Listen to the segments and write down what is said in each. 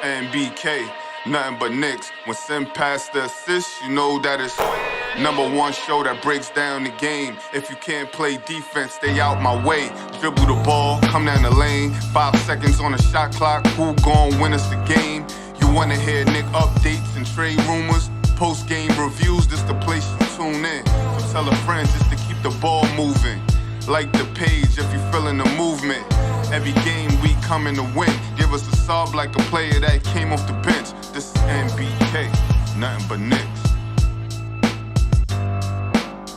NBK, nothing but Knicks. When Sim passed the assist, you know that it's #1 show that breaks down the game. If you can't play defense, stay out my way. Dribble the ball, come down the lane. 5 seconds on the shot clock, who gon' win us the game? You wanna hear Nick updates and trade rumors? Post-game reviews, this the place you tune in. So tell a friend just to keep the ball moving. Like the page if you feeling the movement. Every game we coming to win. Give us a sub like a player that came off the bench. This is NBK, nothing but Knicks.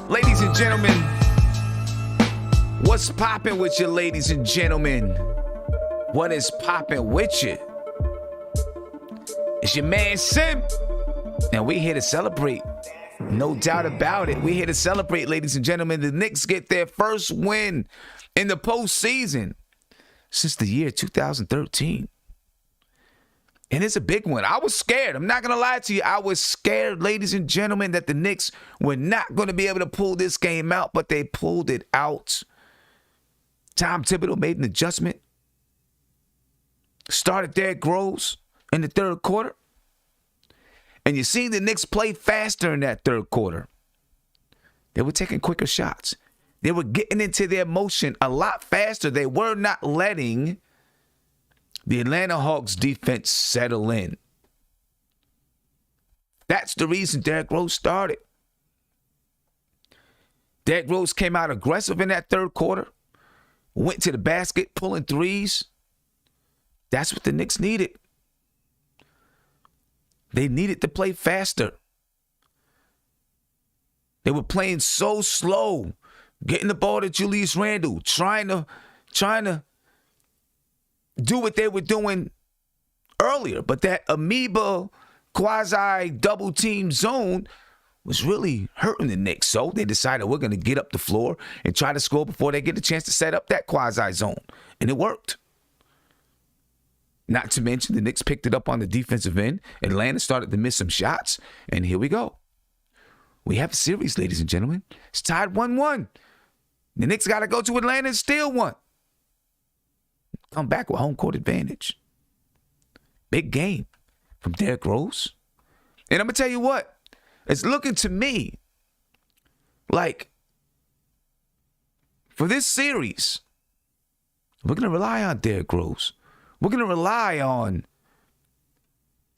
Ladies and gentlemen, what's poppin' with you, ladies and gentlemen? What is poppin' with you? It's your man Sim, and we here to celebrate. No doubt about it. We're here to celebrate, ladies and gentlemen. The Knicks get their first win in the postseason since the year 2013. And it's a big one. I was scared. I'm not going to lie to you. I was scared, ladies and gentlemen, that the Knicks were not going to be able to pull this game out, but they pulled it out. Tom Thibodeau made an adjustment. Started Derrick Rose in the third quarter. And you see the Knicks play faster in that third quarter. They were taking quicker shots. They were getting into their motion a lot faster. They were not letting the Atlanta Hawks defense settle in. That's the reason Derrick Rose started. Derrick Rose came out aggressive in that third quarter. Went to the basket, pulling threes. That's what the Knicks needed. They needed to play faster. They were playing so slow, getting the ball to Julius Randle, trying to do what they were doing earlier. But that amoeba quasi double team zone was really hurting the Knicks. So they decided we're going to get up the floor and try to score before they get a chance to set up that quasi zone. And it worked. Not to mention, the Knicks picked it up on the defensive end. Atlanta started to miss some shots. And here we go. We have a series, ladies and gentlemen. It's tied 1-1. The Knicks got to go to Atlanta and steal one. Come back with home court advantage. Big game from Derrick Rose. And I'm going to tell you what. It's looking to me like for this series, we're going to rely on Derrick Rose. We're going to rely on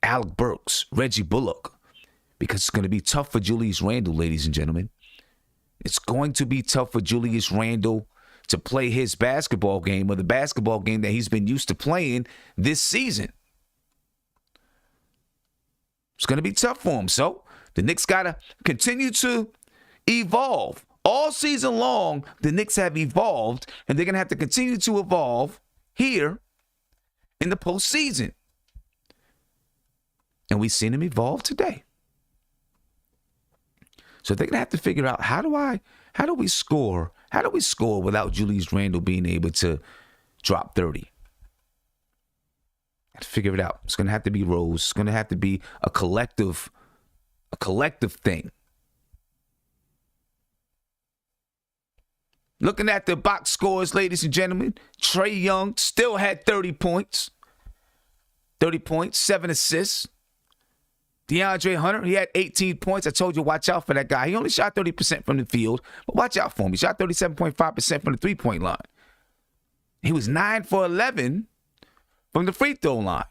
Alec Burks, Reggie Bullock, because it's going to be tough for Julius Randle, ladies and gentlemen. It's going to be tough for Julius Randle to play his basketball game or the basketball game that he's been used to playing this season. It's going to be tough for him. So the Knicks got to continue to evolve. All season long, the Knicks have evolved, and they're going to have to continue to evolve here in the postseason. And we've seen him evolve today. So they're going to have to figure out how do we score without Julius Randle being able to drop 30? Have to figure it out. It's going to have to be Rose. It's going to have to be a collective thing. Looking at the box scores, ladies and gentlemen, Trae Young still had 30 points. 30 points, 7 assists. DeAndre Hunter, he had 18 points. I told you, watch out for that guy. He only shot 30% from the field, but watch out for him. He shot 37.5% from the three-point line. He was 9 for 11 from the free throw line.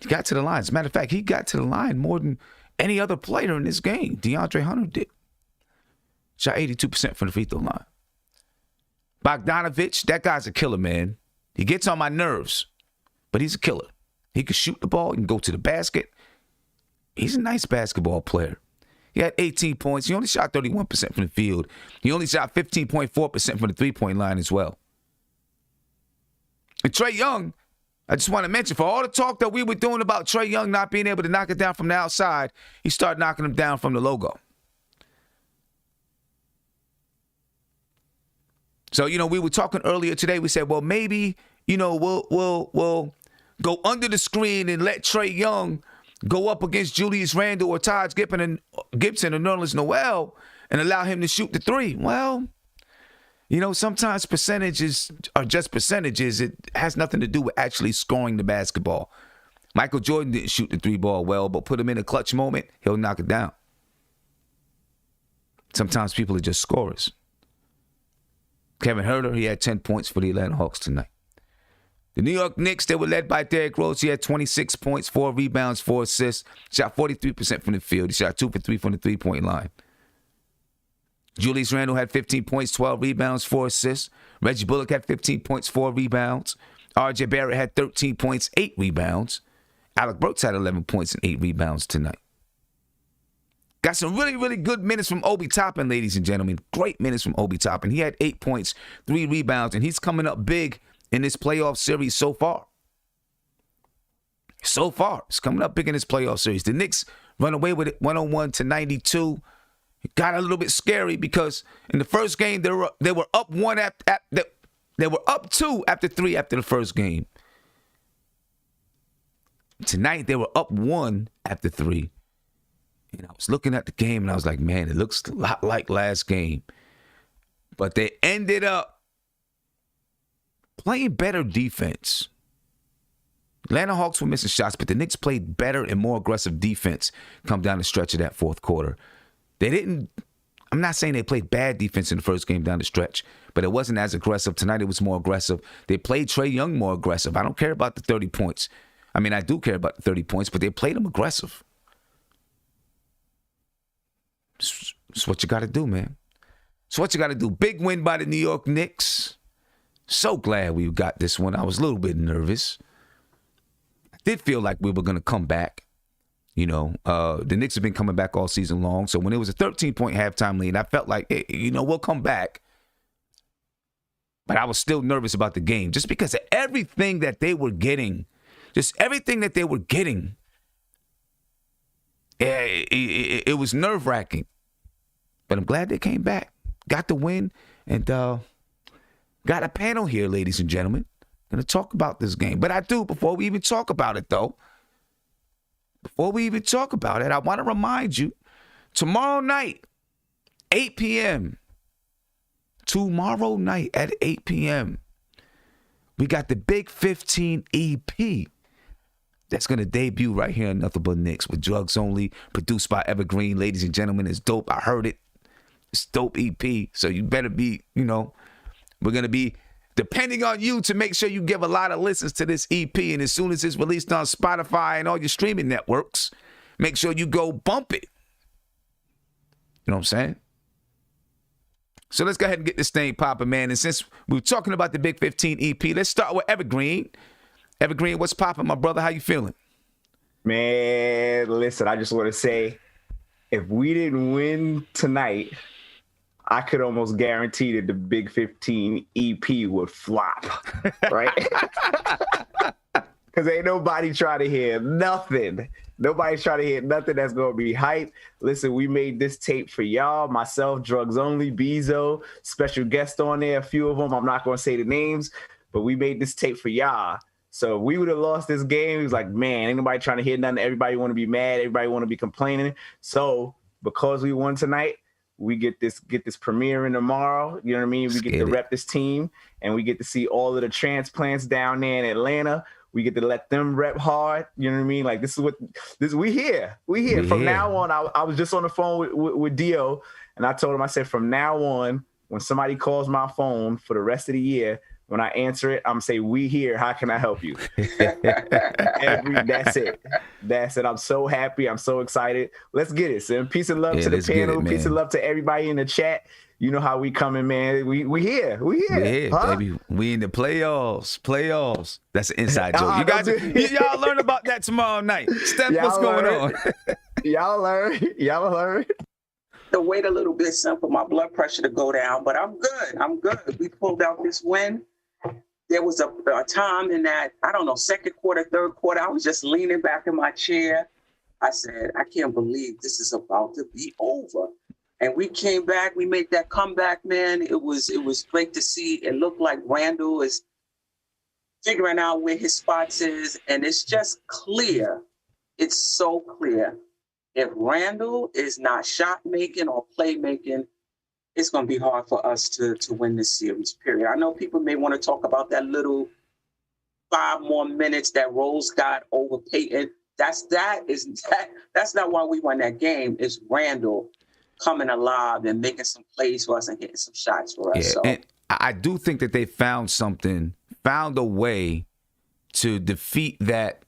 He got to the line. As a matter of fact, he got to the line more than any other player in this game. DeAndre Hunter did. Shot 82% from the free throw line. Bogdanovich, that guy's a killer, man. He gets on my nerves, but he's a killer. He can shoot the ball. He can go to the basket. He's a nice basketball player. He had 18 points. He only shot 31% from the field. He only shot 15.4% from the three-point line as well. And Trae Young, I just want to mention, for all the talk that we were doing about Trae Young not being able to knock it down from the outside, he started knocking him down from the logo. So, we were talking earlier today. We said, well, maybe, we'll go under the screen and let Trae Young go up against Julius Randle or Taj Gibson or Nerlens Noel and allow him to shoot the three. Well, Sometimes percentages are just percentages. It has nothing to do with actually scoring the basketball. Michael Jordan didn't shoot the 3-ball well, but put him in a clutch moment, he'll knock it down. Sometimes people are just scorers. Kevin Huerter, he had 10 points for the Atlanta Hawks tonight. The New York Knicks, they were led by Derrick Rose. He had 26 points, 4 rebounds, 4 assists. Shot 43% from the field. He shot 2 for 3 from the three-point line. Julius Randle had 15 points, 12 rebounds, 4 assists. Reggie Bullock had 15 points, 4 rebounds. R.J. Barrett had 13 points, 8 rebounds. Alec Burks had 11 points and 8 rebounds tonight. Got some really, really good minutes from Obi Toppin, ladies and gentlemen. Great minutes from Obi Toppin. He had 8 points, 3 rebounds, and he's coming up big in this playoff series so far. So far, it's coming up big in this playoff series. The Knicks run away with it 101-92. It got a little bit scary because in the first game they were up 1 they were up 2 after 3 after the first game. Tonight they were up 1 after 3. And I was looking at the game and I was like, man, it looks a lot like last game. But they ended up playing better defense. Atlanta Hawks were missing shots, but the Knicks played better and more aggressive defense come down the stretch of that fourth quarter. I'm not saying they played bad defense in the first game down the stretch, but it wasn't as aggressive. Tonight it was more aggressive. They played Trae Young more aggressive. I don't care about the 30 points. I mean, I do care about the 30 points, but they played him aggressive. It's what you got to do, man. It's what you got to do. Big win by the New York Knicks. So glad we got this one. I was a little bit nervous. I did feel like we were going to come back. The Knicks have been coming back all season long. So when it was a 13-point halftime lead, I felt like, hey, we'll come back. But I was still nervous about the game just because of everything that they were getting. Just everything that they were getting. It was nerve-wracking. But I'm glad they came back. Got the win. And got a panel here, ladies and gentlemen. Going to talk about this game. But before we even talk about it, though. Before we even talk about it, I want to remind you, tomorrow night, 8 p.m., tomorrow night at 8 p.m., we got the Big 15 EP that's going to debut right here on Nothing But Knicks with Drugs Only, produced by Evergreen. Ladies and gentlemen, it's dope. I heard it. It's dope EP, so you better be, we're going to be depending on you to make sure you give a lot of listens to this EP. And as soon as it's released on Spotify and all your streaming networks, make sure you go bump it. You know what I'm saying? So let's go ahead and get this thing popping, man. And since we're talking about the Big 15 EP, let's start with Evergreen. Evergreen, what's popping, my brother? How you feeling? Man, listen, I just want to say, if we didn't win tonight, I could almost guarantee that the Big 15 EP would flop, right? Because ain't nobody trying to hear nothing. Nobody's trying to hear nothing that's going to be hype. Listen, we made this tape for y'all, myself, Drugs Only, Bezo, special guest on there, a few of them. I'm not going to say the names, but we made this tape for y'all. So if we would have lost this game, it was like, man, ain't nobody trying to hear nothing. Everybody want to be mad. Everybody want to be complaining. So because we won tonight, we get this premiering tomorrow. You know what I mean? We get to rep this team, and we get to see all of the transplants down there in Atlanta. We get to let them rep hard. You know what I mean? Like, we here. From now on, I was just on the phone with Dio, and I told him, I said, from now on, when somebody calls my phone for the rest of the year, when I answer it, I'm say, we here. How can I help you? That's it. I'm so happy. I'm so excited. Let's get it, son. Peace and love to the panel. Peace and love to everybody in the chat. You know how we coming, man. We here. We here, huh? Baby. We in the playoffs. That's an inside joke. You guys, y'all learn about that tomorrow night. Steph, what's going on? Y'all learn. To wait a little bit, son, for my blood pressure to go down, but I'm good. We pulled out this win. There was a time in that, I don't know, second quarter, third quarter, I was just leaning back in my chair. I said, I can't believe this is about to be over. And we came back. We made that comeback, man. It was great to see. It looked like Randle is figuring out where his spots is, and it's just clear. It's so clear. If Randle is not shot making or play making, it's going to be hard for us to win this series, period. I know people may want to talk about that little 5 more minutes that Rose got over Peyton. That's not why we won that game. It's Randle coming alive and making some plays for us and hitting some shots for us. Yeah, So and I do think that they found a way to defeat that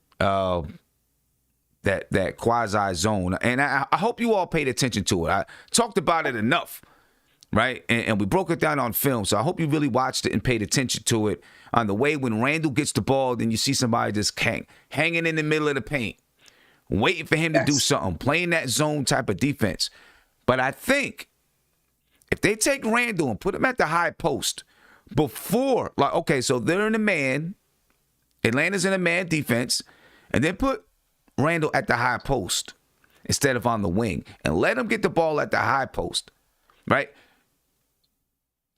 that quasi zone. And I hope you all paid attention to it. I talked about it enough, right? And we broke it down on film. So I hope you really watched it and paid attention to it on the way when Randle gets the ball, then you see somebody just hanging in the middle of the paint, waiting for him to do something, playing that zone type of defense. But I think if they take Randle and put him at the high post before, like, okay, so they're in a man, Atlanta's in a man defense, and then put Randle at the high post instead of on the wing and let him get the ball at the high post, right?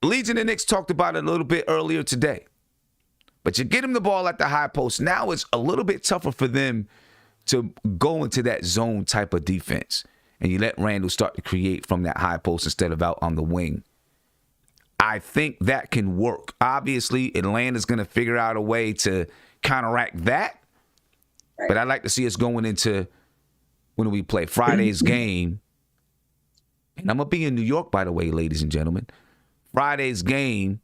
Leeds and the Knicks talked about it a little bit earlier today. But you get him the ball at the high post. Now it's a little bit tougher for them to go into that zone type of defense. And you let Randle start to create from that high post instead of out on the wing. I think that can work. Obviously, Atlanta's going to figure out a way to counteract that. But I'd like to see us going into, when do we play? Friday's game. And I'm going to be in New York, by the way, ladies and gentlemen. Friday's game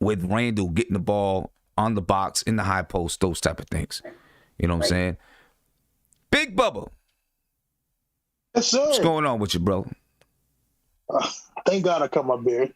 with Randle getting the ball on the box, in the high post, those type of things. You know what I'm saying? Big Bubba. Yes, sir. What's going on with you, bro? Thank God I cut my beard.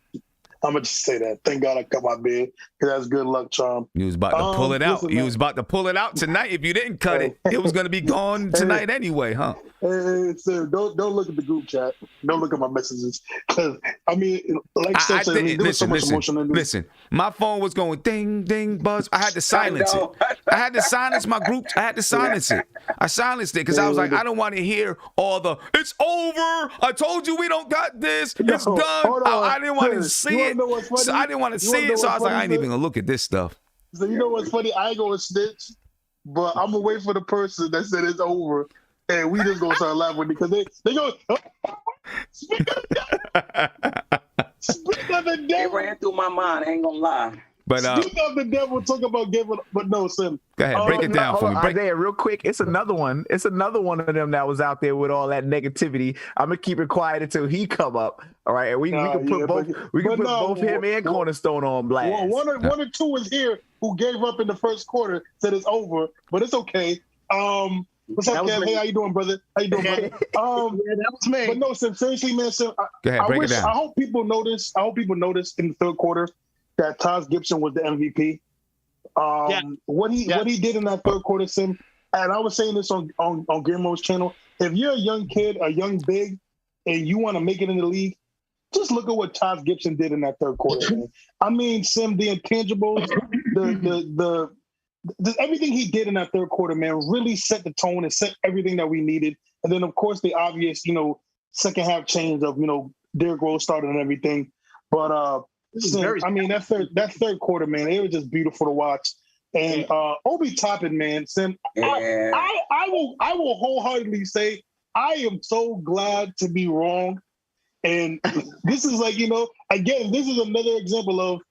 I'm going to just say that. Thank God I cut my beard. Because that's good luck charm. You was about to pull it out. Listen, you was about to pull it out tonight. If you didn't cut it, it was going to be gone tonight anyway, huh? Hey, sir, don't look at the group chat. Don't look at my messages. Because, I mean, like Steph said, there was so much emotion in this. Listen, my phone was going ding, ding, buzz. I had to silence it. I had to silence my group. I had to silence it. I silenced it because I was like, I don't want to hear all the, it's over. I told you we don't got this. It's done. I didn't want to see it. So I didn't want to see it. So I was like, I ain't even going to look at this stuff. So you know what's funny? I ain't going to snitch, but I'm going to wait for the person that said it's over. And we just gonna start laughing because they go, speak of the devil. They ran through my mind. I ain't gonna lie. But speak of the devil. Talk about giving, but no, Sim. Go ahead, break it down for me. Isaiah, real quick. It's another one. It's another one of them that was out there with all that negativity. I'm gonna keep it quiet until he come up. All right, and we can put both him and Cornerstone on blast. One or two is here who gave up in the first quarter, said it's over, but it's okay. What's up, Kev? Hey, how you doing, brother? How you doing, brother? Yeah, that was me. But no, Sim, seriously, man. Sim, go ahead, break it down. I hope people notice. I hope people notice in the third quarter that Taj Gibson was the MVP. What he did in that third quarter, Sim. And I was saying this on Guillermo's channel. If you're a young kid, a young big, and you want to make it in the league, just look at what Taj Gibson did in that third quarter. Man. I mean, Sim, the intangibles, everything he did in that third quarter, man, really set the tone and set everything that we needed. And then, of course, the obvious, second half change of, Derrick Rose started and everything. But Sim, I mean, that third quarter, man, it was just beautiful to watch. And Obi Toppin, man, Sim, yeah. I will wholeheartedly say I am so glad to be wrong. And this is like, again, this is another example of,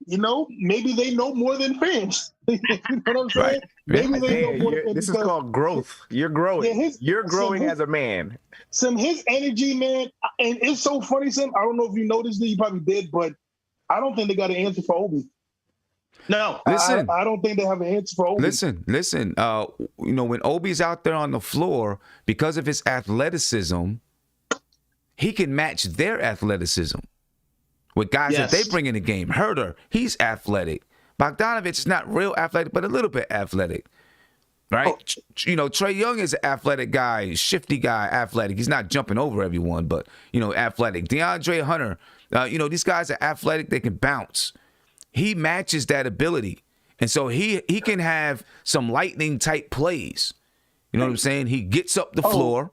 maybe they know more than fans. You know what I'm saying? Right. Maybe they know more than fans. This is called growth. You're growing. Yeah, You're growing as a man. His energy, man, and it's so funny, Sim. I don't know if you noticed it. You probably did, but I don't think they got an answer for Obi. No. Listen. I don't think they have an answer for Obi. Listen. When Obi's out there on the floor, because of his athleticism, he can match their athleticism with guys that they bring in the game. Herter, he's athletic. Bogdanovich not real athletic, but a little bit athletic, right? Trae Young is an athletic guy, shifty guy, athletic. He's not jumping over everyone, but, athletic. DeAndre Hunter, these guys are athletic. They can bounce. He matches that ability. And so he can have some lightning-type plays. You know what I'm saying? He gets up the floor.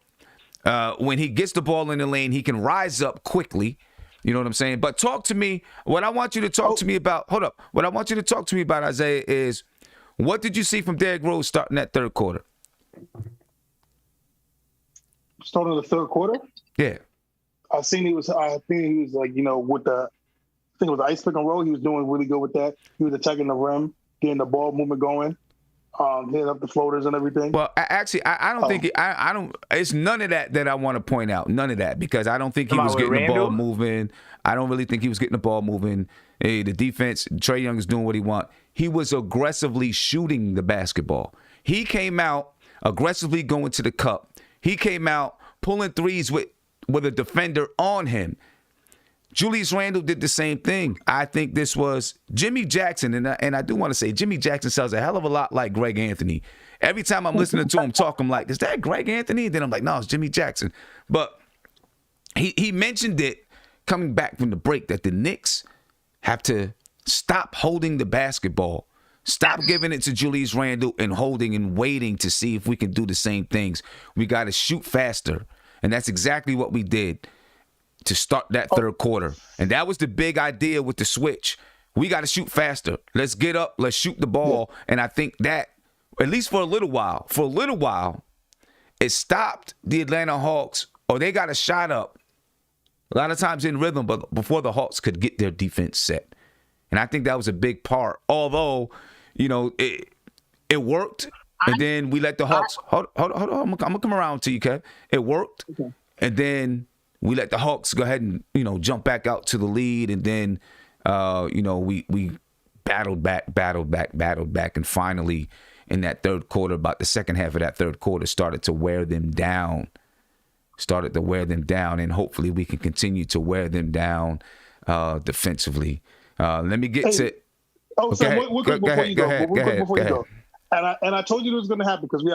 When he gets the ball in the lane, he can rise up quickly. You know what I'm saying? But talk to me. What I want you to talk to me about, hold up. What I want you to talk to me about, Isaiah, is what did you see from Derrick Rose starting that third quarter? Starting the third quarter? Yeah. I think he was like, with the, I think it was the ice pick and roll. He was doing really good with that. He was attacking the rim, getting the ball movement going, hitting up the floaters and everything. Well, I don't think I don't. It's none of that I want to point out. None of that, because I don't think he was getting the ball moving. I don't really think he was getting the ball moving. Hey, the defense, Trae Young is doing what he wants. He was aggressively shooting the basketball. He came out aggressively going to the cup. He came out pulling threes with a defender on him. Julius Randle did the same thing. I think this was Jimmy Jackson, and I do want to say Jimmy Jackson sounds a hell of a lot like Greg Anthony. Every time I'm listening to him talk, I'm like, is that Greg Anthony? Then I'm like, no, it's Jimmy Jackson. But he mentioned it coming back from the break that the Knicks have to stop holding the basketball, stop giving it to Julius Randle and holding and waiting to see if we can do the same things. We got to shoot faster, and that's exactly what we did to start that third quarter. And that was the big idea with the switch. We got to shoot faster. Let's get up. Let's shoot the ball. Yeah. And I think that, at least for a little while, it stopped the Atlanta Hawks, or they got a shot up a lot of times in rhythm, but before the Hawks could get their defense set. And I think that was a big part. Although, it worked. And then we let the Hawks hold on. I'm gonna come around to you, Kev. It worked. Okay. And then we let the Hawks go ahead and, jump back out to the lead. And then, we battled back. And finally, in that third quarter, about the second half of that third quarter, started to wear them down. And hopefully we can continue to wear them down defensively. Let me get to... Oh, so before you go. And I told you this was going to happen because we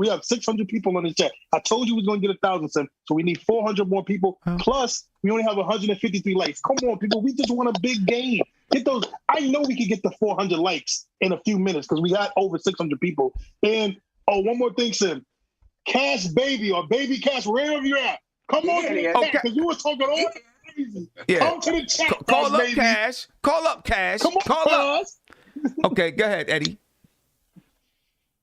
have 600 people on the chat. I told you we was going to get 1,000, so we need 400 more people. Plus, we only have 153 likes. Come on, people. We just want a big game. Get those. I know we can get the 400 likes in a few minutes because we got over 600 people. And, one more thing, Sim. Cash Baby or Baby Cash, wherever you're at. Come on to the chat because you were talking all crazy. Yeah. Come to the chat. Call up Cash. Call up Cash. Come on, call up. Okay, go ahead, Eddie.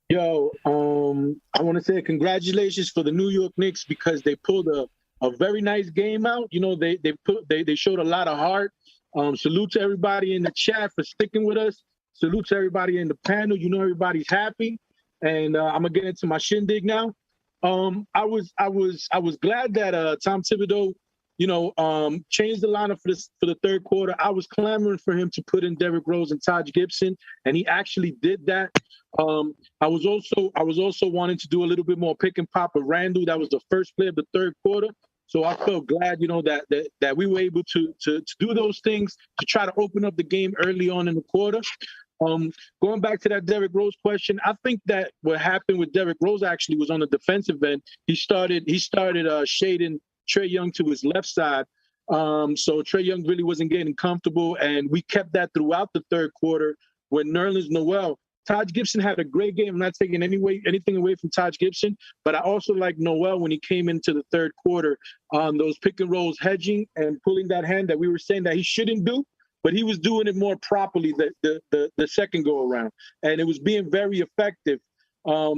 Yo, I want to say congratulations for the New York Knicks because they pulled a very nice game out. They showed a lot of heart. Salute to everybody in the chat for sticking with us. Salute to everybody in the panel. Everybody's happy. And I'm gonna get into my shindig now. I was glad that Tom Thibodeau, changed the lineup for the third quarter. I was clamoring for him to put in Derrick Rose and Taj Gibson, and he actually did that. I was also wanting to do a little bit more pick and pop with Randle. That was the first play of the third quarter. So I felt glad, that we were able to do those things to try to open up the game early on in the quarter. Going back to that Derrick Rose question, I think that what happened with Derrick Rose actually was on the defensive end. He started shading Trae Young to his left side. So Trae Young really wasn't getting comfortable, and we kept that throughout the third quarter when Nerlens Noel. Taj Gibson had a great game. I'm not taking anything away from Taj Gibson, but I also like Noel when he came into the third quarter on those pick and rolls, hedging and pulling that hand that we were saying that he shouldn't do, but he was doing it more properly the second go around, and it was being very effective,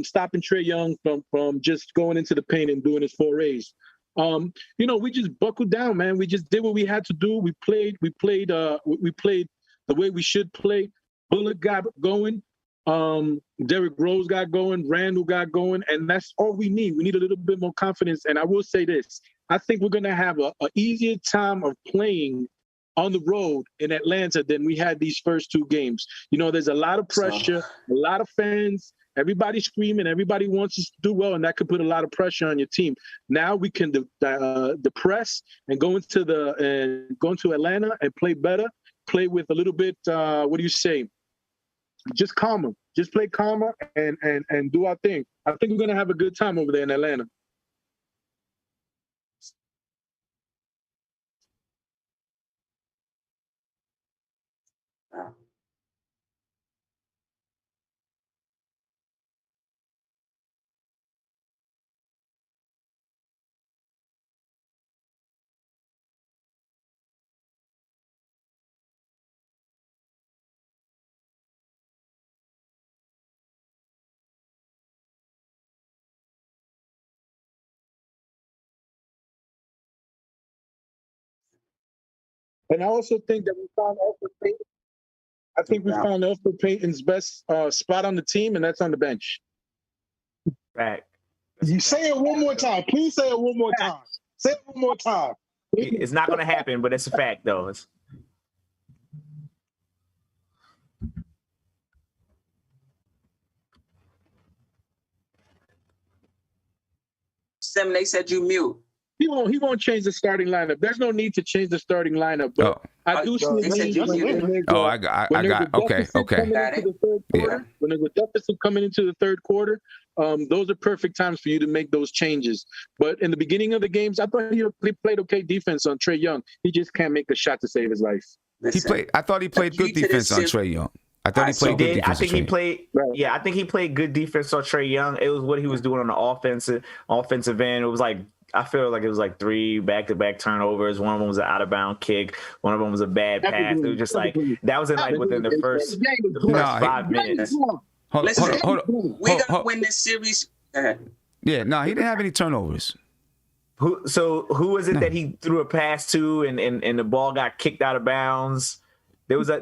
stopping Trae Young from just going into the paint and doing his forays. We just buckled down, man. We just did what we had to do. We played the way we should play. Bullock got going. Derrick Rose got going. Randle got going, and that's all we need. We need a little bit more confidence. And I will say this: I think we're gonna have a easier time of playing on the road in Atlanta than we had these first two games. There's a lot of pressure, a lot of fans. Everybody's screaming. Everybody wants us to do well, and that could put a lot of pressure on your team. Now we can depress and go into Atlanta and play better. Play with a little bit. What do you say? Just calmer. Just play calmer and do our thing. I think we're gonna have a good time over there in Atlanta. And I also think that we found Elfrid Payton. I think we found Elfrid Payton's best spot on the team, and that's on the bench. Fact. You say it one more time. Please say it one more time. Say it one more time. It's not going to happen, but it's a fact, though. Sim, they said you mute. He won't change the starting lineup. There's no need to change the starting lineup. But I do see I got. Okay. When there's a deficit coming into the third quarter, those are perfect times for you to make those changes. But in the beginning of the games, I thought he played okay defense on Trae Young. He just can't make a shot to save his life. I thought he played good defense on Trae Young. I thought he played good defense. I think he played. Yeah, I think he played good defense on Trae Young. It was what he was doing on the offensive end. It was like, I feel like it was like 3 back-to-back turnovers. One of them was an out-of-bound kick. One of them was a bad pass. It was just like that was in like within the first 5 minutes. Listen, we gotta win this series. Yeah, no, he didn't have any turnovers. Who was it that he threw a pass to and the ball got kicked out of bounds? There was a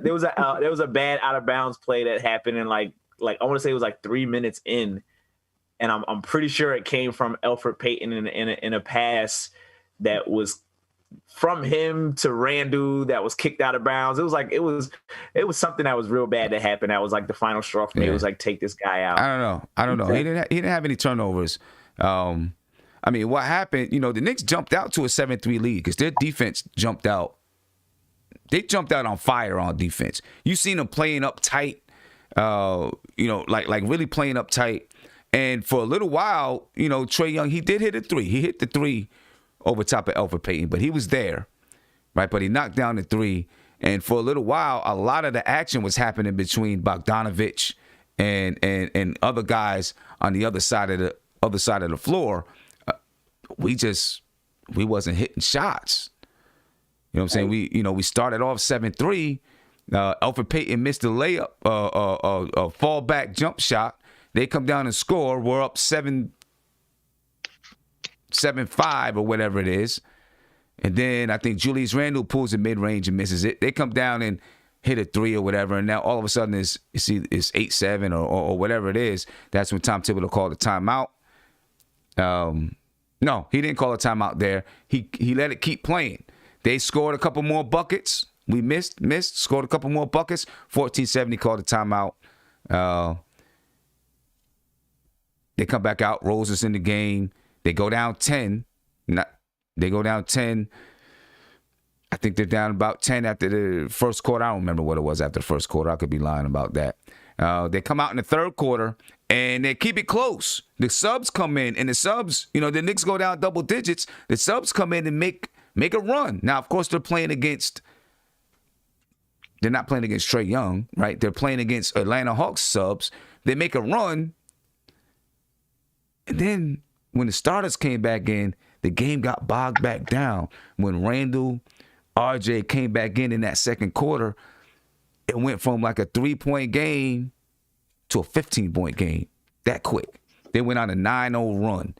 bad out of bounds play that happened in like I want to say it was like 3 minutes in. And I'm pretty sure it came from Elfrid Payton in a pass that was from him to Randle that was kicked out of bounds. It was something that was real bad that happened. That was like the final straw for me. It was like, take this guy out. I don't know. He didn't have any turnovers. I mean, what happened? You know, the Knicks jumped out to a 7-3 lead because their defense jumped out. They jumped out on fire on defense. You seen them playing up tight. Like really playing up tight. And for a little while, you know, Trae Young, he did hit a 3. He hit the 3 over top of Elfrid Payton, but he was there, right? But he knocked down the 3. And for a little while, a lot of the action was happening between Bogdanovich and other guys on the other side of the floor. We wasn't hitting shots. You know what I'm saying? We started off 7-3. Elfrid Payton missed a layup, a fallback jump shot. They come down and score. We're up 7-5 or whatever it is. And then I think Julius Randle pulls a mid-range and misses it. They come down and hit a 3 or whatever. And now all of a sudden it's 8-7 or whatever it is. That's when Tom Thibodeau called a timeout. No, he didn't call a timeout there. He let it keep playing. They scored a couple more buckets. We missed, scored a couple more buckets. 14-7, he called a timeout. They come back out. Rose is in the game. They go down 10. They go down 10. I think they're down about 10 after the first quarter. I don't remember what it was after the first quarter. I could be lying about that. They come out in the third quarter, and they keep it close. The subs come in, and the subs, the Knicks go down double digits. The subs come in and make a run. Now, of course, they're not playing against Trae Young, right? They're playing against Atlanta Hawks subs. They make a run. And then when the starters came back in, the game got bogged back down. When Randle, RJ came back in that second quarter, it went from like a 3-point game to a 15-point game that quick. They went on a 9-0 run.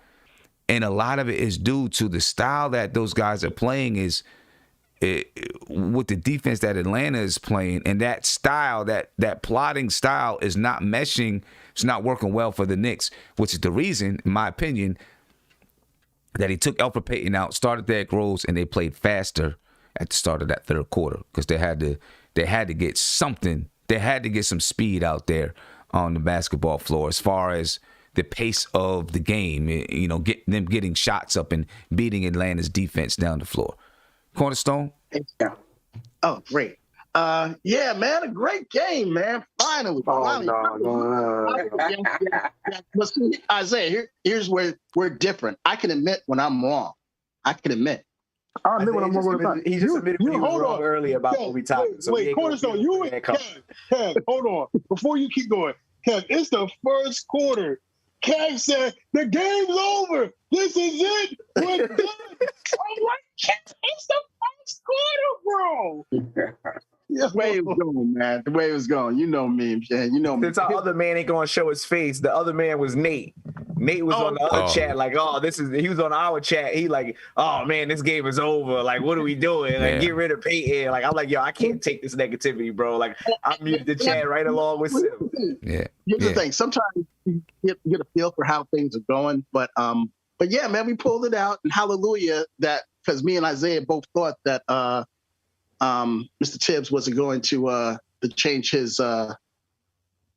And a lot of it is due to the style that those guys are playing with the defense that Atlanta is playing. And that style, that plotting style is not meshing. It's not working well for the Knicks, which is the reason, in my opinion, that he took Elfrid Payton out, started Derrick Rose, and they played faster at the start of that third quarter because they had to get something. They had to get some speed out there on the basketball floor as far as the pace of the game, getting shots up and beating Atlanta's defense down the floor. Cornerstone? Yeah. Oh, great. Yeah, man, a great game, man. Finally. But see, Isaiah, here's where we're different. I can admit when I'm wrong. I can admit. I admit when I'm wrong. He just admitted when he was wrong earlier about what we talking. Wait, Cornerstone, Kev, hold on. Before you keep going, Kev, it's the first quarter. Kev said, the game's over. This is it. We're done. I'm like, Kev, it's the first quarter, bro. The way it was going, man. The way it was going. You know me, man. You know me. Since our other man ain't going to show his face, the other man was Nate. Nate was on the other Oh. chat like, oh, he was on our chat. He like, oh man, this game is over. Like, what are we doing? Like, get rid of Peyton. Like, I'm like, yo, I can't take this negativity, bro. Like, I muted the chat right along with Sim. Yeah. Here's the thing. Sometimes you get a feel for how things are going, but yeah, man, we pulled it out, and hallelujah that, because me and Isaiah both thought that Mr. Tibbs wasn't going to change his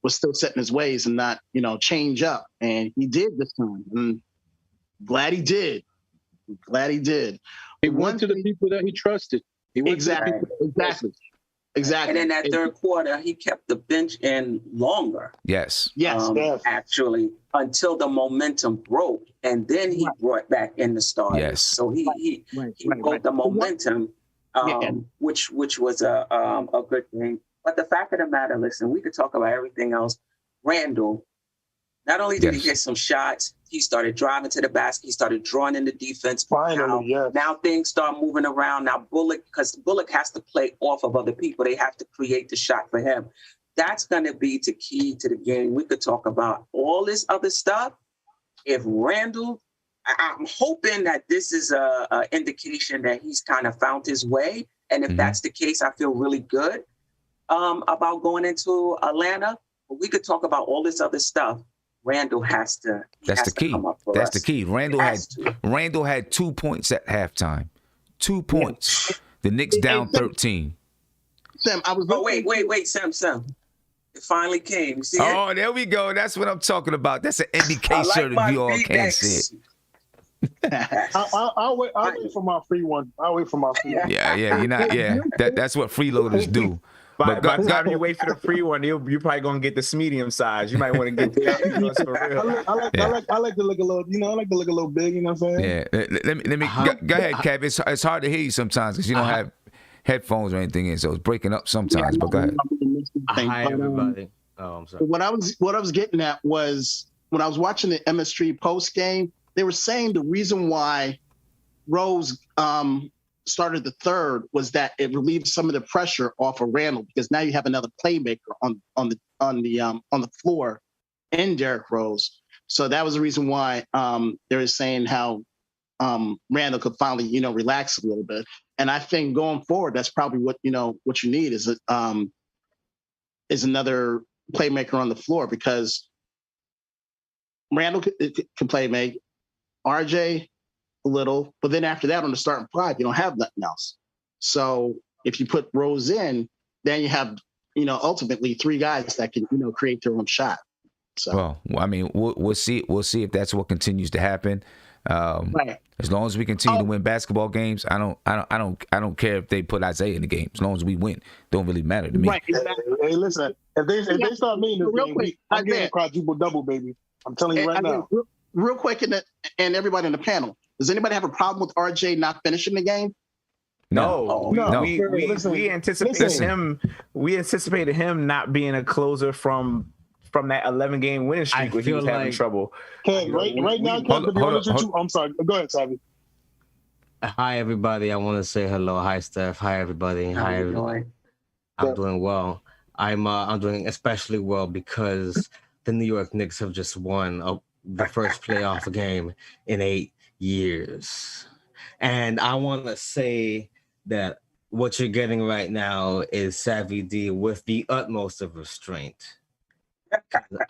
was still set in his ways and not, change up. And he did this time. And glad he did. Glad he did. He went to the people that he trusted. He went Exactly. to the people Exactly. Exactly. And in that third quarter, he kept the bench in longer. Yes. Yes. Actually, until the momentum broke, and then he brought back in the starters. Yes. So he broke the momentum, which was a good thing. But the fact of the matter, listen, we could talk about everything else. Randle, not only did he hit some shots, he started driving to the basket. He started drawing in the defense. Finally, now things start moving around. Now because Bullock has to play off of other people. They have to create the shot for him. That's going to be the key to the game. We could talk about all this other stuff. If Randle, I'm hoping that this is a indication that he's kind of found his way. And if that's the case, I feel really good about going into Atlanta. But we could talk about all this other stuff. Randle has to. That's the key. That's the key. Randle had 2 points at halftime. 2 points. The Knicks down 13. Sam, I was. Oh wait, Sam. It finally came. See it? There we go. That's what I'm talking about. That's an NBK shirt if you all can't see it. I'll wait for my free one. I'll wait for my free one. Yeah. You're not. Yeah. That's what freeloaders do. By the time you wait for the free one, you're probably gonna get this medium size. You might want to get the for real. I like to look a little. I like to look a little big. You know what I'm saying? Yeah. Let me go ahead, Kev. It's hard to hear you sometimes because you don't have headphones or anything in, so it's breaking up sometimes. But go ahead. Hi everybody. Oh, I'm sorry. What I was getting at was when I was watching the MS3 post game, they were saying the reason why Rose started the third was that it relieved some of the pressure off of Randle, because now you have another playmaker on the floor in Derrick Rose. So that was the reason why they were saying how Randle could finally relax a little bit. And I think going forward, that's probably what you need is another playmaker on the floor, because Randle can play make, RJ a little, but then after that on the starting five, you don't have nothing else. So if you put Rose in, then you have ultimately three guys that can create their own shot. So well, I mean, we'll see if that's what continues to happen. Right. As long as we continue to win basketball games, I don't care if they put Isaiah in the game. As long as we win, don't really matter to me. Right. Exactly. Hey, listen, if they start meeting this game, I'm getting a quadruple double, baby. I'm telling you right now. Real quick, and everybody in the panel, does anybody have a problem with RJ not finishing the game? No. We anticipated him not being a closer from that 11-game winning streak where he was having trouble. Okay, right now, to be honest with you, I'm sorry. Go ahead, Savvy. Hi, everybody. I want to say hello. Hi, Steph. Hi, everybody. Hi, everybody. I'm doing well. I'm doing especially well because the New York Knicks have just won the first playoff game in 8 years. And I want to say that what you're getting right now is Savvy D with the utmost of restraint.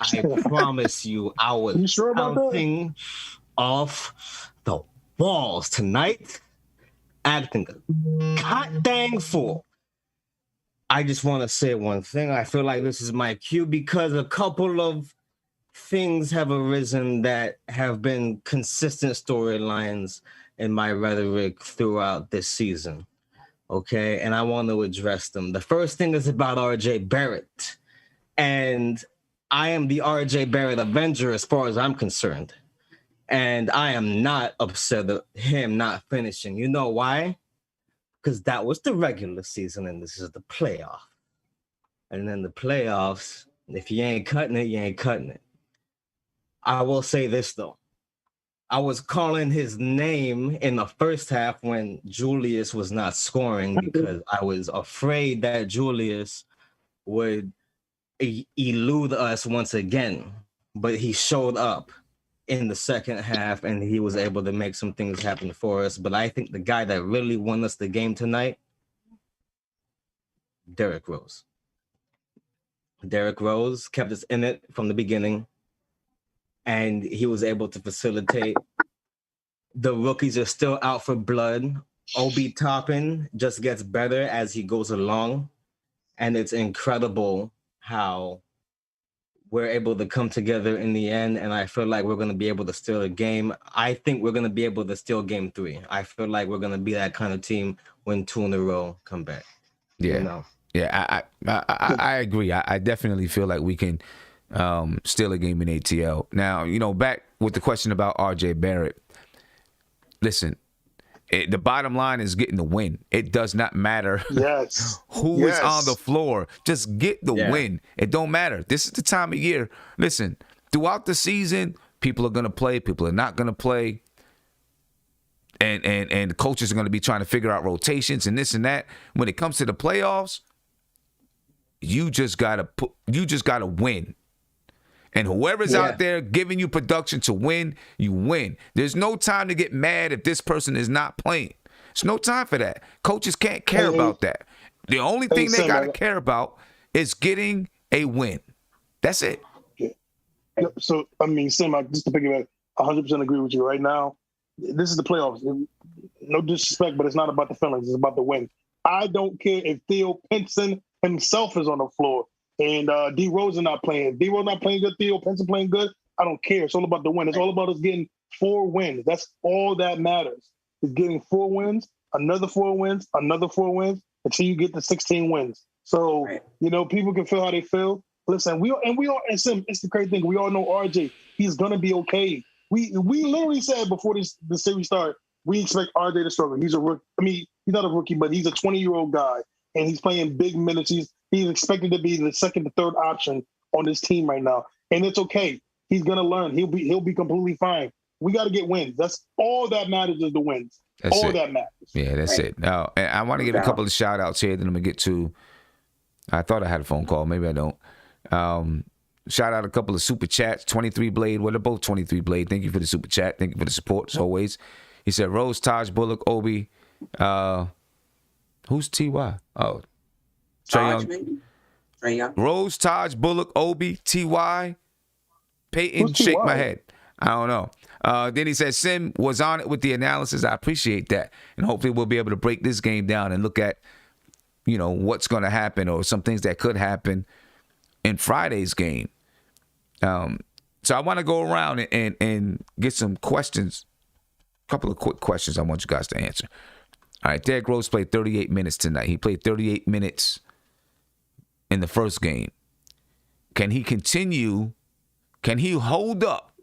I promise you, I was counting off the walls tonight, acting a god dang fool. I just want to say one thing. I feel like this is my cue because a couple of things have arisen that have been consistent storylines in my rhetoric throughout this season. Okay, and I want to address them. The first thing is about RJ Barrett. And I am the RJ Barrett Avenger as far as I'm concerned. And I am not upset at him not finishing. You know why? Because that was the regular season and this is the playoff. And then the playoffs, if you ain't cutting it, you ain't cutting it. I will say this, though. I was calling his name in the first half when Julius was not scoring because I was afraid that Julius would elude us once again. But he showed up in the second half, and he was able to make some things happen for us. But I think the guy that really won us the game tonight, Derrick Rose. Derrick Rose kept us in it from the beginning, and he was able to facilitate. The rookies are still out for blood. Obi Toppin just gets better as he goes along, and it's incredible how we're able to come together in the end, and I feel like we're going to be able to steal a game. I think we're going to be able to steal game 3. I feel like we're going to be that kind of team when 2 in a row come back. Yeah. You know? Yeah, I agree. I definitely feel like we can steal a game in ATL. Now, back with the question about RJ Barrett. Listen, the bottom line is getting the win. It does not matter who is on the floor. Just get the win. It don't matter. This is the time of year. Listen, throughout the season, people are going to play. People are not going to play. And the coaches are going to be trying to figure out rotations and this and that. When it comes to the playoffs, you just gotta win. And whoever's out there giving you production to win, you win. There's no time to get mad if this person is not playing. There's no time for that. Coaches can't care about that. The only thing they got to care about is getting a win. That's it. Yeah. So, Sim, just to piggyback, 100% agree with you right now. This is the playoffs. No disrespect, but it's not about the feelings. It's about the win. I don't care if Theo Pinson himself is on the floor and D Rose is not playing. D Rose not playing good, Theo Pinson playing good. I don't care. It's all about the win. It's all about us getting 4 wins. That's all that matters. Is getting 4 wins, another 4 wins, another 4 wins, until you get to 16 wins. So, people can feel how they feel. Listen, and Sim, it's the crazy thing. We all know RJ. He's gonna be okay. We literally said before the series started, we expect RJ to struggle. He's a rookie. He's not a rookie, but he's a 20-year-old guy, and he's playing big minutes. He's expected to be the second to third option on this team right now, and it's okay. He's gonna learn. He'll be completely fine. We got to get wins. That's all that matters is the wins. That's all that matters. Yeah, that's it. Now, and I want to give a couple of shout outs here. Then I'm gonna get to. I thought I had a phone call. Maybe I don't. Shout out a couple of super chats. 23 Blade. Well, they're both 23 Blade. Thank you for the super chat. Thank you for the support as always. He said Rose, Taj, Bullock, Obi. Who's Ty? Oh, Trae Young. Rose, Taj, Bullock, Obi, Ty, Peyton. Shake my head. I don't know. Then he said Sim was on it with the analysis. I appreciate that, and hopefully we'll be able to break this game down and look at what's going to happen or some things that could happen in Friday's game. So I want to go around and get some questions, a couple of quick questions I want you guys to answer. All right, Derrick Rose played 38 minutes tonight. He played 38 minutes in the first game. Can he continue? Can he hold up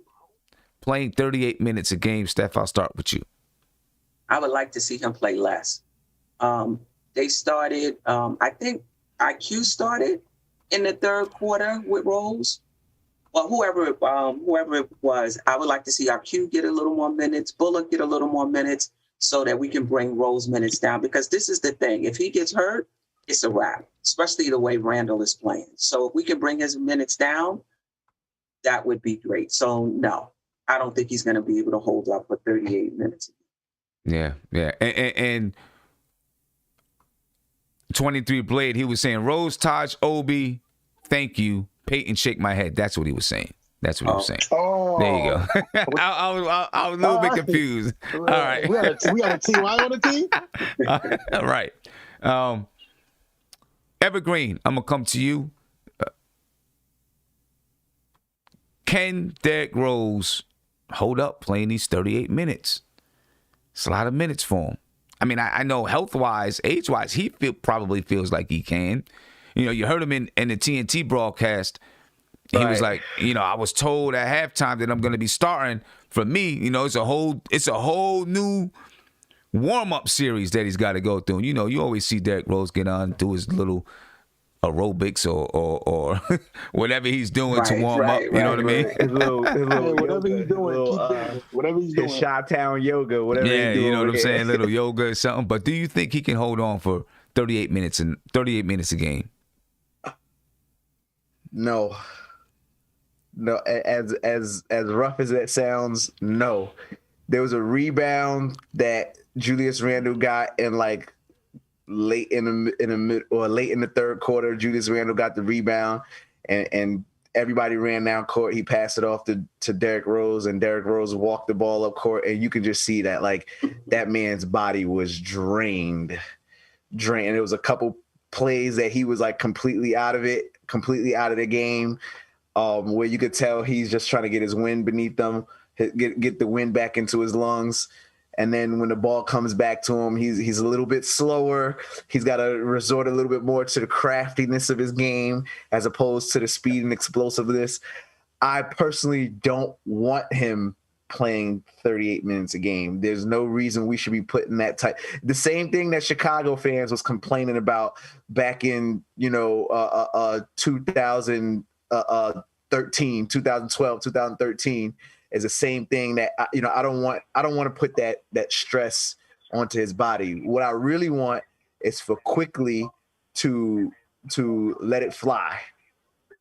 playing 38 minutes a game? Steph, I'll start with you. I would like to see him play less. They started, I think IQ started in the third quarter with Rose. Well, whoever it was, I would like to see IQ get a little more minutes, Bullock get a little more minutes, so that we can bring Rose minutes down. Because this is the thing. If he gets hurt, it's a wrap, especially the way Randle is playing. So if we can bring his minutes down, that would be great. So, no, I don't think he's going to be able to hold up for 38 minutes. Yeah. And 23 Blade, he was saying, Rose, Taj, Obi, thank you. Peyton, shake my head. That's what he was saying. That's what he was saying. Oh. There you go. I was a little bit confused. All right. We got a TY on the team? All right. Evergreen, I'm going to come to you. Can Derrick Rose hold up playing these 38 minutes? It's a lot of minutes for him. I mean, I know health-wise, age-wise, he probably feels like he can. You heard him in the TNT broadcast. He was like, I was told at halftime that I'm going to be starting. For me, it's a whole new warm-up series that he's got to go through. You always see Derrick Rose get on, do his little aerobics or whatever he's doing to warm up. You know what I mean? His little whatever he's doing, whatever he's doing. His Chi-Town yoga, whatever he's doing. You know what I'm saying? Little yoga or something. But do you think he can hold on for 38 minutes a game? No. No, as rough as that sounds, no. There was a rebound that Julius Randle got in like late in the mid or late in the third quarter. Julius Randle got the rebound, and everybody ran down court. He passed it off to Derrick Rose, and Derrick Rose walked the ball up court, and you can just see that like that man's body was drained. And there was a couple plays that he was like completely out of the game, where you could tell he's just trying to get his wind beneath them, get the wind back into his lungs. And then when the ball comes back to him, he's a little bit slower. He's got to resort a little bit more to the craftiness of his game as opposed to the speed and explosiveness. I personally don't want him playing 38 minutes a game. There's no reason we should be putting that type. The same thing that Chicago fans was complaining about back in 2013, 2012, 2013. Is the same thing that I don't want to put that stress onto his body. What I really want is for Quickly to let it fly,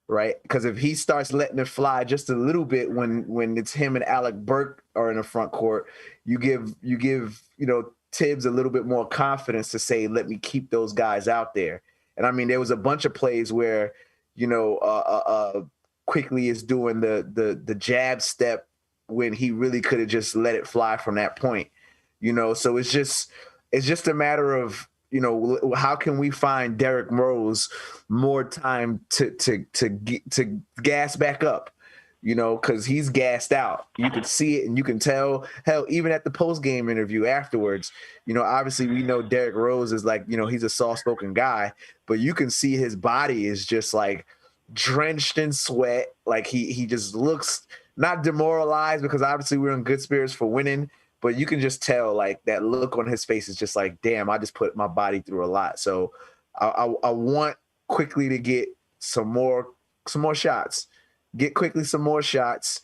right? Because if he starts letting it fly just a little bit when it's him and Alec Burke are in the front court, you give Tibbs a little bit more confidence to say, let me keep those guys out there. And I mean, there was a bunch of plays where Quickly is doing the jab step when he really could have just let it fly from that point, So it's just a matter of, how can we find Derrick Rose more time to gas back up, because he's gassed out. You can see it and you can tell. Hell, even at the post game interview afterwards, obviously we know Derrick Rose is like, he's a soft spoken guy, but you can see his body is just like drenched in sweat. Like he just looks not demoralized, because obviously we're in good spirits for winning, but you can just tell like that look on his face is just like, damn, I just put my body through a lot. So I want Quickly to get some more shots, get Quickly some more shots,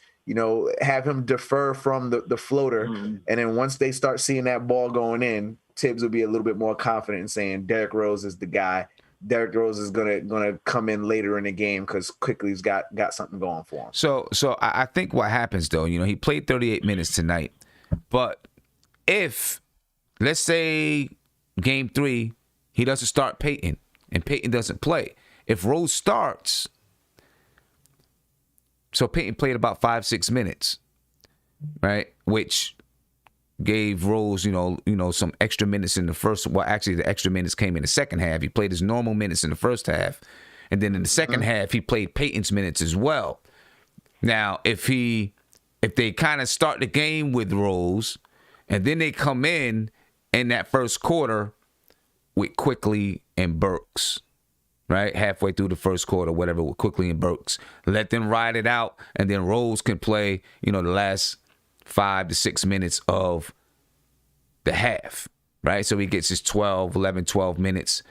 have him defer from the floater. And then once they start seeing that ball going in, Tibbs will be a little bit more confident in saying Derrick Rose is the guy. Derrick Rose is gonna come in later in the game because Quickly's got something going for him. So I think what happens though, he played 38 minutes tonight, but if let's say game 3 he doesn't start Peyton and Peyton doesn't play, if Rose starts, so Peyton played about 5-6 minutes, right? Which gave Rose, some extra minutes in the first. Well, actually, the extra minutes came in the second half. He played his normal minutes in the first half, and then in the second half, he played Peyton's minutes as well. Now, if they kind of start the game with Rose, and then they come in that first quarter with Quickly and Burks, right, halfway through the first quarter, whatever, with Quickly and Burks, let them ride it out, and then Rose can play, the last 5 to 6 minutes of the half, right? So he gets his 12 minutes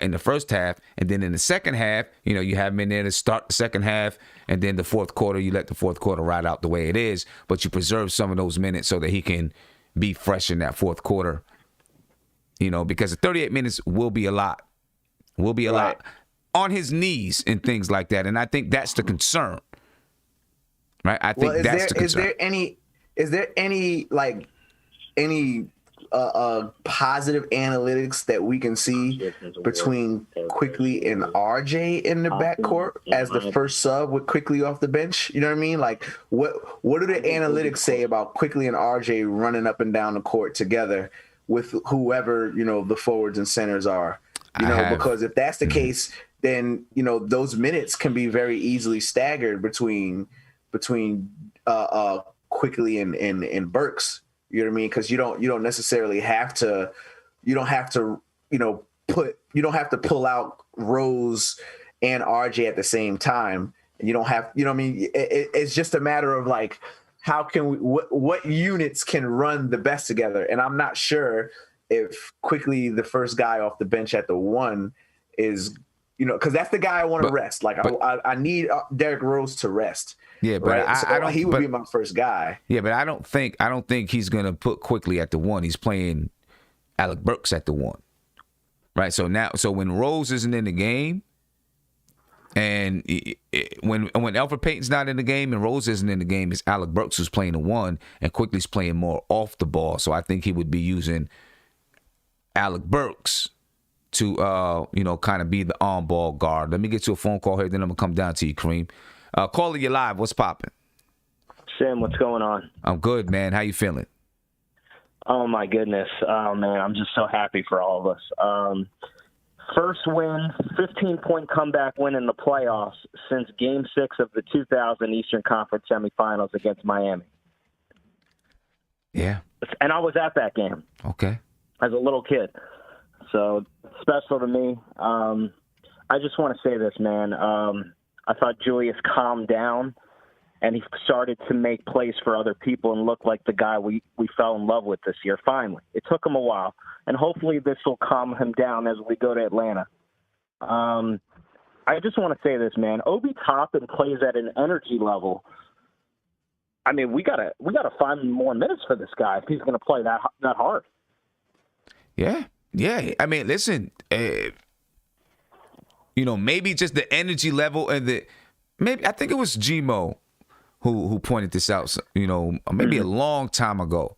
in the first half. And then in the second half, you have him in there to start the second half. And then the fourth quarter, you let the fourth quarter ride out the way it is. But you preserve some of those minutes so that he can be fresh in that fourth quarter, because the 38 minutes will be a lot. Will be a lot on his knees and things like that. And I think that's the concern, right? I think that's the concern. Is there any positive analytics that we can see between Quickly and RJ in the backcourt as the first sub with Quickly off the bench? You know what I mean? Like, what do the analytics say about Quickly and RJ running up and down the court together with whoever, the forwards and centers are? Because if that's the case, then, those minutes can be very easily staggered between Quickly and Burks, you know what I mean? Because you don't necessarily have to, pull out Rose and RJ at the same time. And you don't have, what I mean? It's just a matter of like, how can we, what units can run the best together? And I'm not sure if Quickly, the first guy off the bench at the 1 is, because that's the guy I want to rest. Like I need Derrick Rose to rest. Yeah, but right? I don't. He would be my first guy. Yeah, but I don't think he's gonna put Quickly at the 1. He's playing Alec Burks at the 1, right? So when Rose isn't in the game, And when Elfrid Payton's not in the game and Rose isn't in the game, it's Alec Burks who's playing the one, and Quickly's playing more off the ball. So I think he would be using Alec Burks to kind of be the on-ball guard. Let me get you a phone call here, then I'm gonna come down to you, Kareem. Caller, you live. What's popping? Sam, what's going on? I'm good, man. How you feeling? Oh my goodness, man, I'm just so happy for all of us. First win, 15-point comeback win in the playoffs since Game 6 of the 2000 Eastern Conference semifinals against Miami. Yeah. And I was at that game. Okay. As a little kid. So special to me. I just want to say this, man. I thought Julius calmed down, and he started to make plays for other people and look like the guy we fell in love with this year, finally. It took him a while, and hopefully this will calm him down as we go to Atlanta. I just want to say this, man. Obi Toppin plays at an energy level. I mean, we gotta find more minutes for this guy if he's going to play that hard. Yeah. I mean, listen, maybe just the energy level and I think it was Gmo who pointed this out, maybe a long time ago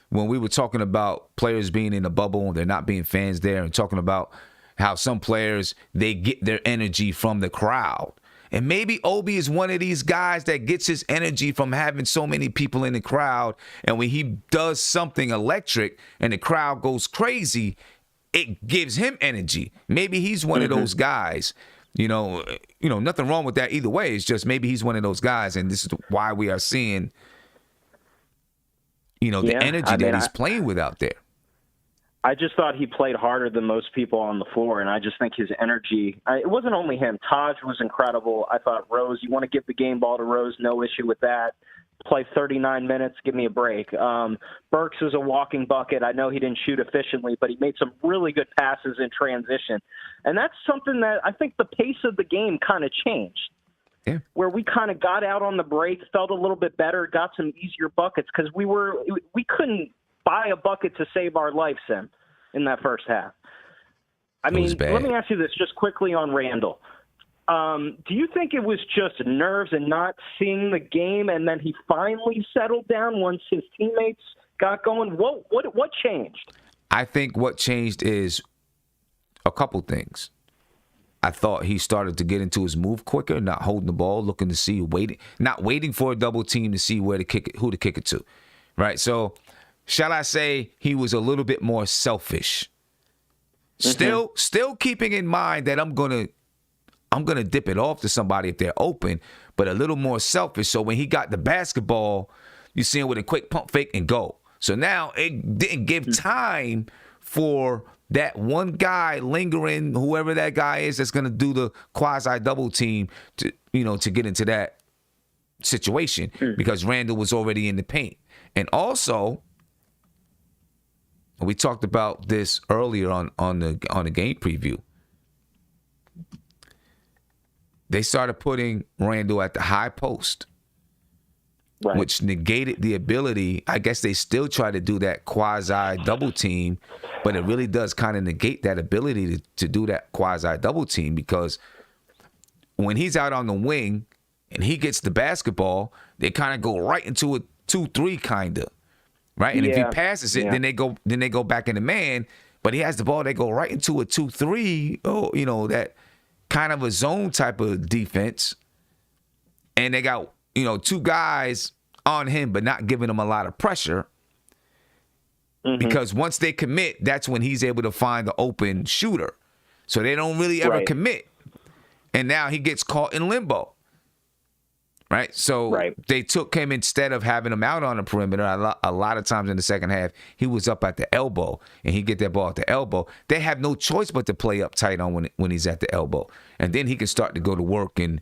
when we were talking about players being in the bubble and there not being fans there, and talking about how some players, they get their energy from the crowd. And maybe Obi is one of these guys that gets his energy from having so many people in the crowd. And when he does something electric and the crowd goes crazy, it gives him energy. Maybe he's one of those guys. Nothing wrong with that either way. It's just maybe he's one of those guys, and this is why we are seeing, the energy that he's playing with out there. I just thought he played harder than most people on the floor, and I just think his energy it wasn't only him. Taj was incredible. I thought Rose, you want to give the game ball to Rose, no issue with that. Play 39 minutes, give me a break. Burks is a walking bucket. I know he didn't shoot efficiently, but he made some really good passes in transition. And that's something that I think the pace of the game kind of changed. Yeah. Where we kind of got out on the break, felt a little bit better, got some easier buckets because we couldn't buy a bucket to save our life, Sim, in that first half. I mean, let me ask you this just quickly on Randle. Do you think it was just nerves and not seeing the game, and then he finally settled down once his teammates got going? What changed? I think what changed is a couple things. I thought he started to get into his move quicker, not holding the ball, looking to see, not waiting for a double team to see who to kick it to, right? So, shall I say he was a little bit more selfish? Still keeping in mind that I'm gonna dip it off to somebody if they're open, but a little more selfish. So when he got the basketball, you see him with a quick pump fake and go. So now it didn't give time for that one guy lingering, whoever that guy is that's going to do the quasi double team to get into that situation because Randle was already in the paint. And also, we talked about this earlier on the game preview. They started putting Randle at the high post, right, which negated the ability. I guess they still try to do that quasi double team, but it really does kind of negate that ability to do that quasi double team, because when he's out on the wing and he gets the basketball, they kind of go right into a 2-3 kind of, right? And if he passes it, then they go back in the man. But he has the ball, they go right into a 2-3. Oh, that kind of a zone type of defense. And they got, two guys on him, but not giving him a lot of pressure. Because once they commit, that's when he's able to find the open shooter. So they don't really ever commit. And now he gets caught in limbo. Right? So they took him, instead of having him out on the perimeter, a lot of times in the second half, he was up at the elbow, and he get that ball at the elbow. They have no choice but to play up tight on when he's at the elbow. And then he can start to go to work and,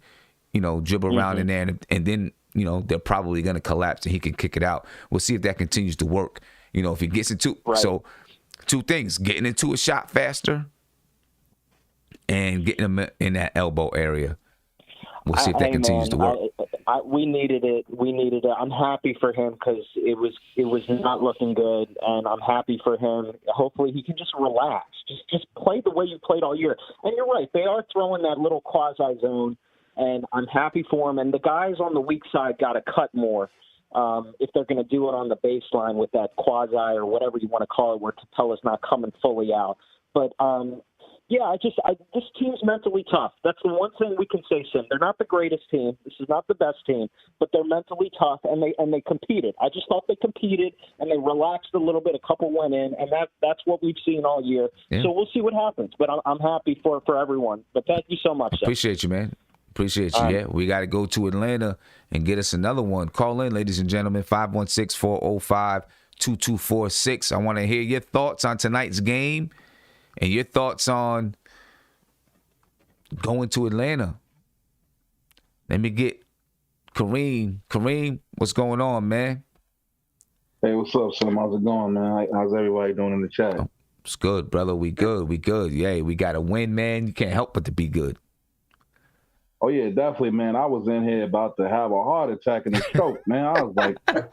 dribble around in there. And then, they're probably going to collapse and he can kick it out. We'll see if that continues to work. If he gets into so two things: getting into a shot faster and getting him in that elbow area. We'll see if that continues to work. We needed it. I'm happy for him because it was not looking good, and I'm happy for him. Hopefully, he can just relax, just play the way you played all year. And you're right; they are throwing that little quasi zone, and I'm happy for him. And the guys on the weak side got to cut more if they're going to do it on the baseline with that quasi or whatever you want to call it, where Capella's not coming fully out. But yeah, this team's mentally tough. That's the one thing we can say, Sim. They're not the greatest team. This is not the best team, but they're mentally tough, and they competed. I just thought they competed, and they relaxed a little bit. A couple went in, and that's what we've seen all year. Yeah. So we'll see what happens. But I'm happy for everyone. But thank you so much, Sim. Appreciate you, man. Appreciate you. Yeah, we got to go to Atlanta and get us another one. Call in, ladies and gentlemen, 516-405-2246. I want to hear your thoughts on tonight's game. And your thoughts on going to Atlanta. Let me get Kareem. Kareem, what's going on, man? Hey, what's up, Sam? How's it going, man? How's everybody doing in the chat? Oh, it's good, brother. We good. We good. Yeah, we got to win, man. You can't help but to be good. Oh, yeah, definitely, man. I was in here about to have a heart attack and a stroke, man. I was like, this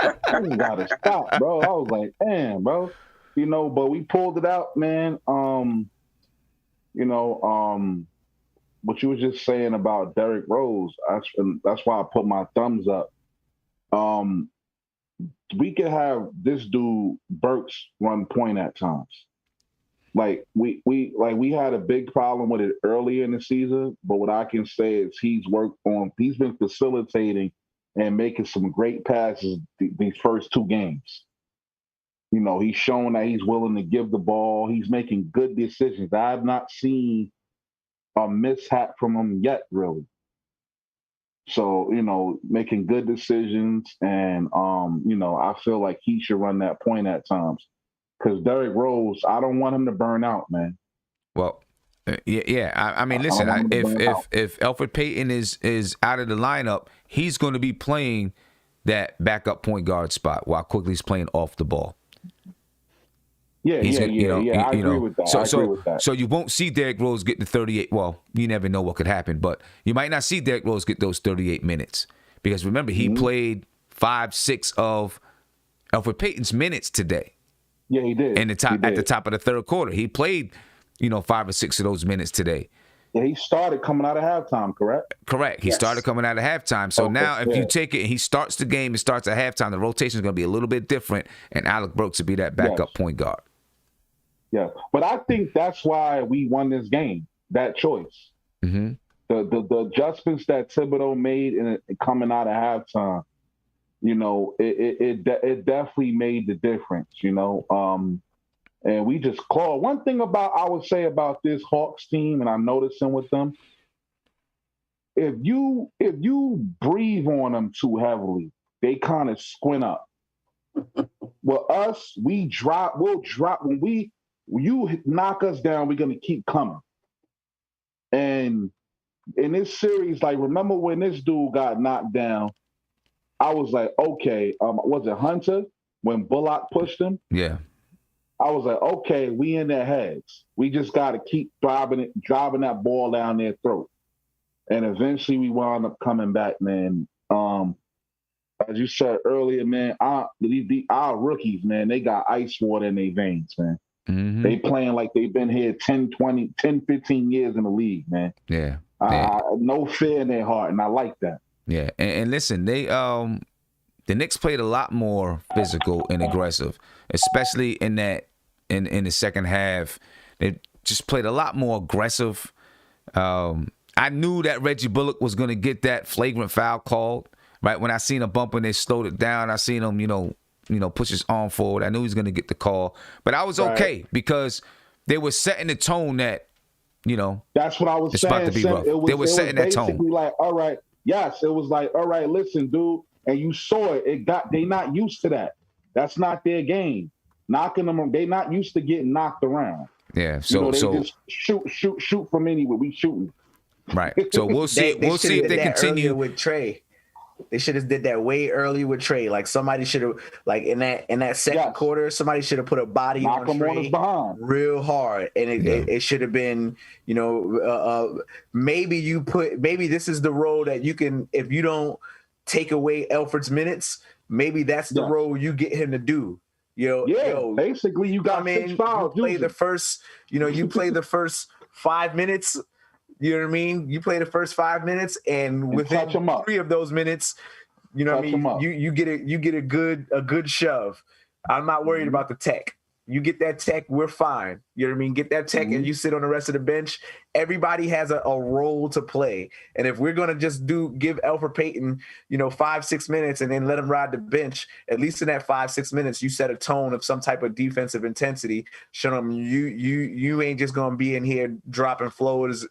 got to stop, bro. I was like, damn, bro. You know, but we pulled it out, man. What you were just saying about Derrick Rose, that's why I put my thumbs up. We could have this dude Burks run point at times. Like we had a big problem with it earlier in the season, but what I can say is he's been facilitating and making some great passes these first two games. You know, he's shown that he's willing to give the ball. He's making good decisions. I have not seen a mishap from him yet, really. So, you know, making good decisions. And, I feel like he should run that point at times. Because Derrick Rose, I don't want him to burn out, man. Well, yeah. I mean, listen, if Elfrid Payton is out of the lineup, he's going to be playing that backup point guard spot while Quigley's playing off the ball. Yeah, I agree with that. So you won't see Derrick Rose get the 38. Well, you never know what could happen, but you might not see Derrick Rose get those 38 minutes because remember he played 5-6 of Elfrid Payton's minutes today. Yeah, he did. At the top of the third quarter, he played 5 or 6 of those minutes today. Yeah, he started coming out of halftime, correct? Correct. He started coming out of halftime. So now if you take it and he starts the game and starts at halftime, the rotation is going to be a little bit different, and Alec Burks will be that backup point guard. Yeah, but I think that's why we won this game, that choice. Mm-hmm. The adjustments that Thibodeau made in coming out of halftime, it definitely made the difference, and we just clawed. One thing I would say about this Hawks team, and I'm noticing with them, if you breathe on them too heavily, they kind of squint up. With us, we'll drop. When you knock us down, we're gonna keep coming. And in this series, like remember when this dude got knocked down, I was like, okay, was it Hunter when Bullock pushed him? Yeah. I was like, okay, we in their heads. We just got to keep driving that ball down their throat. And eventually we wound up coming back, man. As you said earlier, man, our rookies, man, they got ice water in their veins, man. Mm-hmm. They playing like they've been here 10, 15 years in the league, man. Yeah. No fear in their heart, and I like that. Yeah, and listen, they the Knicks played a lot more physical and aggressive, especially in the second half. They just played a lot more aggressive. I knew that Reggie Bullock was going to get that flagrant foul called. Right when I seen a bump and they slowed it down, I seen him, push his arm forward. I knew he was going to get the call, but I was okay because they were setting the tone that, that's what I was it's saying. about to be rough. They were setting that tone. Like, all right. Yes, it was like, all right, listen, dude, and you saw it. They not used to that. That's not their game. Knocking them, they not used to getting knocked around. Yeah, they just shoot from anywhere. We shooting. Right. So we'll see. We'll see if they continue with Trey. They should have did that way early with Trey. Like somebody should have, like in that second quarter, somebody should have put a body on Trey real hard, and it should have been, maybe this is the role that you can, if you don't take away Elfrid's minutes, maybe that's the role you get him to do. Basically you got 6 fouls. You play the first 5 minutes. You know what I mean? You play the first 5 minutes, and within 3 of those minutes, you know what I mean? You get a good shove. I'm not worried about the tech. You get that tech, we're fine. You know what I mean? Get that tech and you sit on the rest of the bench. Everybody has a role to play. And if we're going to just give Elfrid Payton, 5-6 minutes and then let him ride the bench, at least in that 5-6 minutes, you set a tone of some type of defensive intensity. Show them you ain't just going to be in here dropping floaters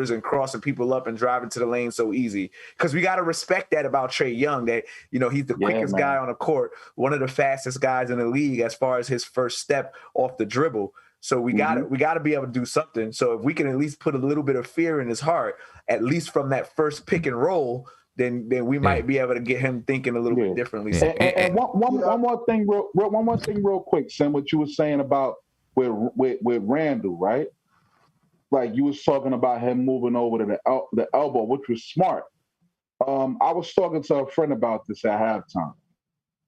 and crossing people up and driving to the lane so easy. Because we got to respect that about Trae Young, that, he's the quickest guy on the court, one of the fastest guys in the league as far as his first step off the dribble. So we got to be able to do something. So if we can at least put a little bit of fear in his heart, at least from that first pick and roll, then we might be able to get him thinking a little bit differently. Yeah. And one more thing real quick, Sam, what you were saying about with Randle, right? Like you was talking about him moving over to the elbow, which was smart. I was talking to a friend about this at halftime.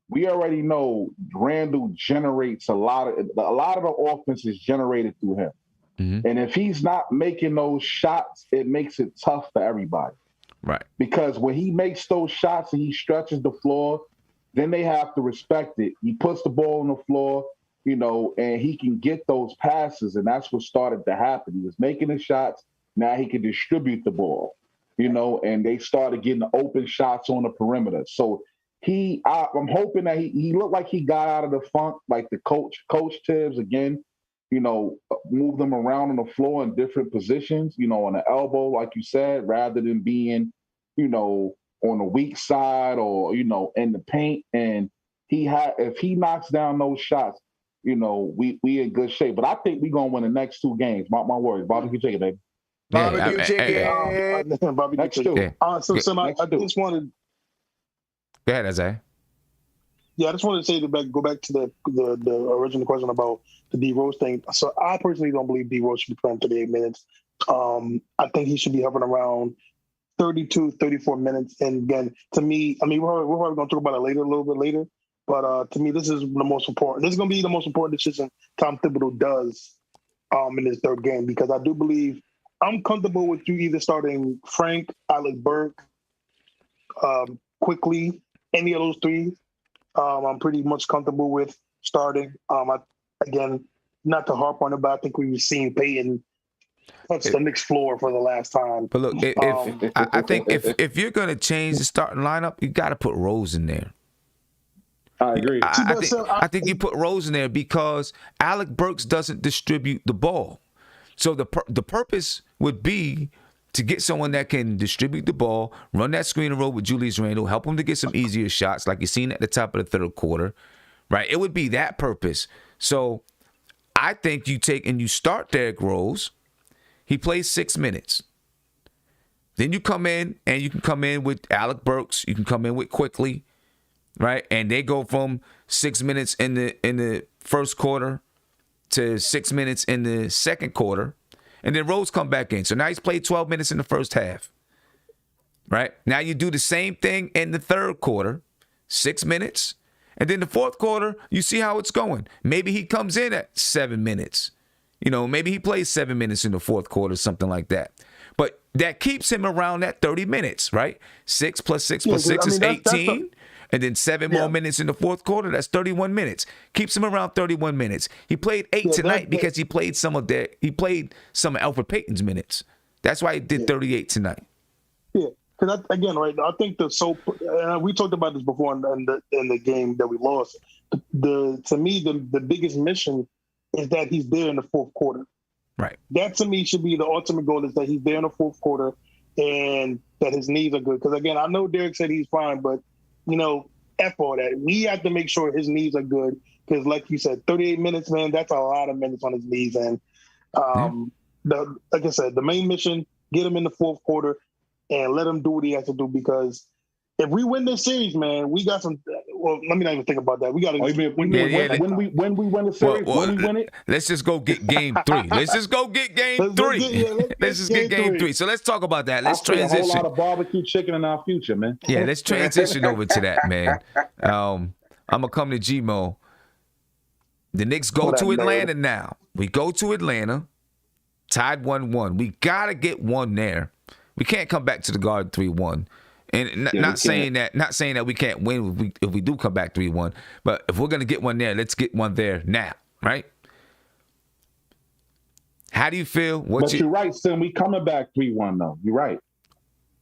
We already know Randle generates a lot of the offense is generated through him. Mm-hmm. And if he's not making those shots, it makes it tough for everybody. Right. Because when he makes those shots and he stretches the floor, then they have to respect it. He puts the ball on the floor, and he can get those passes. And that's what started to happen. He was making the shots. Now he can distribute the ball, and they started getting open shots on the perimeter. So I'm hoping that he looked like he got out of the funk, like the coach Tibbs again, move them around on the floor in different positions, on the elbow, like you said, rather than being, on the weak side or, in the paint. And if he knocks down those shots, we in good shape. But I think we're gonna win the next 2 games. Mark my words. Barbecue chicken, baby. Barbecue chicken. Barbecue chicken. So I just wanted. Go ahead, Isaiah. Yeah, I just wanted to say go back to the original question about the D Rose thing. So I personally don't believe D Rose should be playing 38 minutes. I think he should be hovering around 32, 34 minutes. And again, to me, we're probably going to talk about it a little bit later. But to me, this is the most important. This is going to be the most important decision Tom Thibodeau does in his 3rd game, because I do believe I'm comfortable with you either starting Frank, Alec Burke, quickly. Any of those 3, I'm pretty much comfortable with starting. Again, not to harp on it, but I think we've seen Payton touch the Knicks floor for the last time. But look, I think if you're going to change the starting lineup, you got to put Rose in there. I agree. I think you put Rose in there because Alec Burks doesn't distribute the ball. So the purpose would be to get someone that can distribute the ball, run that screen and roll with Julius Randle, help him to get some easier shots like you've seen at the top of the 3rd quarter, right? It would be that purpose. So I think you take and you start Derrick Rose. He plays 6 minutes. Then you come in and you can come in with Alec Burks. You can come in with Quickly, right? And they go from 6 minutes in the first quarter to 6 minutes in the second quarter. And then Rose come back in. So now he's played 12 minutes in the first half. Right? Now you do the same thing in the 3rd quarter, 6 minutes. And then the 4th quarter, you see how it's going. Maybe he comes in at 7 minutes. Maybe he plays 7 minutes in the 4th quarter, something like that. But that keeps him around that 30 minutes, right? 6 plus 6 plus 6 is 18. And then 7 more minutes in the 4th quarter, that's 31 minutes. Keeps him around 31 minutes. He played 8 tonight because he played some of Elfrid Payton's minutes. That's why he did 38 tonight. Yeah, because again, right, I think we talked about this before in the game that we lost. To me, the biggest mission is that he's there in the 4th quarter. Right. That to me should be the ultimate goal, is that he's there in the 4th quarter and that his knees are good. Because again, I know Derek said he's fine, but F all that. We have to make sure his knees are good because, like you said, 38 minutes, man, that's a lot of minutes on his knees. And like I said, the main mission, get him in the 4th quarter and let him do what he has to do, because if we win this series, man, we got some well, let me not even think about that. We got to. When we win the series, when we win it, let's just go get game 3. Let's just go get game 3. Let's just get game 3. So let's talk about that. Let's transition. A whole lot of barbecue chicken in our future, man. Yeah, let's transition over to that, man. I'm gonna come to G-Mo. The Knicks go to Atlanta now. We go to Atlanta, tied 1-1. We gotta get one there. We can't come back to the Garden 3-1. And not saying that we can't win if we do come back 3-1. But if we're gonna get one there, let's get one there now, right? How do you feel? You're right, Sim. We coming back 3-1 though. You're right.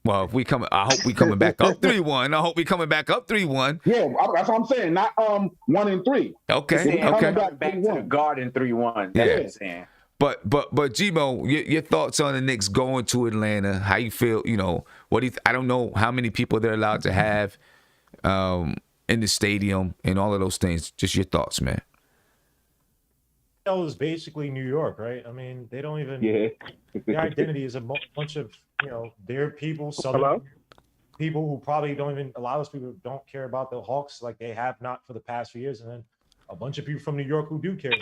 Well, I hope we coming back up 3-1. I hope we coming back up 3-1. Yeah, that's what I'm saying. Not 1-3. Okay. Back to the Garden 3-1. That's what I'm saying. But G-Mo, your thoughts on the Knicks going to Atlanta? How you feel? You know, what do you? I don't know how many people they're allowed to have in the stadium and all of those things. Just your thoughts, man. That was basically New York, right? I mean, they don't even. Yeah. Their identity is a bunch of their people, Southern people who probably don't even. A lot of those people don't care about the Hawks like they have not for the past few years, and then a bunch of people from New York who do care.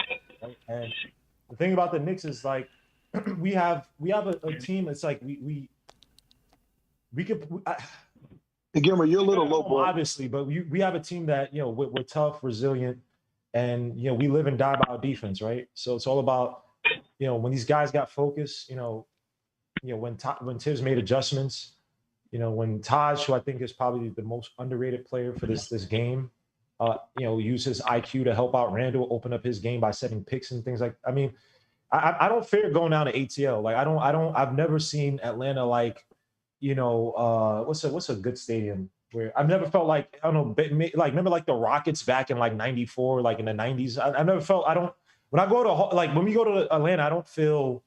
Right? And the thing about the Knicks is like we have a team. It's like we could. Gilmer, you're a little low, bro. Obviously, but we have a team that we're tough, resilient, and we live and die by our defense, right? So it's all about when these guys got focus. When Tibbs made adjustments. When Taj, who I think is probably the most underrated player for this game. Use his IQ to help out Randle, open up his game by setting picks and things like. I mean, I don't fear going down to ATL. Like I've never seen Atlanta like, what's a good stadium where I've never felt like I don't know, like remember like the Rockets back in like '94, like in the '90s. I never felt when I go to when we go to Atlanta, I don't feel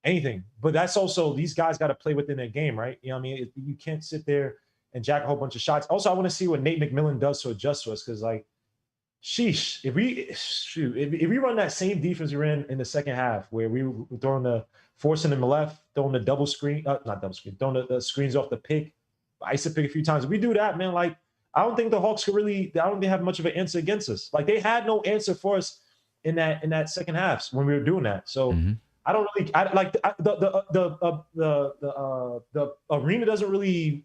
anything. But that's also these guys got to play within their game, right? You know what I mean? You can't sit there and jack a whole bunch of shots. Also, I want to see what Nate McMillan does to adjust to us because, like, sheesh, if we run that same defense we ran in the second half where we were forcing them left, throwing the double screen, throwing the screens off the pick, iso pick a few times. If we do that, man, like, I don't think the Hawks could really, I don't think they have much of an answer against us. Like, they had no answer for us in that second half when we were doing that. So, I don't really the arena doesn't really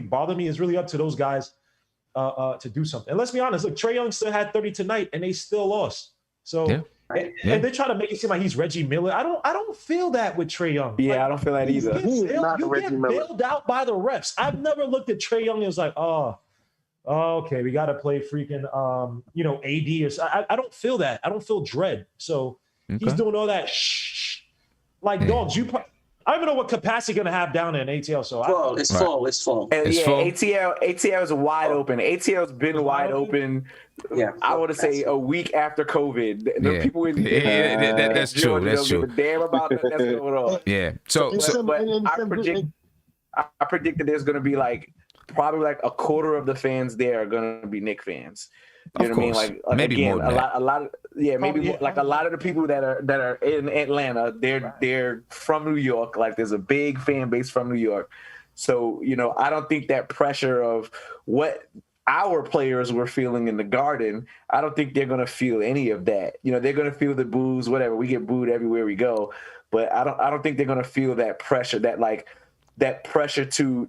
bother me. It's really up to those guys to do something. And let's be honest, look, Trae Young still had 30 tonight and they still lost. So and they try to make it seem like he's Reggie Miller. I don't feel that with Trae Young. Yeah, like, I don't feel that either. He's not Reggie Miller. Bailed out by the refs. I've never looked at Trae Young and was like, okay, we got to play freaking AD or so. I don't feel that. I don't feel dread. So. Okay. He's doing all that like dogs. I don't even know what capacity going to have down in ATL. So it's full. It's full. And ATL is wide open. ATL's been wide open. Yeah, I want to say a week after COVID. The people in that's true. That's true. Damn about that. That's going on. Yeah. I predict that there's going to be probably like a quarter of the fans there are going to be Knicks fans. You know what I mean? Like maybe again, more than a lot. Yeah, maybe more, like a lot of the people that are in Atlanta, they're from New York. Like there's a big fan base from New York. So I don't think that pressure of what our players were feeling in the Garden, I don't think they're gonna feel any of that. They're gonna feel the boos, whatever. We get booed everywhere we go, but I don't think they're gonna feel that pressure. That pressure to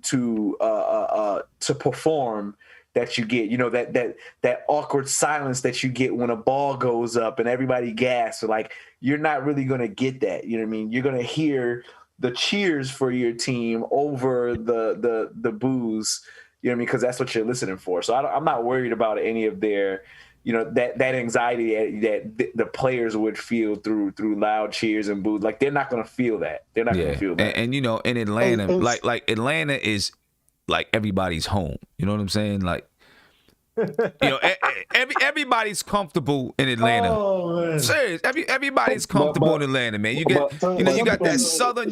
perform. That you get, that awkward silence that you get when a ball goes up and everybody gasps. Like you're not really gonna get that. You know what I mean? You're gonna hear the cheers for your team over the boos. You know what I mean? Because that's what you're listening for. So I'm not worried about any of their, that anxiety that the players would feel through loud cheers and boos. Like they're not gonna feel that. They're not gonna feel that. And in Atlanta, like Atlanta is. Like everybody's home, you know what I'm saying? Like, everybody's comfortable in Atlanta. Oh, man. Serious, everybody's comfortable in Atlanta, man. You got that southern,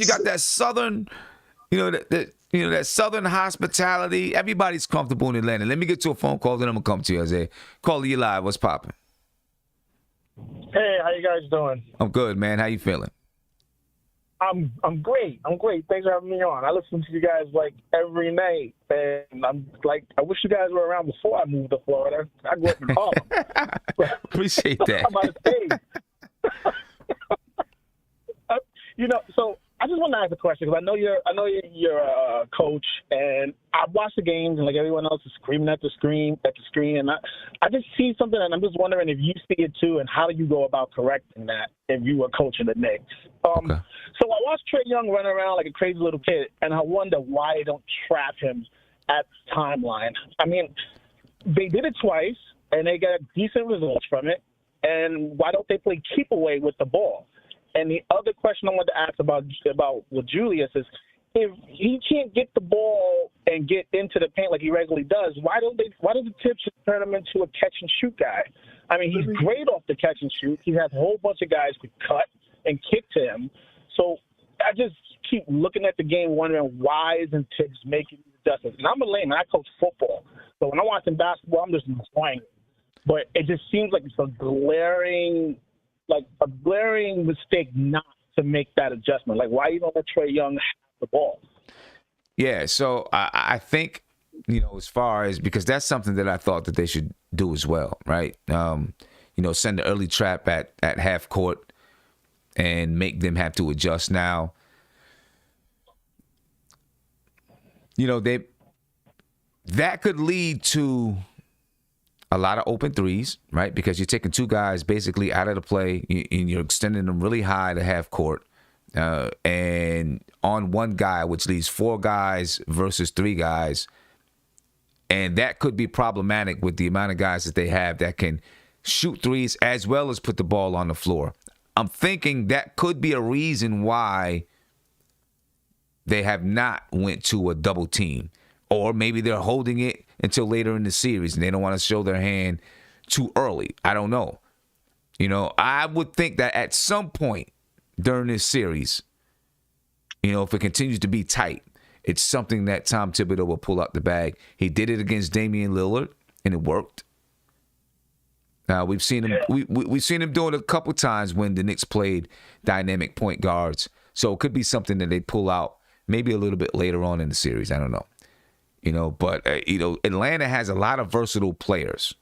that southern hospitality. Everybody's comfortable in Atlanta. Let me get to a phone call, then I'm gonna come to you, Isaiah. Call you live. What's popping? Hey, how you guys doing? I'm good, man. How you feeling? I'm great. Thanks for having me on. I listen to you guys like every night, and I'm like, I wish you guys were around before I moved to Florida. I grew up in Harlem. Appreciate that. I'm out of state. So I just want to ask a question because I know you're a coach, and I watch the games, and like everyone else is screaming at the screen, and I just see something, and I'm just wondering if you see it too, and how do you go about correcting that if you were coaching the Knicks? Okay. So I watched Trae Young run around like a crazy little kid, and I wonder why they don't trap him at the timeline. I mean, they did it twice, and they got decent results from it, and why don't they play keep away with the ball? And the other question I wanted to ask about with Julius is, if he can't get the ball and get into the paint like he regularly does, why do the Tips turn him into a catch and shoot guy? I mean, he's great off the catch and shoot. He has a whole bunch of guys who cut and kick to him. So I just keep looking at the game, wondering why isn't Tips making these adjustments? And I'm a layman. I coach football, so when I'm watching basketball, I'm just enjoying it. But it just seems like it's a glaring mistake not to make that adjustment. Like, why you don't let Trae Young have the ball? Yeah, so I think, as far as, because that's something that I thought that they should do as well, right? Send the early trap at half court and make them have to adjust now. That could lead to a lot of open threes, right? Because you're taking two guys basically out of the play and you're extending them really high to half court. And on one guy, which leaves four guys versus three guys. And that could be problematic with the amount of guys that they have that can shoot threes as well as put the ball on the floor. I'm thinking that could be a reason why they have not went to a double team. Or maybe they're holding it until later in the series and they don't want to show their hand too early. I don't know. I would think that at some point during this series, if it continues to be tight, it's something that Tom Thibodeau will pull out the bag. He did it against Damian Lillard, and it worked. We've seen him. We've seen him do it a couple times when the Knicks played dynamic point guards. So it could be something that they pull out maybe a little bit later on in the series. I don't know. But Atlanta has a lot of versatile players.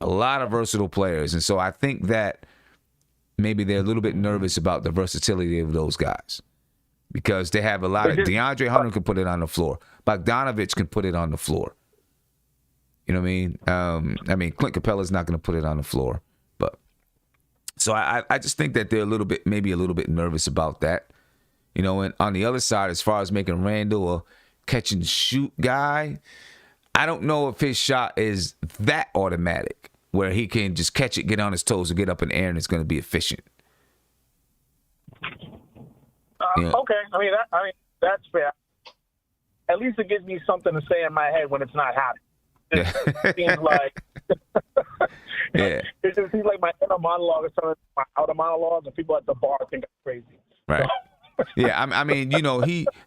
And so I think that maybe they're a little bit nervous about the versatility of those guys because they have a lot of DeAndre Hunter can put it on the floor. Bogdanovich can put it on the floor. You know what I mean? Clint Capella's not going to put it on the floor. But so I just think that they're maybe a little bit nervous about that. And on the other side, as far as making Randle a catch and shoot guy, I don't know if his shot is that automatic where he can just catch it, get on his toes, and get up in the air, and it's going to be efficient. Okay, I mean that's fair. At least it gives me something to say in my head when it's not happening. It seems like it just seems like my inner monologue is turning into my outer monologue, and people at the bar think I'm crazy. Right. Yeah, I mean,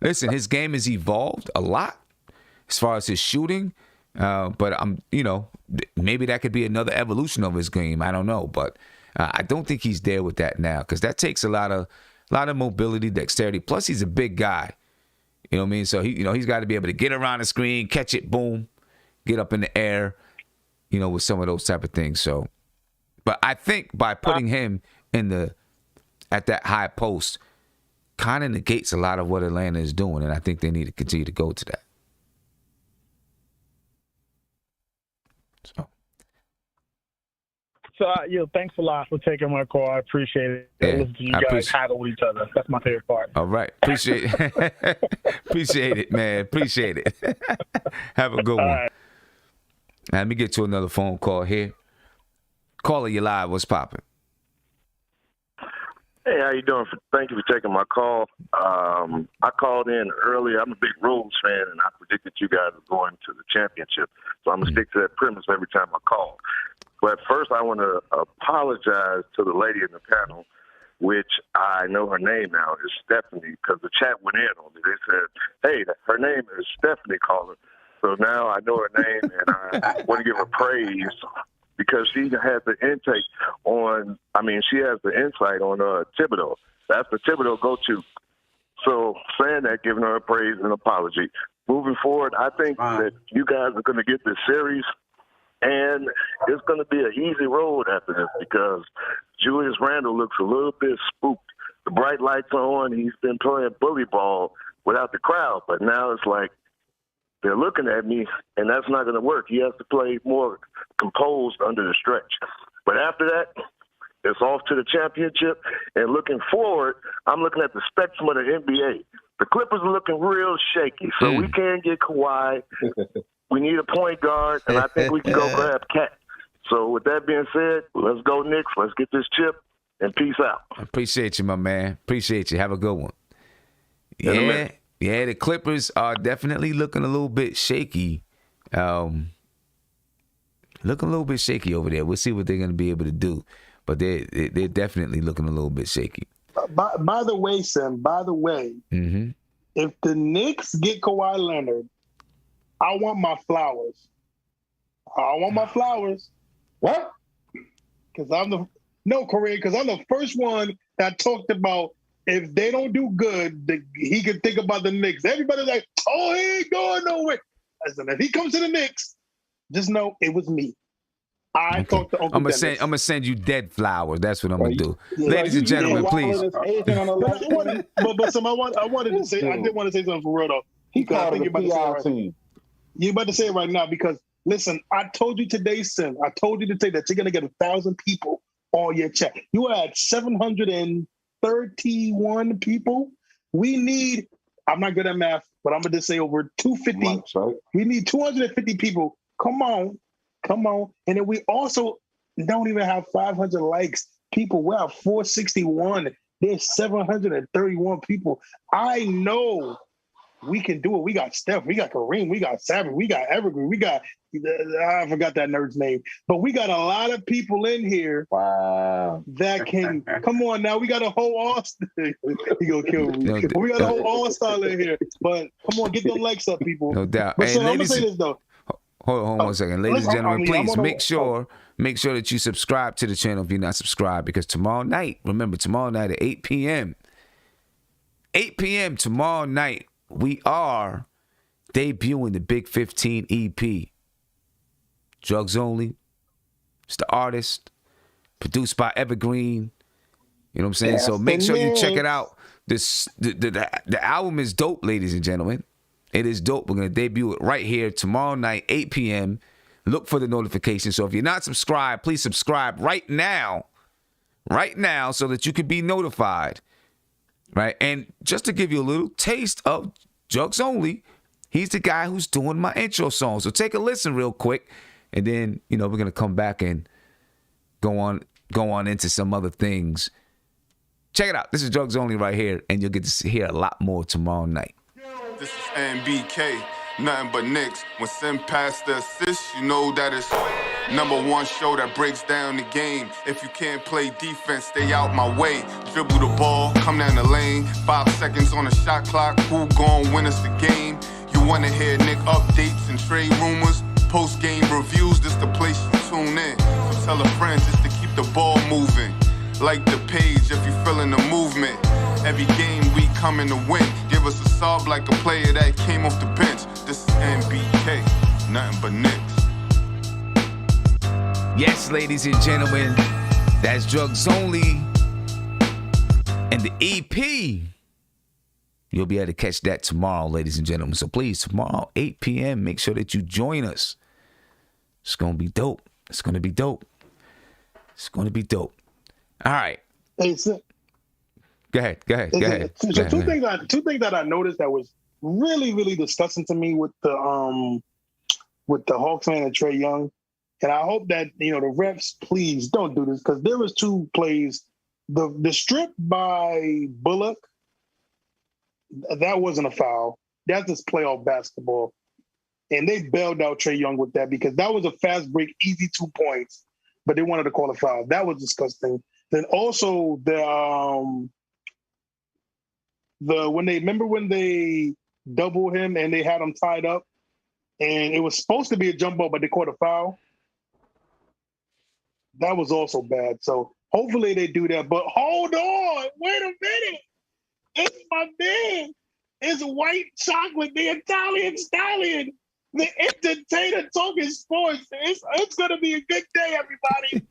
his game has evolved a lot as far as his shooting, but maybe that could be another evolution of his game. I don't know, but I don't think he's there with that now because that takes a lot of mobility, dexterity. Plus, he's a big guy. You know what I mean? So he's got to be able to get around the screen, catch it, boom, get up in the air. With some of those type of things. So, but I think by putting him at that high post, kind of negates a lot of what Atlanta is doing, and I think they need to continue to go to that. So, thanks a lot for taking my call. I appreciate it. Listen to you guys haggle with each other. That's my favorite part. All right. Appreciate it, man. Appreciate it. Have a good one. Right. Let me get to another phone call here. Caller, you live. What's popping? Hey, how you doing? Thank you for taking my call. I called in earlier. I'm a big Rose fan, and I predicted you guys were going to the championship. So I'm going to stick to that premise every time I call. But first, I want to apologize to the lady in the panel, which I know her name now is Stephanie, because the chat went in on me. They said, hey, her name is Stephanie Caller. So now I know her name, and I want to give her praise because she has the intake on, she has the insight on Thibodeau. That's the Thibodeau go-to. So saying that, giving her a praise and apology. Moving forward, I think that you guys are going to get this series, and it's going to be an easy road after this because Julius Randle looks a little bit spooked. The bright lights are on. He's been playing bully ball without the crowd, but now it's like they're looking at me, and that's not going to work. He has to play more composed under the stretch. But after that, it's off to the championship. And looking forward, I'm looking at the spectrum of the NBA. The Clippers are looking real shaky, so we can't get Kawhi. We need a point guard, and I think we can go grab Cat. So with that being said, let's go Knicks. Let's get this chip, and peace out. Appreciate you, my man. Appreciate you. Have a good one. Yeah, the Clippers are definitely looking a little bit shaky. Looking a little bit shaky over there. We'll see what they're going to be able to do. But they're definitely looking a little bit shaky. By the way, Sim, if the Knicks get Kawhi Leonard, I want my flowers. What? Because I'm the first one that talked about if they don't do good, he could think about the Knicks. Everybody's like, oh, he ain't going nowhere. Listen, if he comes to the Knicks, just know it was me. I talked to Uncle Dennis. I'm gonna send you dead flowers. That's what I'm gonna do. Ladies and gentlemen, please. But Sam, I wanted to say, I did want to say something for real though. He called it a PR team. You're about to say it right now because listen, I told you today, Sim. I told you today that you're gonna get 1,000 people on your chat. You are at 731 people. We need. I'm not good at math, but I'm gonna just say over 250. Right? We need 250 people. Come on. And then we also don't even have 500 likes. People, we're at 461. There's 731 people. I know we can do it. We got Steph, we got Kareem, we got Savage, we got Evergreen, we got, I forgot that nerd's name. But we got a lot of people in here that can, come on now, we got a whole all-star. He gonna kill me. We got a whole all-star in here. But come on, get them likes up, people. No doubt. But Hey, so I'm gonna ladies, say this though. Hold on 1 second. Ladies and gentlemen, please make sure that you subscribe to the channel if you're not subscribed, because tomorrow night, remember, tomorrow night at 8 p.m. 8 p.m. tomorrow night, we are debuting the Big 15 EP. Drugs Only. It's the artist. Produced by Evergreen. You know what I'm saying? So make sure you check it out. The album is dope, ladies and gentlemen. It is dope. We're going to debut it right here tomorrow night, 8 p.m. Look for the notification. So if you're not subscribed, please subscribe right now, so that you can be notified, right? And just to give you a little taste of Drugs Only, he's the guy who's doing my intro song. So take a listen real quick, and then, we're going to come back and go on into some other things. Check it out. This is Drugs Only right here, and you'll get to hear a lot more tomorrow night. This is NBK, nothing but Knicks. When Sim passed the assist, you know that it's #1 show that breaks down the game. If you can't play defense, stay out my way. Dribble the ball, come down the lane. 5 seconds on the shot clock, who gon' win us the game? You wanna hear Nick updates and trade rumors? Post-game reviews, this the place you tune in. So tell a friend just to keep the ball moving. Like the page if you feeling the movement. Every game we coming to win. Give us a sub like a player that came off the bench. This is NBK, nothing but Knicks. Yes, ladies and gentlemen, that's Drugs Only. And the EP, you'll be able to catch that tomorrow, ladies and gentlemen. So please, tomorrow, 8 p.m., make sure that you join us. It's going to be dope. It's going to be dope. It's going to be dope. All right. Hey, so, Go ahead. So two things that I noticed that was really, really disgusting to me with the Hawks fan and Trae Young, and I hope that the refs please don't do this, because there was 2 plays, the strip by Bullock, that wasn't a foul. That's just playoff basketball, and they bailed out Trae Young with that because that was a fast break, easy 2 points, but they wanted to call a foul. That was disgusting. Then also when they doubled him and they had him tied up, and it was supposed to be a jump ball, but they caught a foul. That was also bad. So Hopefully they do that. But hold on. Wait a minute. It's my man. It's White Chocolate, the Italian stallion, the entertainer talking sports. It's going to be a good day, everybody.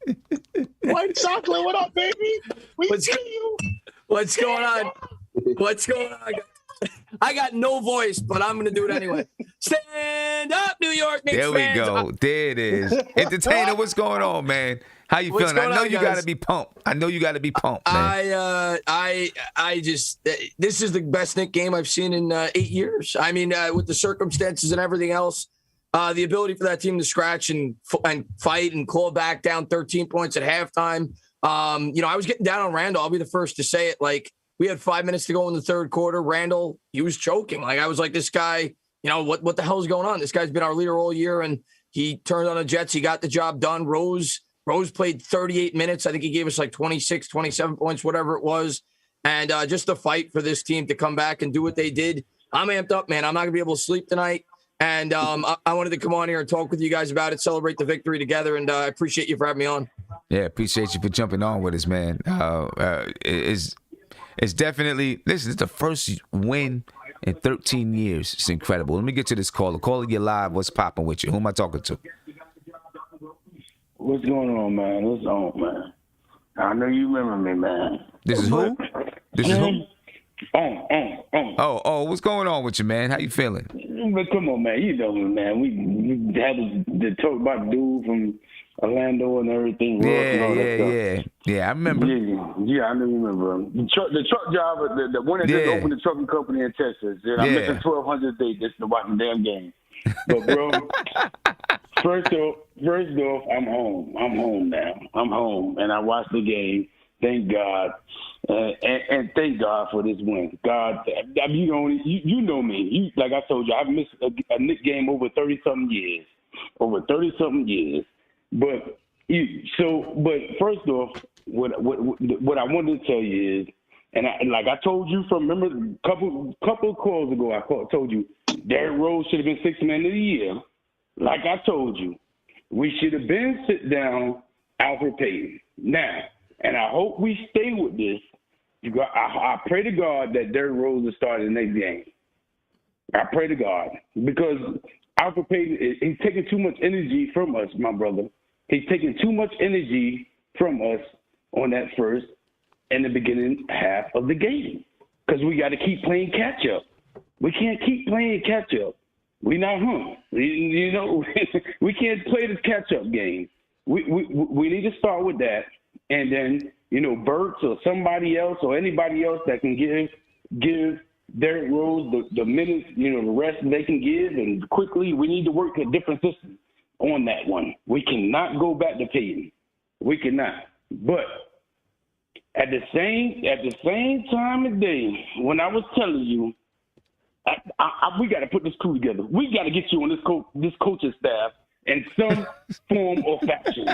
White Chocolate, what up, baby? We see you. What's going on? What's going on? I got no voice, but I'm going to do it anyway. Stand up, New York Knicks There we fans. go. There it is. Entertainer, what's going on, man? How you What's feeling? I going know on, you guys? got to be pumped. I know you got to be pumped, man. I just this is the best Knick game I've seen in 8 years. I mean, with the circumstances and everything else, the ability for that team to scratch and fight and claw back down 13 points at halftime. I was getting down on Randle. I'll be the first to say it. Like, we had 5 minutes to go in the third quarter. Randle, he was choking. Like, I was like, this guy, what the hell is going on? This guy's been our leader all year, and he turned on the Jets. He got the job done. Rose played 38 minutes. I think he gave us like 26, 27 points, whatever it was. And just the fight for this team to come back and do what they did. I'm amped up, man. I'm not going to be able to sleep tonight. And I wanted to come on here and talk with you guys about it, celebrate the victory together. And I appreciate you for having me on. Yeah, appreciate you for jumping on with us, man. It's definitely, this is the first win in 13 years. It's incredible. Let me get to this caller. Caller, you live. What's popping with you? Who am I talking to? What's going on, man? What's on, man? I know you remember me, man. This is who? This is who? Oh, what's going on with you, man? How you feeling? But come on, man. You know me, man. We had the talk about the dude from Orlando and everything. Yeah. I remember. Yeah, I know you remember him. The truck driver, the one that just opened the trucking company in Texas. And I met the 1,200 a day just to watch the damn game. But, bro, first off, I'm home. I'm home now. I'm home, and I watched the game. Thank God. And thank God for this win. God, you know me. Like I told you, I've missed a Knicks game over 30-something years. But first off, what I wanted to tell you is, and I told you remember a couple of calls ago, I told you Derrick Rose should have been Sixth Man of the Year. Like I told you, we should have been sit down Alfred Payton. Now, and I hope we stay with this. I pray to God that Derrick Rose will start the next game. I pray to God, because Alfred Payton, he's taking too much energy from us, my brother. He's taking too much energy from us on that first and the beginning half of the game, because we got to keep playing catch up. We can't keep playing catch up. We not home. We can't play this catch up game. We need to start with that, and then Burks or somebody else or anybody else that can give Derrick Rose the minutes, the rest they can give, and quickly. We need to work a different system on that one. We cannot go back to Payton. We cannot. But at the same time of day, when I was telling you, we got to put this crew together. We got to get you on this coaching staff in some form or fashion.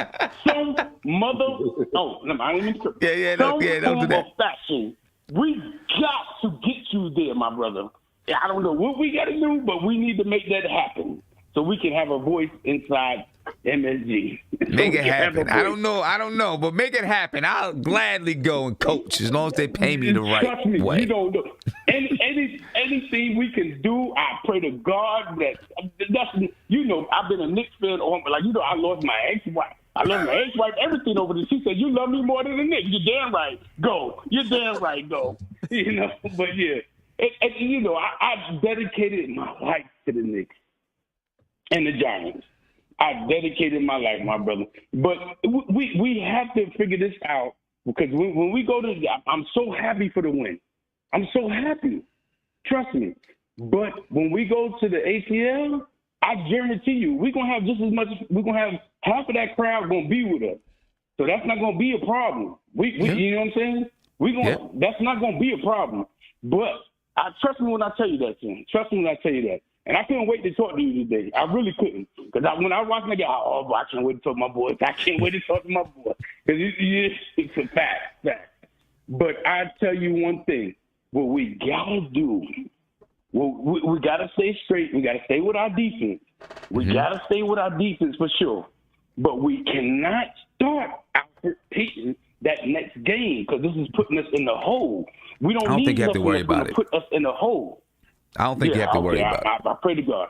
Some mother. Oh, no, I don't mean to. Don't do that. Fashion. We got to get you there, my brother. I don't know what we got to do, but we need to make that happen so we can have a voice inside MSG. Make it happen. I don't know, but make it happen. I'll gladly go and coach as long as they pay me the right Trust me, way. You don't know. Anything we can do, I pray to God that's I've been a Knicks fan, I lost my ex-wife. Everything over this. She said, "You love me more than the Knicks." You're damn right. Go. You're damn right. Go. But yeah, I dedicated my life to the Knicks and the Giants. I dedicated my life, my brother. But we have to figure this out, because when we go to, I'm so happy for the win. I'm so happy. Trust me. But when we go to the ATL, I guarantee you, we're going to have just as much, we're going to have half of that crowd going to be with us. So that's not going to be a problem. You know what I'm saying? That's not going to be a problem. But trust me when I tell you that, Tim. Trust me when I tell you that. And I couldn't wait to talk to you today. I really couldn't. Because when I was watching the game, I can't wait to talk to my boys. I can't wait to talk to my boys. Because it's a fact. But I tell you one thing. What we got to do, we got to stay straight. We got to stay with our defense. We got to stay with our defense for sure. But we cannot start Alfred Payton that next game because this is putting us in the hole. We don't I don't need think you have to something worry that's gonna about it. put us in the hole. I don't think you have to worry about it. I pray to God.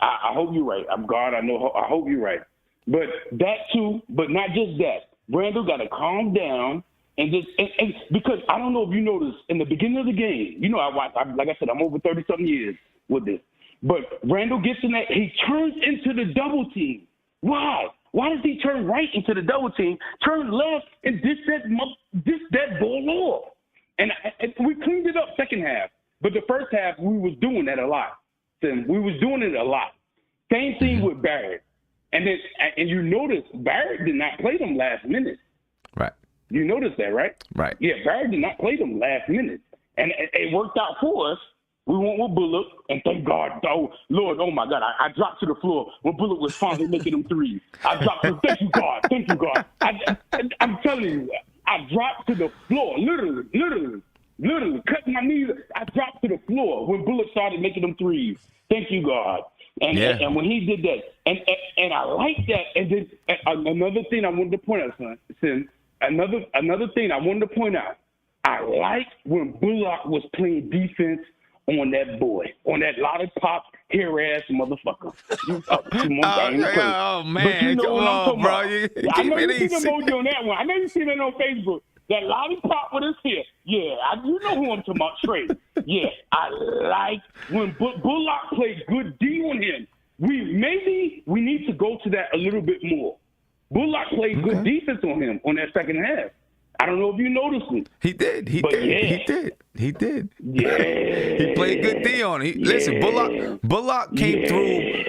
I hope you're right. I'm God. I know. I hope you're right. But that too. But not just that. Randle got to calm down and just and because I don't know if you noticed in the beginning of the game. You know, like I said, I'm over 30-something years with this. But Randle gets in that. He turns into the double team. Why? Why does he turn right into the double team, turn left, and dish that ball off? And we cleaned it up second half. But the first half, we was doing that a lot. We was doing it a lot. Same thing with Barrett. And you notice Barrett did not play them last minute. Right. You noticed that, right? Right. Yeah, Barrett did not play them last minute. And it worked out for us. We went with Bullock, and thank God, oh, Lord, oh, my God, I dropped to the floor when Bullock was finally making them threes. I dropped to, thank you, God. I'm telling you, I dropped to the floor, literally, cut my knees. I dropped to the floor when Bullock started making them threes. Thank you, God. And when he did that, and I like that. And then another thing I wanted to point out, son, another thing I wanted to point out, I like when Bullock was playing defense on that boy, on that lollipop hair ass motherfucker. Oh man, but you know come what I'm on, talking bro. about. I know you see the emoji on that one. I know you see that on Facebook. That lollipop with his hair. Yeah, you know who I'm talking about, Trey. Yeah, I like when Bullock played good D on him. We need to go to that a little bit more. Bullock played good defense on him on that second half. I don't know if you noticed it. He did. He did. Yeah. He played good D on it. Listen, Bullock came through.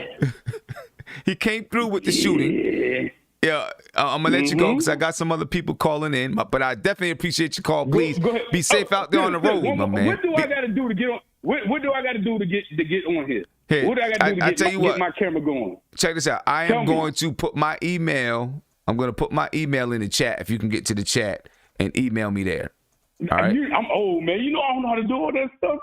He came through with the shooting. Yeah, I'm going to let you go because I got some other people calling in. But I definitely appreciate your call. Please go ahead. Be safe out there on the road, my man. What do I got to do to get on? What do I got to do to get on here? Here, what do I got to do to get my camera going? Check this out. I am going to put my email. I'm going to put my email in the chat if you can get to the chat and email me there. All right. I'm old, man. You know I don't know how to do all that stuff.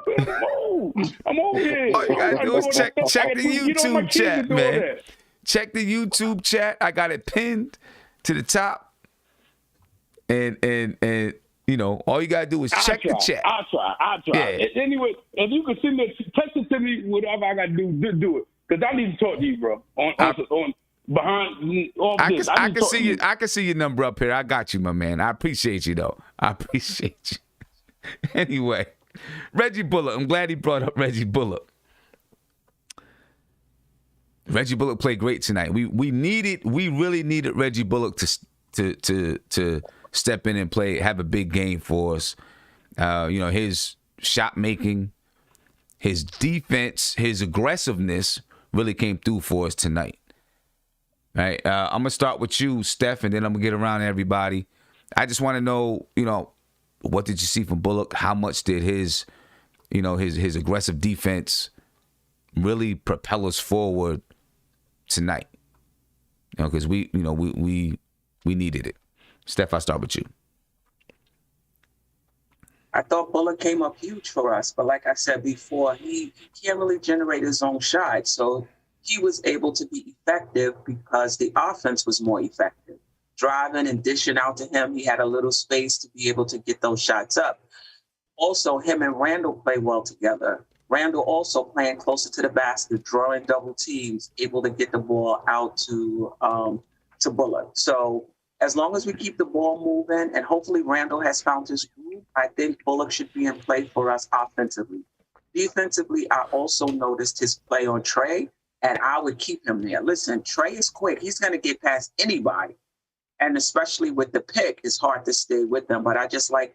Man. I'm old here. All you gotta do is check the YouTube chat, man. Check the YouTube chat. I got it pinned to the top. And you know, all you gotta do is check the chat. I'll try. Yeah. Anyway, if you can send it, text it to me, whatever I gotta do it. Because I need to talk to you, bro. On behind all this. I can see your number up here. I got you, my man. I appreciate you though. I appreciate you. Anyway, Reggie Bullock. I'm glad he brought up Reggie Bullock. Reggie Bullock played great tonight. We really needed Reggie Bullock to step in and play, have a big game for us. You know, his shot making, his defense, his aggressiveness really came through for us tonight. All right, I'm gonna start with you, Steph, and then I'm gonna get around to everybody. I just want to know, you know, what did you see from Bullock? How much did his aggressive defense really propel us forward tonight? You know, because we needed it. Steph, I'll start with you. I thought Bullock came up huge for us, but like I said before, he can't really generate his own shot, so he was able to be effective because the offense was more effective. Driving and dishing out to him, he had a little space to be able to get those shots up. Also, him and Randle play well together. Randle also playing closer to the basket, drawing double teams, able to get the ball out to Bullock. So as long as we keep the ball moving, and hopefully Randle has found his groove, I think Bullock should be in play for us offensively. Defensively, I also noticed his play on Trey, and I would keep him there. Listen, Trey is quick. He's going to get past anybody. And especially with the pick, it's hard to stay with him. But I just like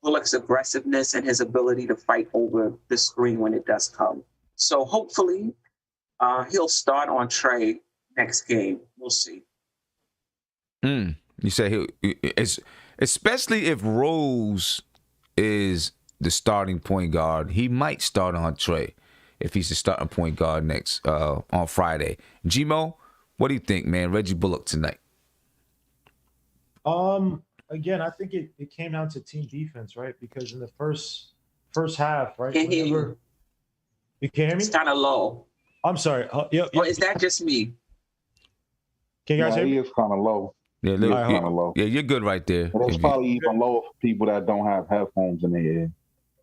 Bullock's aggressiveness and his ability to fight over the screen when it does come. So hopefully he'll start on Trey next game. We'll see. You say especially if Rose is the starting point guard, he might start on Trey if he's the starting point guard next on Friday. G-Mo, what do you think, man? Reggie Bullock tonight. Again, I think it came down to team defense, right? Because in the first half, right? Can't hear you. You can't hear me? It's kind of low. I'm sorry. Or is that just me? Can you guys hear me? He is kind of low. Yeah, you're good right there. And it's probably even lower for people that don't have headphones in their ear.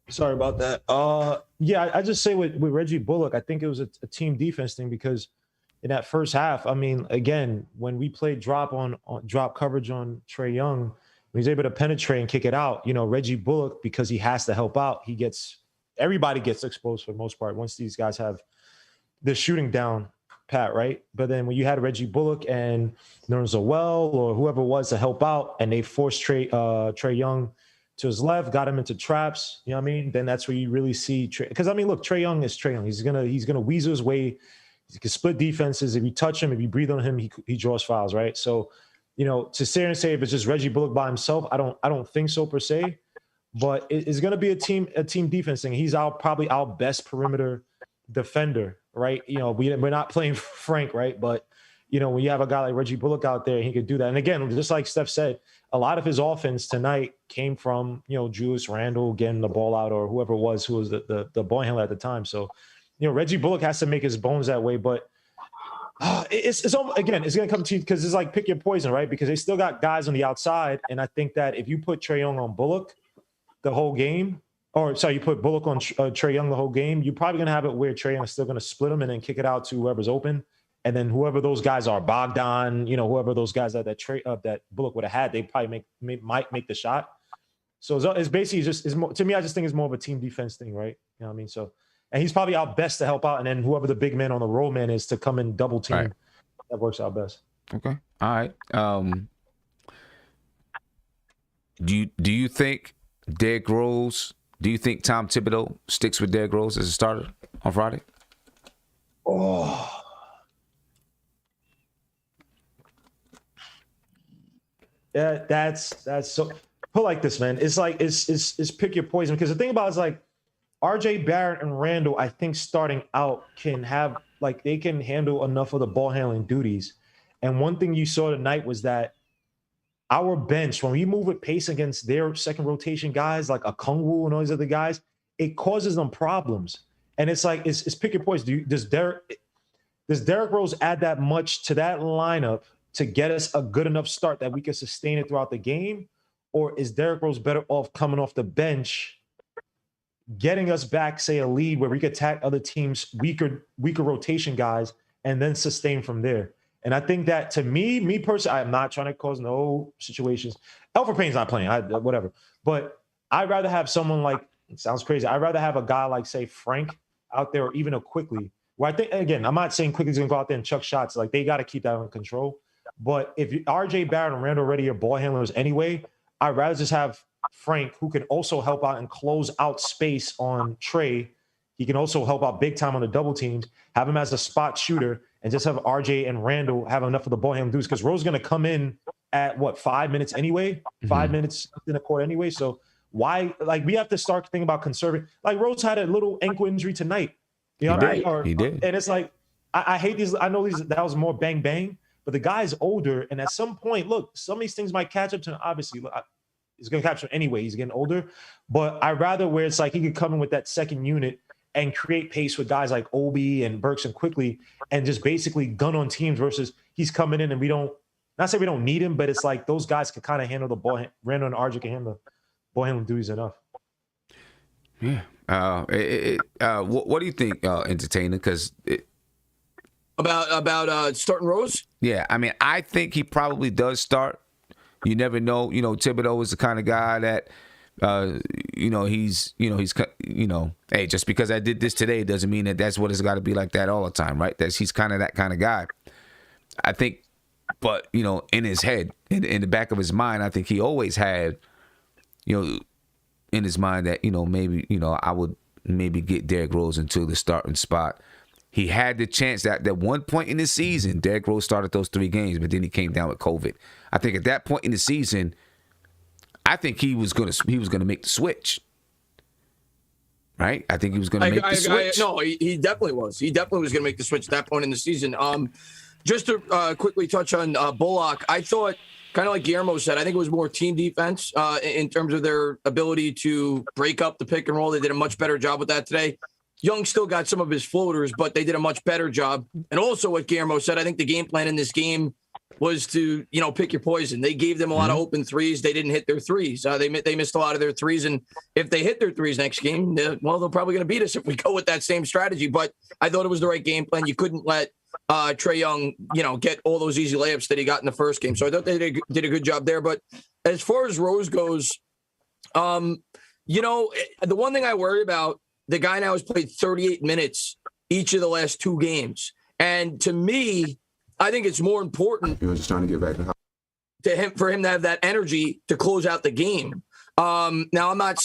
Sorry about that. Yeah, I just say with Reggie Bullock, I think it was a team defense thing because in that first half, I mean, again, when we played drop coverage on Trae Young, when he's able to penetrate and kick it out, Reggie Bullock, because he has to help out, everybody gets exposed for the most part once these guys have the shooting down pat, right? But then when you had Reggie Bullock and Nerlens Noel or whoever it was to help out, and they forced Trae Young to his left, got him into traps, you know what I mean? Then that's where you really see because I mean, look, Trae Young is Trae Young. He's gonna weasel his way. He can split defenses. If you touch him, if you breathe on him, he draws fouls, right? So, to sit here and say if it's just Reggie Bullock by himself, I don't think so per se. But it's going to be a team defense thing. He's probably our best perimeter defender, right? We're not playing Frank, right? But when you have a guy like Reggie Bullock out there, he could do that. And again, just like Steph said, a lot of his offense tonight came from Julius Randle getting the ball out or whoever it was who was the ball handler at the time. So Reggie Bullock has to make his bones that way, but it's again, it's going to come to you because it's like pick your poison, right? Because they still got guys on the outside, and I think that if you put Trae Young on Bullock the whole game, you put Bullock on Trae Young the whole game, you're probably going to have it where Trae Young is still going to split him and then kick it out to whoever's open, and then whoever those guys are, Bogdan, whoever those guys that Bullock would have had, they probably might make the shot. So it's basically to me, I just think it's more of a team defense thing, right? You know what I mean? So. And he's probably our best to help out. And then whoever the big man on the roll man is to come in double team. Right. That works out best. Okay. All right. Do you think Derrick Rose, do you think Tom Thibodeau sticks with Derrick Rose as a starter on Friday? Oh. Yeah, that's so put like this, man. It's like it's pick your poison. Because the thing about it is like RJ Barrett and Randle, I think starting out can have they can handle enough of the ball handling duties. And one thing you saw tonight was that our bench, when we move with pace against their second rotation guys like Okongwu and all these other guys, it causes them problems. And it's like it's pick your poison. Does Derrick Rose add that much to that lineup to get us a good enough start that we can sustain it throughout the game? Or is Derrick Rose better off coming off the bench, getting us back, say, a lead where we could attack other teams' weaker rotation guys and then sustain from there? And I think that, to me personally, I'm not trying to cause no situations. Elfrid Payton's not playing, whatever. But I'd rather have someone like, it sounds crazy, I'd rather have a guy like, say, Frank out there or even a Quickly, where I think, again, I'm not saying Quickly's going to go out there and chuck shots. Like, they got to keep that under control. But if RJ Barrett and Randle already are ball handlers anyway, I'd rather just have Frank, who can also help out and close out space on Trae. He can also help out big time on the double teams, have him as a spot shooter, and just have RJ and Randle have enough of the ball handling dudes. Because Rose is going to come in at 5 minutes anyway, 5 minutes in the court anyway. So why, we have to start thinking about conserving. Like, Rose had a little ankle injury tonight. You know what I mean? He did. And it's like, I hate these. I know that was more bang bang, but the guy's older. And at some point, look, some of these things might catch up to him. Obviously, he's going to capture anyway. He's getting older. But I'd rather where it's like he could come in with that second unit and create pace with guys like Obi and Burks and Quickly and just basically gun on teams versus he's coming in and we don't need him, but it's like those guys can kind of handle the ball. Randle and RJ can handle the ball handling duties enough. Yeah. What do you think, Entertainer? Because about starting Rose? Yeah. I mean, I think he probably does start. You never know. Thibodeau is the kind of guy that, hey, just because I did this today doesn't mean that that's what it's got to be like that all the time, right? He's kind of that kind of guy. I think, but, in his head, in the back of his mind, I think he always had, in his mind that, maybe, I would maybe get Derrick Rose into the starting spot. He had the chance that at one point in the season, Derrick Rose started those 3 games, but then he came down with COVID. I think at that point in the season, I think he was gonna make the switch. Right? I think he was gonna make the switch. No, he definitely was. He definitely was gonna make the switch at that point in the season. Just to quickly touch on Bullock, I thought, kind of like Guillermo said, I think it was more team defense in terms of their ability to break up the pick and roll. They did a much better job with that today. Young still got some of his floaters, but they did a much better job. And also what Guillermo said, I think the game plan in this game was to, pick your poison. They gave them a lot of open threes. They didn't hit their threes. They missed a lot of their threes. And if they hit their threes next game, they're probably going to beat us if we go with that same strategy. But I thought it was the right game plan. You couldn't let Trae Young, get all those easy layups that he got in the first game. So I thought they did a good job there. But as far as Rose goes, the one thing I worry about, the guy now has played 38 minutes each of the last 2 games. And to me, I think it's more important just trying to get back for him to have that energy to close out the game. Now, I'm not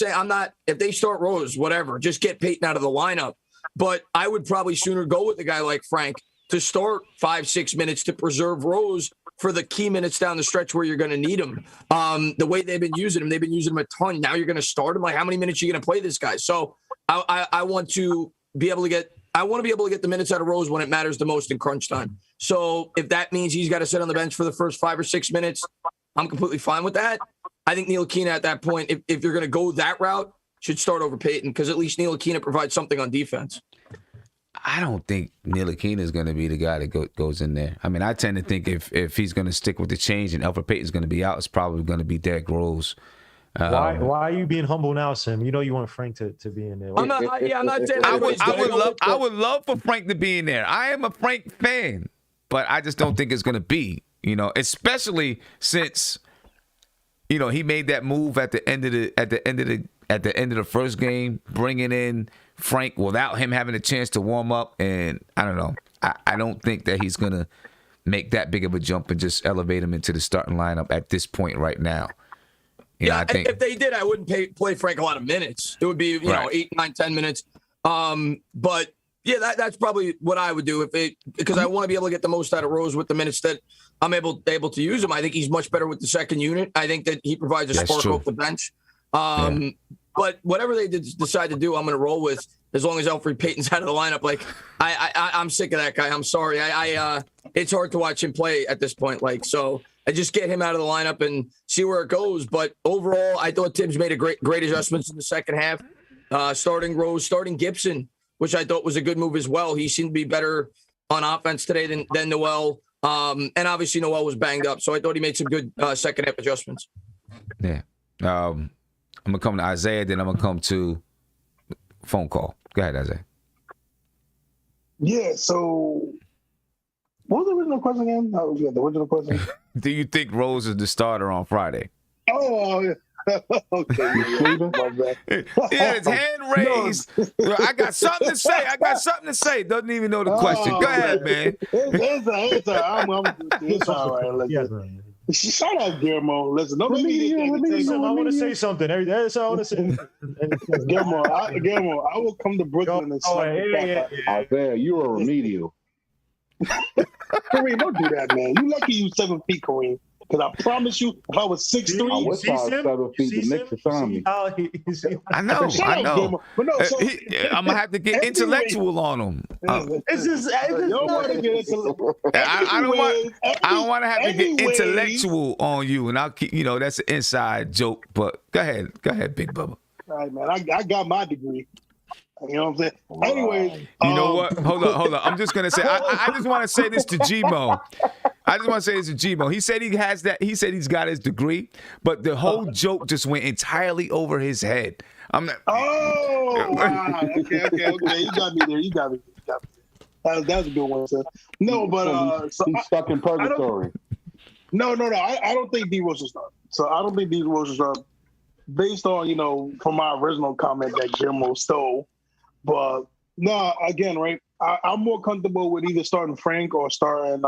if they start Rose, whatever, just get Payton out of the lineup. But I would probably sooner go with a guy like Frank to start 5-6 minutes to preserve Rose for the key minutes down the stretch where you're going to need him. The way they've been using him a ton. Now you're going to start him. Like, how many minutes are you going to play this guy? So I want to be able to get the minutes out of Rose when it matters the most in crunch time. So if that means he's got to sit on the bench for the first 5 or 6 minutes, I'm completely fine with that. I think Ntilikina at that point, if you're going to go that route, should start over Payton, because at least Ntilikina provides something on defense. I don't think Ntilikina is going to be the guy that goes in there. I mean, I tend to think if he's going to stick with the change and Elfrid Payton's going to be out, it's probably going to be Derrick Rose. Why are you being humble now, Sim? You know you want Frank to be in there. I'm not saying I would love for Frank to be in there. I am a Frank fan, but I just don't think it's going to be. Especially since he made that move at the end of the first game, bringing in Frank without him having a chance to warm up, and I don't know. I don't think that he's going to make that big of a jump and just elevate him into the starting lineup at this point right now. I think if they did, I wouldn't play Frank a lot of minutes. It would be 8, 9, 10 minutes. But yeah, that's probably what I would do because I want to be able to get the most out of Rose with the minutes that I'm able to use him. I think he's much better with the second unit. I think that he provides a spark off the bench. But whatever they decide to do, I'm going to roll with, as long as Elfrid Payton's out of the lineup. Like I'm sick of that guy. I'm sorry. It's hard to watch him play at this point. So I just get him out of the lineup and see where it goes. But overall, I thought Tibbs made a great adjustments in the second half. Starting Rose, starting Gibson, which I thought was a good move as well. He seemed to be better on offense today than Noel. And obviously Noel was banged up. So I thought he made some good second half adjustments. Yeah. I'm going to come to Isaiah, then I'm going to come to phone call. Go ahead, Isaiah. Yeah, so what was the original question again? The original question. Do you think Rose is the starter on Friday? Oh, yeah. Okay. Yeah, his hand raised. No. I got something to say. Doesn't even know the question. Go ahead, man. It's all right. Shout out, Guillermo. Listen, don't let me I want to say something. That's all I want to say. Guillermo, I will come to Brooklyn and Isaiah, you are remedial. Kareem, don't do that, man. You lucky you 7 feet, Kareem. Because I promise you, if I was 6'3", I wish I was 7 feet. The Knicks would sign me. I know. But no, I'm gonna have to get intellectual on him. I don't want to have to get intellectual on you, and I'll keep. That's an inside joke. But go ahead, Big Bubba. All right, man. I got my degree. You know what I'm saying? Anyway. You know what? Hold on. I'm just going to say, I just want to say this to G-Mo. He said he has that. He said he's got his degree, but the whole joke just went entirely over his head. I'm not. Oh, wow. Okay. You got me there. That was a good one, sir. No, but he's stuck in purgatory. No. I don't think D Rose will start. So I don't think D Rose will start based on, from my original comment that Guillermo stole. But no, again, right? I'm more comfortable with either starting Frank or starting,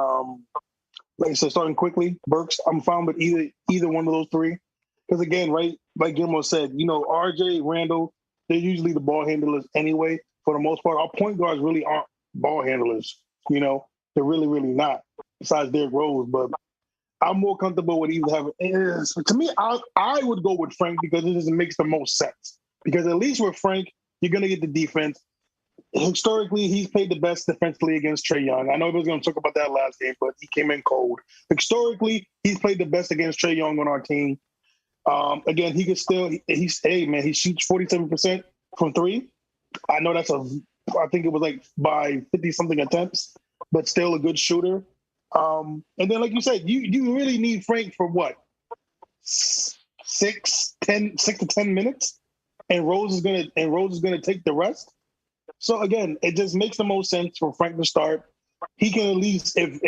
like I said, starting quickly. Burks, I'm fine with either one of those three. Because again, right, like Guillermo said, RJ, Randle, they're usually the ball handlers anyway. For the most part, our point guards really aren't ball handlers. They're really, really not. Besides Derrick Rose, but I'm more comfortable with either having. To me, I would go with Frank because it just makes the most sense. Because at least with Frank, you're going to get the defense. Historically, he's played the best defensively against Trae Young. I know everyone's going to talk about that last game, but he came in cold. Historically, he's played the best against Trae Young on our team. Again, he shoots 47% from 3. I know I think it was like by 50-something attempts, but still a good shooter. And then, like you said, you really need Frank for what? 6 to 10 minutes, and Rose is gonna take the rest. So again, it just makes the most sense for Frank to start. He can at least, if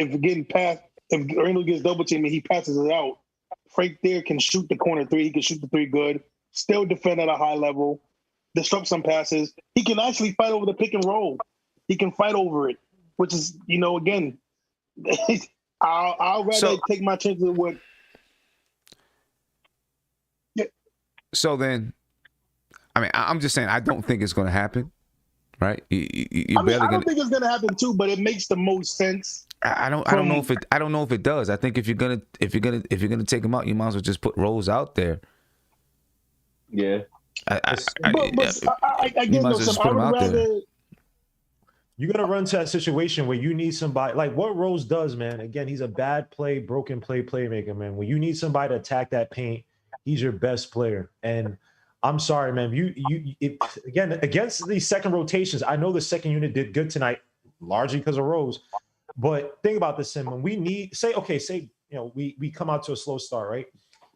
Randle gets double teamed and he passes it out, Frank there can shoot the corner three. He can shoot the three good, still defend at a high level, disrupt some passes. He can actually fight over the pick and roll. He can fight over it, which is, again, I'll rather take my chances with. Yeah. So then, I mean, I'm just saying, I don't think it's going to happen, right? I don't think it's going to happen too, but it makes the most sense. I don't know if it does. I think if you're gonna take him out, you might as well just put Rose out there. Yeah. I would rather. You got to run to that situation where you need somebody like what Rose does, man. Again, he's a bad play, broken playmaker, man. When you need somebody to attack that paint, he's your best player. And I'm sorry, man. Again, against these second rotations, I know the second unit did good tonight, largely because of Rose. But think about this, Sim. When we need, we come out to a slow start, right?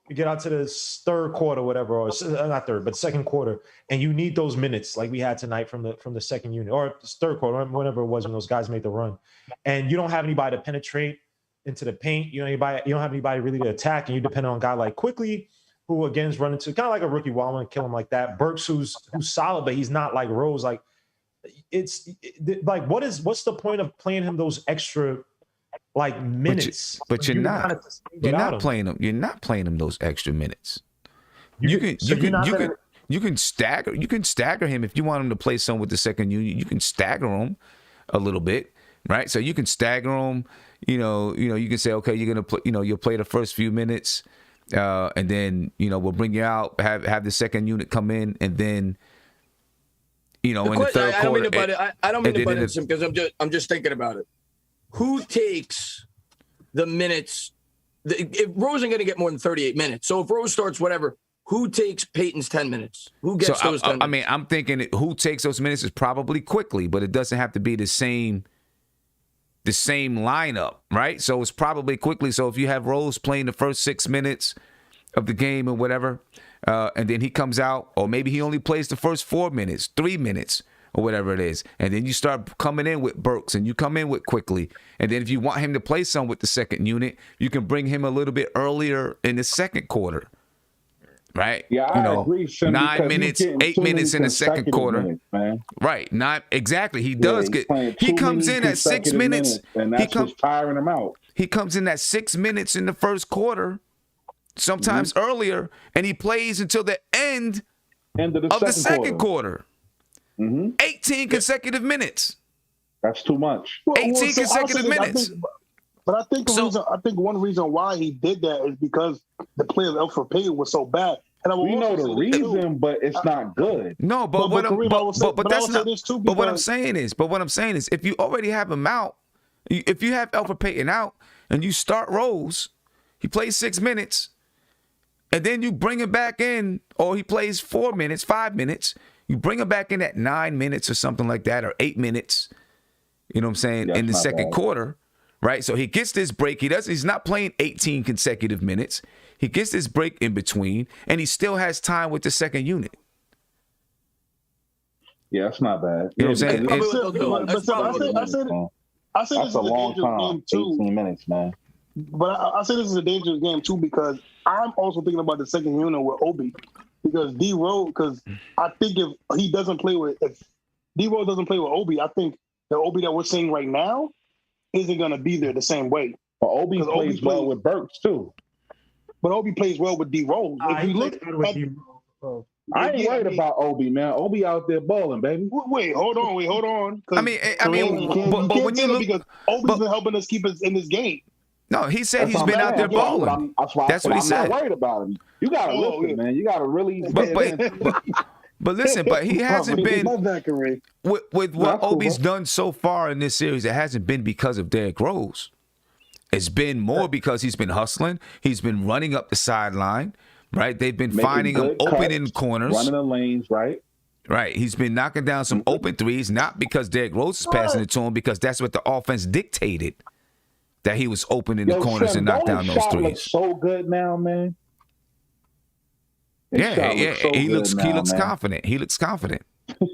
We get out to the third quarter, whatever, or not third, but second quarter, and you need those minutes like we had tonight from the second unit or third quarter, whatever it was when those guys made the run, and you don't have anybody to penetrate into the paint. You don't have anybody really to attack, and you depend on a guy like Quickly, who again is running to kind of like a rookie wall and kill him like that. Burks, who's solid, but he's not like Rose. Like what's the point of playing him those extra like minutes? But you're not playing him. You're not playing him those extra minutes. You can stagger him if you want him to play some with the second unit. You can stagger him a little bit, right? So you can stagger him. You can say, okay, you're gonna play. You'll play the first few minutes, and then we'll bring you out. Have the second unit come in, and then in the third quarter. I don't mean to butt in because I'm just thinking about it. Who takes the minutes? If Rose ain't going to get more than 38 minutes, so if Rose starts whatever, who takes Peyton's 10 minutes? Who gets those 10 minutes? I mean, I'm thinking who takes those minutes is probably Quickly, but it doesn't have to be the same lineup, right? So it's probably Quickly. So if you have Rose playing the first 6 minutes of the game or whatever, and then he comes out, or maybe he only plays the first 4 minutes, 3 minutes, or whatever it is. And then you start coming in with Burks and you come in with Quickly. And then if you want him to play some with the second unit, you can bring him a little bit earlier in the second quarter. Right? Yeah, I agree. 9 minutes, 8 minutes in the second quarter. Minutes, man. Right. Not exactly. He does he comes in at 6 minutes. And that's what's tiring him out. He comes in at 6 minutes in the first quarter, sometimes earlier, and he plays until the end of the second quarter. 18 consecutive minutes. That's too much. 18 consecutive minutes. I think one reason why he did that is because the play of Elfrid Payton was so bad. And we know the reason, but it's not good. No, but what I'm saying is, if you already have him out, if you have Elfrid Payton out and you start Rose, he plays 6 minutes, and then you bring him back in, or he plays 4 minutes, 5 minutes. You bring him back in at 9 minutes or something like that, or 8 minutes, you know what I'm saying, in the second quarter, right? So he gets this break. He's not playing 18 consecutive minutes. He gets this break in between, and he still has time with the second unit. Yeah, that's not bad. You know what I'm saying? That's a long time, 18 minutes, man. But I say this is a dangerous game, too, because I'm also thinking about the second unit with Obi. Because I think if D Rose doesn't play with Obi, I think the Obi that we're seeing right now isn't going to be there the same way. But Obi plays well with Burks too. But Obi plays well with D Rose. If you look I ain't worried about Obi, man. Obi out there balling, baby. Wait, hold on. But when you look, because Obi's been helping us keep us in this game. No, he said he's been out there balling. That's what he said. I'm not worried about him. You gotta listen, man. You gotta really. But listen, but he hasn't been with what Obi's done so far in this series. It hasn't been because of Derrick Rose. It's been more because he's been hustling. He's been running up the sideline, right? They've been finding him open in corners, running the lanes, right? Right. He's been knocking down some open threes, not because Derrick Rose is passing it to him, because that's what the offense dictated. that he was open in the corners and knocked down those threes. Looks so good now, man. He looks confident. He looks confident. He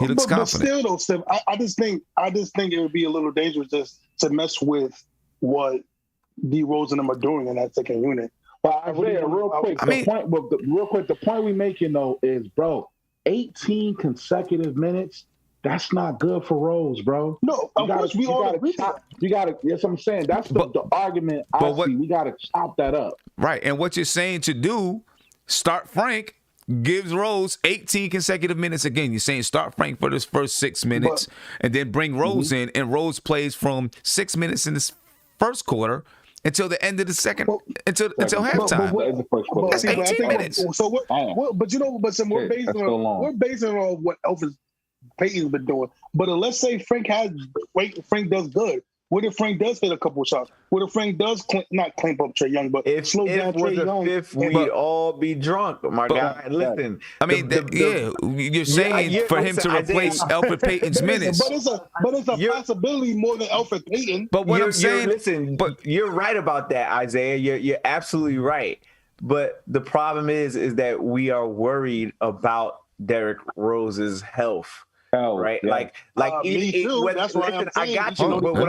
looks confident. But still, though, Steph, I just think it would be a little dangerous just to mess with what D Rose and them are doing in that second unit. But Isaiah, real quick, the point we're making though is, bro, 18 consecutive minutes. That's not good for Rose, bro. No, of course we all agree. You got to. That's what I'm saying. That's the argument. See. We got to chop that up. Right, and what you're saying to do, start Frank, gives Rose 18 consecutive minutes again. You're saying start Frank for this first 6 minutes, and then bring Rose in, and Rose plays from 6 minutes in this first quarter until the end of the second, until halftime. That's 18 minutes. So what? We're basing it on what Elvis Payton's been doing. But let's say Frank does good. What if Frank does hit a couple of shots? What if Frank does not clamp up Trae Young, but slow down Trae Young? We'd all be drunk, my guy. Listen, I mean, you're saying for him to replace Elfrid Payton's minutes. But it's a possibility more than Elfrid Payton. But what I'm saying, but you're right about that, Isaiah. You're absolutely right. But the problem is that we are worried about Derrick Rose's health. Right, yeah. That's why I'm saying. I got you. But what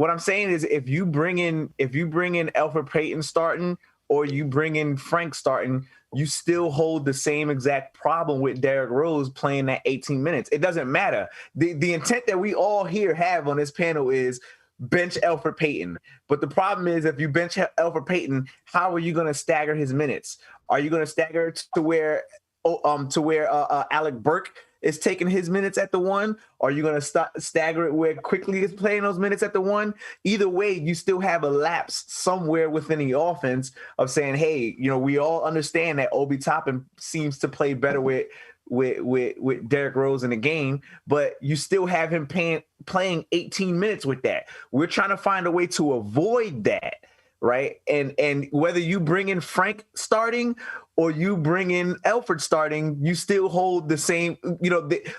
I'm saying is, if you bring in Elfrid Payton starting, or you bring in Frank starting, you still hold the same exact problem with Derrick Rose playing that 18 minutes. It doesn't matter. The intent that we all here have on this panel is bench Elfrid Payton. But the problem is, if you bench Elfrid Payton, how are you going to stagger his minutes? Are you going to stagger to where Alec Burke is taking his minutes at the one? Or are you going to stagger it where Quickly is playing those minutes at the one? Either way, you still have a lapse somewhere within the offense of saying, hey, we all understand that Obi Toppin seems to play better with Derrick Rose in the game, but you still have him playing 18 minutes with that. We're trying to find a way to avoid that, right? And whether you bring in Frank starting or you bring in Elfrid starting, you still hold the same,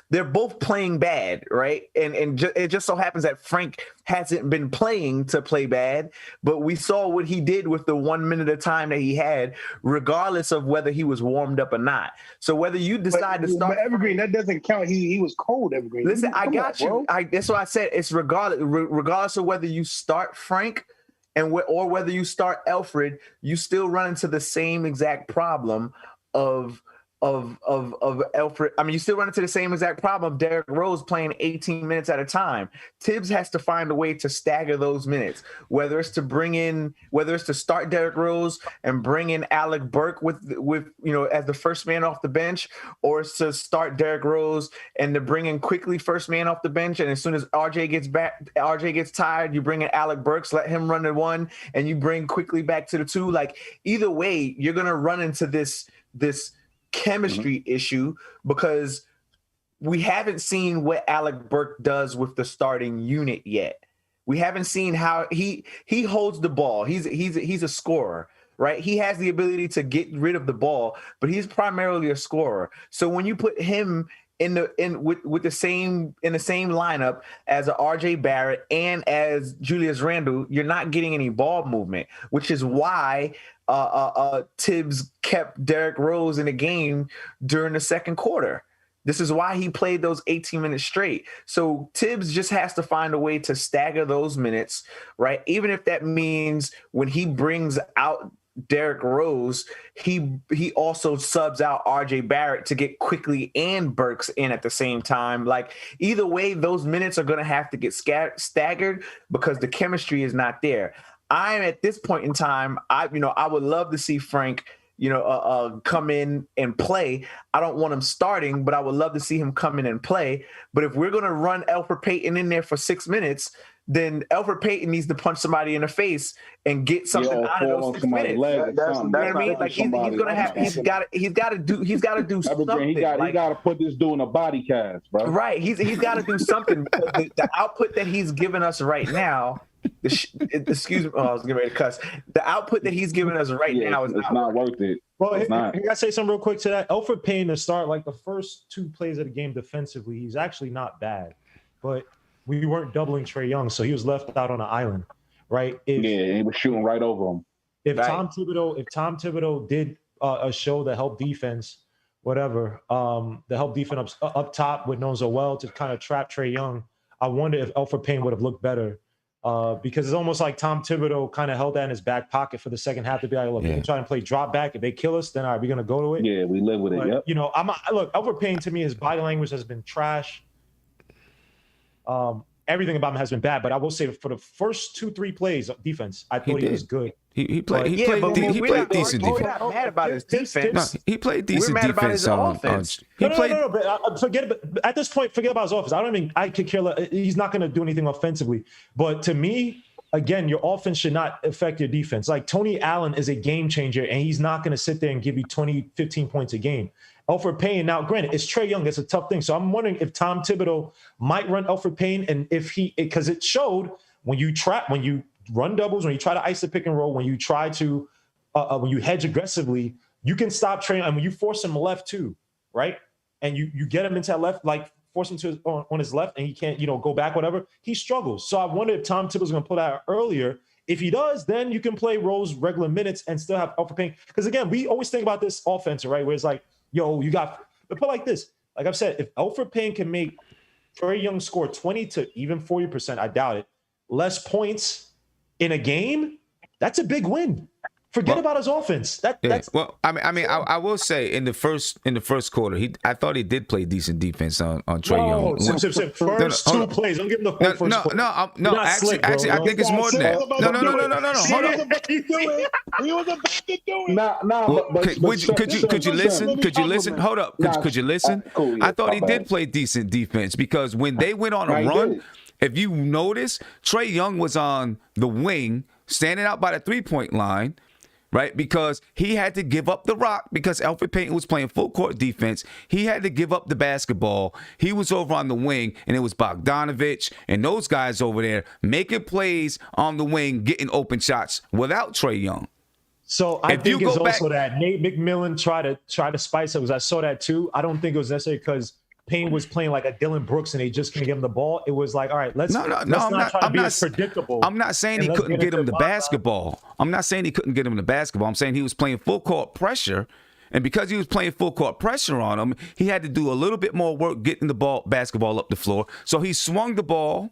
they're both playing bad, right? And it just so happens that Frank hasn't been playing to play bad, but we saw what he did with the 1 minute of time that he had, regardless of whether he was warmed up or not. So whether you decide to start Evergreen, that doesn't count. He was cold, Evergreen. Listen, I got you. That's why I said it's regardless of whether you start Frank or whether you start Elfrid, you still run into the same exact problem of Elfrid. I mean, you still run into the same exact problem of Derrick Rose playing 18 minutes at a time. Tibbs has to find a way to stagger those minutes, whether it's to start Derrick Rose and bring in Alec Burke with as the first man off the bench, or it's to start Derrick Rose and to bring in Quickly first man off the bench, and as soon as RJ gets tired, you bring in Alec Burks, let him run the one, and you bring Quickly back to the two. Like, either way, you're gonna run into this chemistry issue, because we haven't seen what Alec Burke does with the starting unit yet. We haven't seen how he holds the ball. He's a scorer, right? He has the ability to get rid of the ball, but he's primarily a scorer. So when you put him in the same lineup as a RJ Barrett and as Julius Randle, you're not getting any ball movement, which is why Tibbs kept Derrick Rose in the game during the second quarter. This is why he played those 18 minutes straight. So Tibbs just has to find a way to stagger those minutes, right? Even if that means when he brings out Derrick Rose, he also subs out RJ Barrett to get Quickly and Burks in at the same time. Like, either way, those minutes are going to have to get staggered because the chemistry is not there. I'm at this point in time, I would love to see Frank, come in and play. I don't want him starting, but I would love to see him come in and play. But if we're going to run Elfrid Payton in there for 6 minutes, then Elfrid Payton needs to punch somebody in the face and get something out of those 6 minutes. You know what I mean? Like, he's got to do something. He got to put this dude in a body cast, bro. Right. He's got to do something. The output that he's giving us right now. Excuse me. Oh, I was getting ready to cuss. The output that he's giving us right now is not worth it. Well, can I say something real quick to that? Elfrid Payton to start, like, the first 2 plays of the game defensively, he's actually not bad. But we weren't doubling Trae Young, so he was left out on an island, right? He was shooting right over him. If Right. Tom Thibodeau did a show that helped defense, whatever, that helped defense up top with Nonzo Well to kind of trap Trae Young, I wonder if Elfrid Payne would have looked better. Because it's almost like Tom Thibodeau kind of held that in his back pocket for the second half to be like, look, we're trying to play drop back. If they kill us, then all right, we're going to go to it. Yeah, we live with it. Yep. You know, look, Elfrid Payne, to me, his body language has been trash. Everything about him has been bad, but I will say for the first 2-3 plays of defense, I thought he was good. He played decent defense. We're not mad about his defense. No, he played decent We're mad about defense his offense. No, but forget at this point, forget about his offense. I could care less. He's not going to do anything offensively. But to me, again, your offense should not affect your defense. Like Tony Allen is a game changer, and he's not going to sit there and give you 20, 15 points a game. Elfrid Payne, now granted, it's Trae Young. It's a tough thing. So I'm wondering if Tom Thibodeau might run Elfrid Payne, and if because it showed when you run doubles, when you try to ice the pick and roll, when you try to when you hedge aggressively, you can stop Trae. And when you force him left too, right? And you get him into that left, like force him to on his left, and he can't go back, whatever. He struggles. So I wonder if Tom Thibodeau's going to put out earlier. If he does, then you can play Rose regular minutes and still have Elfrid Payne. Because again, we always think about this offense, right? Where it's like, yo, you got, but put like this. Like I've said, if Elfrid Payne can make Trae Young score 20 to even 40%, I doubt it, less points in a game, that's a big win. Forget about his offense. That's well. I will say in the first quarter, I thought he did play decent defense on Trae Young. First two plays. I'm giving the whole first quarter. No. Actually, I think it's more than that. No. Hold on. He was about to do it. Could you listen? Could you listen? Hold up. Could you listen? I thought he did play decent defense because when they went on a run, if you notice, Trae Young was on the wing, standing out by the 3-point line. Right, because he had to give up the rock because Elfrid Payne was playing full court defense. He had to give up the basketball. He was over on the wing, and it was Bogdanovich and those guys over there making plays on the wing, getting open shots without Trae Young. So I think it's also that Nate McMillan tried to spice it. I saw that too. I don't think it was necessarily because Payne was playing like a Dylan Brooks and they just couldn't give him the ball. It was like, all right, let's not try to be as predictable. I'm not saying he couldn't get him the basketball. I'm not saying he couldn't get him the basketball. I'm saying he was playing full court pressure. And because he was playing full court pressure on him, he had to do a little bit more work getting the basketball up the floor. So he swung the ball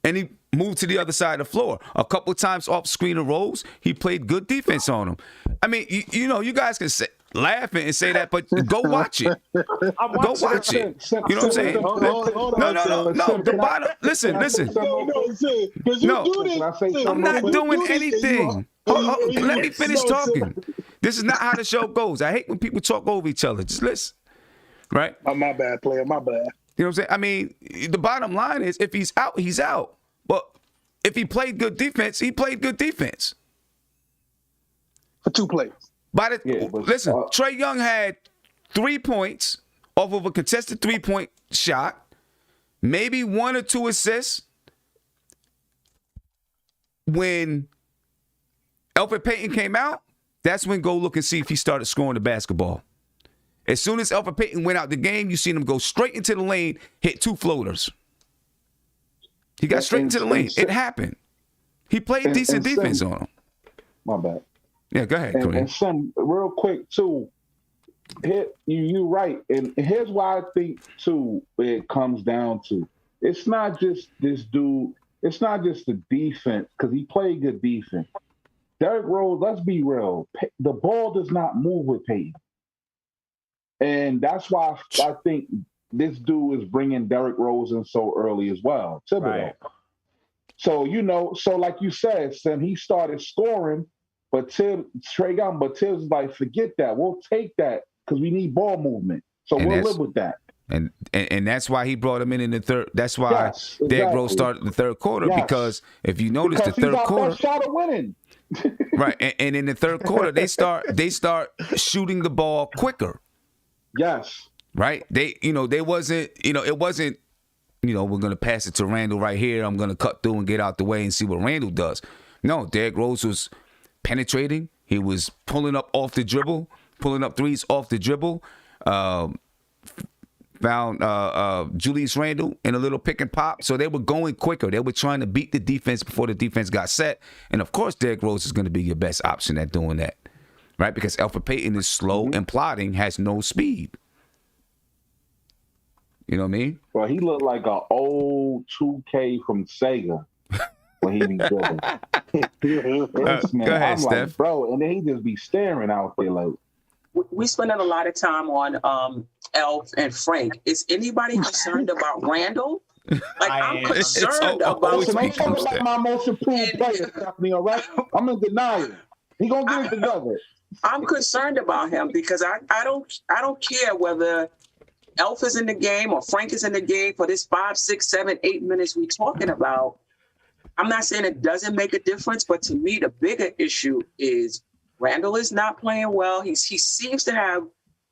and he moved to the other side of the floor. A couple of times off screen of Rose, he played good defense on him. I mean, you guys can laugh and say that, but go watch it. Go watch it. You know what I'm saying? No. The bottom. Listen. No, I'm not doing anything. Let me finish talking. This is not how the show goes. I hate when people talk over each other. Just listen. Right? Oh, my bad, player. My bad. You know what I'm saying? I mean, the bottom line is if he's out, he's out. But if he played good defense, he played good defense. For 2 plays. Listen, Trae Young had 3 points off of a contested 3-point shot, maybe 1 or 2 assists. When Elfrid Payton came out, that's when go look and see if he started scoring the basketball. As soon as Elfrid Payton went out the game, you seen him go straight into the lane, hit 2 floaters. He got straight into the lane. It happened. He played decent defense on him. My bad. Yeah, go ahead, Kareem. And some real quick too. You're right, and here's why I think too it comes down to. It's not just this dude. It's not just the defense because he played good defense. Derrick Rose, let's be real. The ball does not move with Payton, and that's why I think this dude is bringing Derrick Rose in so early as well. Thibodeau. Right. So like you said, Sam, he started scoring. But Trae Young, Tibbs is like, forget that. We'll take that because we need ball movement. So we'll live with that. And that's why he brought him in the third. That's why Derrick Rose started the third quarter because if you notice the third quarter, best shot of winning. Right, and in the third quarter they start shooting the ball quicker. Yes. Right. It wasn't. We're gonna pass it to Randle right here. I'm gonna cut through and get out the way and see what Randle does. No, Derrick Rose was penetrating. He was pulling up off the dribble, pulling up threes off the dribble, Julius Randle in a little pick and pop. So they were going quicker. They were trying to beat the defense before the defense got set. And, of course, Derrick Rose is going to be your best option at doing that, right? Because Elfrid Payton is slow and plodding, has no speed. You know what I mean? Well, he looked like an old 2K from Sega when he be dribbling. Go ahead, Steph. Like, bro, and then he just be staring out there like. We spending a lot of time on Elf and Frank. Is anybody concerned about Randle? Like, I'm concerned about. Listen, I'm talking like my most improved player, Stephanie. All right, I'm in denial. He gonna get it together. I'm concerned about him because I don't care whether Elf is in the game or Frank is in the game for this 5, 6, 7, 8 minutes we talking about. I'm not saying it doesn't make a difference, but to me, the bigger issue is Randle is not playing well. He seems to have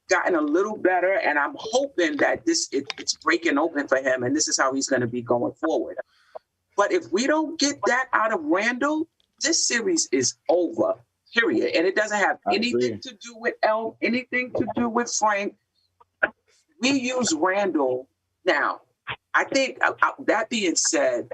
gotten a little better, and I'm hoping that it's breaking open for him, and this is how he's going to be going forward. But if we don't get that out of Randle, this series is over, period. And it doesn't have anything to do with Elf, anything to do with Frank. We use Randle now. I think that being said,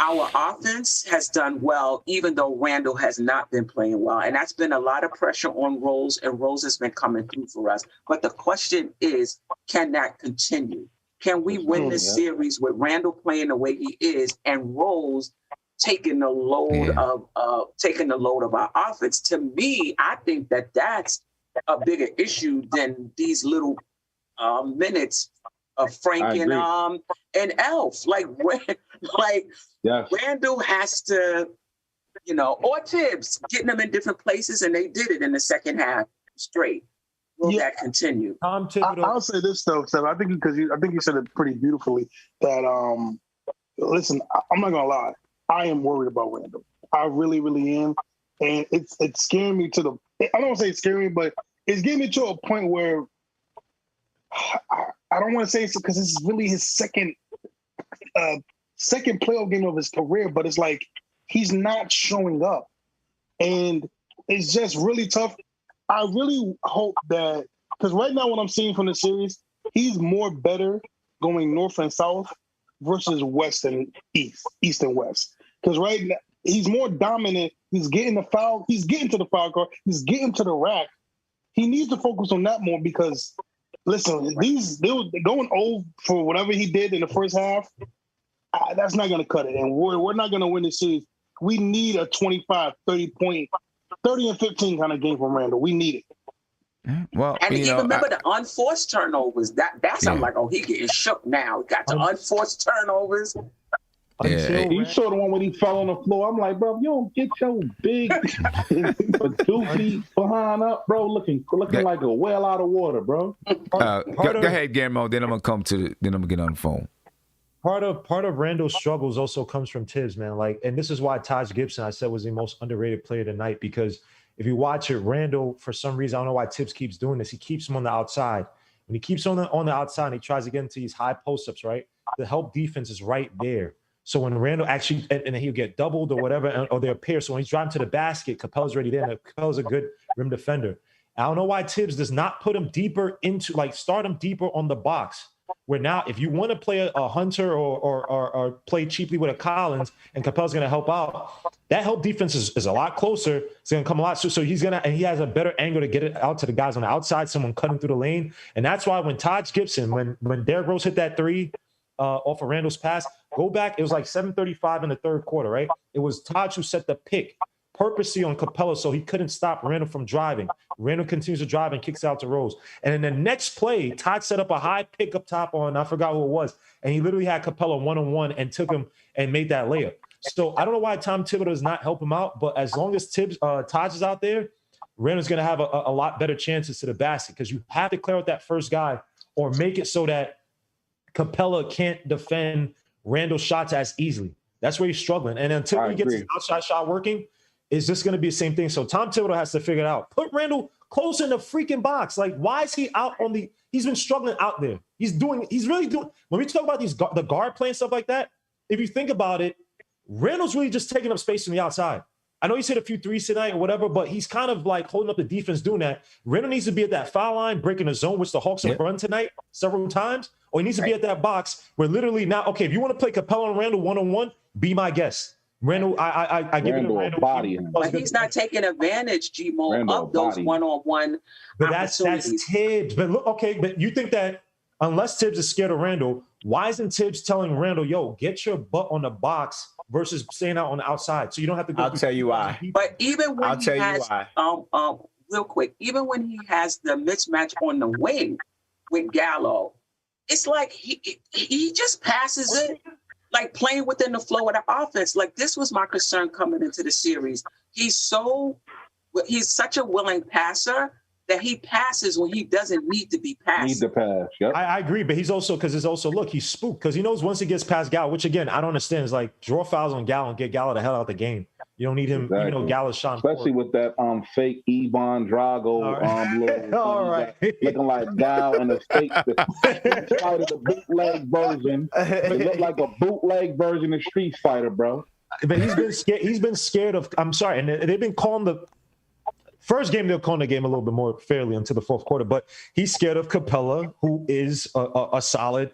our offense has done well, even though Randle has not been playing well. And that's been a lot of pressure on Rose, and Rose has been coming through for us. But the question is, can that continue? Can we win this series with Randle playing the way he is and Rose taking the load of our offense? To me, I think that's a bigger issue than these little minutes of Frank and Elf. Randle has to, or Tibbs, getting them in different places, and they did it in the second half straight. Will that continue? I'll say this though, Seth. I think you said it pretty beautifully. That listen, I'm not gonna lie. I am worried about Randle. I really, really am, and it's scaring me to the. I don't want to say it's scaring me, but it's getting me to a point where I don't want to say it's because this is really his second playoff game of his career, but it's like he's not showing up, and it's just really tough. I really hope that, because right now what I'm seeing from the series, he's more better going north and south versus west and east and west. Because right now he's more dominant. He's getting the foul. He's getting to the foul card. He's getting to the rack. He needs to focus on that more because, listen, they were going over for whatever he did in the first half. That's not going to cut it, and we're not going to win this series. We need a 25, 30 point, 30 and 15 kind of game from Randle. We need it. Well, and you remember the unforced turnovers. That's I'm like, he getting shook now. He got the unforced turnovers. Yeah, you saw the one when he fell on the floor. I'm like, bro, you don't get your big doofy behind up, bro, looking like a whale out of water, bro. Go ahead, Guillermo. Then I'm gonna get on the phone. Part of Randle's struggles also comes from Tibbs, man. And this is why Taj Gibson, I said, was the most underrated player tonight, because if you watch it, Randle, for some reason, I don't know why Tibbs keeps doing this. He keeps him on the outside. When he keeps on the outside and he tries to get into these high post-ups, right? The help defense is right there. So when Randle actually, and he'll get doubled or whatever, or they'll pair. So when he's driving to the basket, Capel's already there. And Capel's a good rim defender. I don't know why Tibbs does not put him deeper into, start him deeper on the box. Where now, if you want to play a Hunter or play cheaply with a Collins, and Capel's going to help out, that help defense is a lot closer. It's going to come a lot. So he has a better angle to get it out to the guys on the outside, someone cutting through the lane. And that's why when Taj Gibson, when Derrick Rose hit that three off of Randle's pass, go back, it was like 7:35 in the third quarter, right? It was Taj who set the pick purposely on Capella so he couldn't stop Randle from driving. Randle continues to drive and kicks out to Rose. And in the next play, Todd set up a high pick up top on, I forgot who it was, and he literally had Capella one-on-one and took him and made that layup. So I don't know why Tom Thibodeau does not help him out, but as long as Taj is out there, Randle's going to have a lot better chances to the basket, because you have to clear out that first guy or make it so that Capella can't defend Randle's shots as easily. That's where he's struggling. And until he gets his outside shot working, it's just going to be the same thing. So Tom Thibodeau has to figure it out. Put Randle close in the freaking box. Why is he out on the – he's been struggling out there. He's really doing – when we talk about the guard play and stuff like that, if you think about it, Randle's really just taking up space from the outside. I know he's hit a few threes tonight or whatever, but he's kind of like holding up the defense doing that. Randle needs to be at that foul line, breaking the zone, which the Hawks have run tonight several times, or he needs to be at that box where literally now, okay, if you want to play Capella and Randle one-on-one, be my guest. Randle, I give it to Randle. Body but he's not taking advantage, G-Mo, of those one-on-one but that's Tibbs. But look, okay, but you think that unless Tibbs is scared of Randle, why isn't Tibbs telling Randle, yo, get your butt on the box versus staying out on the outside? So you don't have to go. I'll tell you why. But even when he has, real quick, even when he has the mismatch on the wing with Gallo, it's like he just passes it, like playing within the flow of the offense. Like, this was my concern coming into the series. He's such a willing passer that he passes when he doesn't need to be passed. Need to pass, yep. I agree, but he's also, because it's also, look, he's spooked because he knows once he gets past Gallo, which again, I don't understand. It's like, draw fouls on Gallo and get Gallo the hell out of the game. You don't need him, even though Gallo's shot. Especially with that fake Ivan Drago look, all right. looking like Gal and the fake Street Fighter, the bootleg version. They look like a bootleg version of Street Fighter, bro. But he's been scared. He's been scared of. I'm sorry, and they've been calling the first game. They'll call the game a little bit more fairly until the fourth quarter. But he's scared of Capella, who is a solid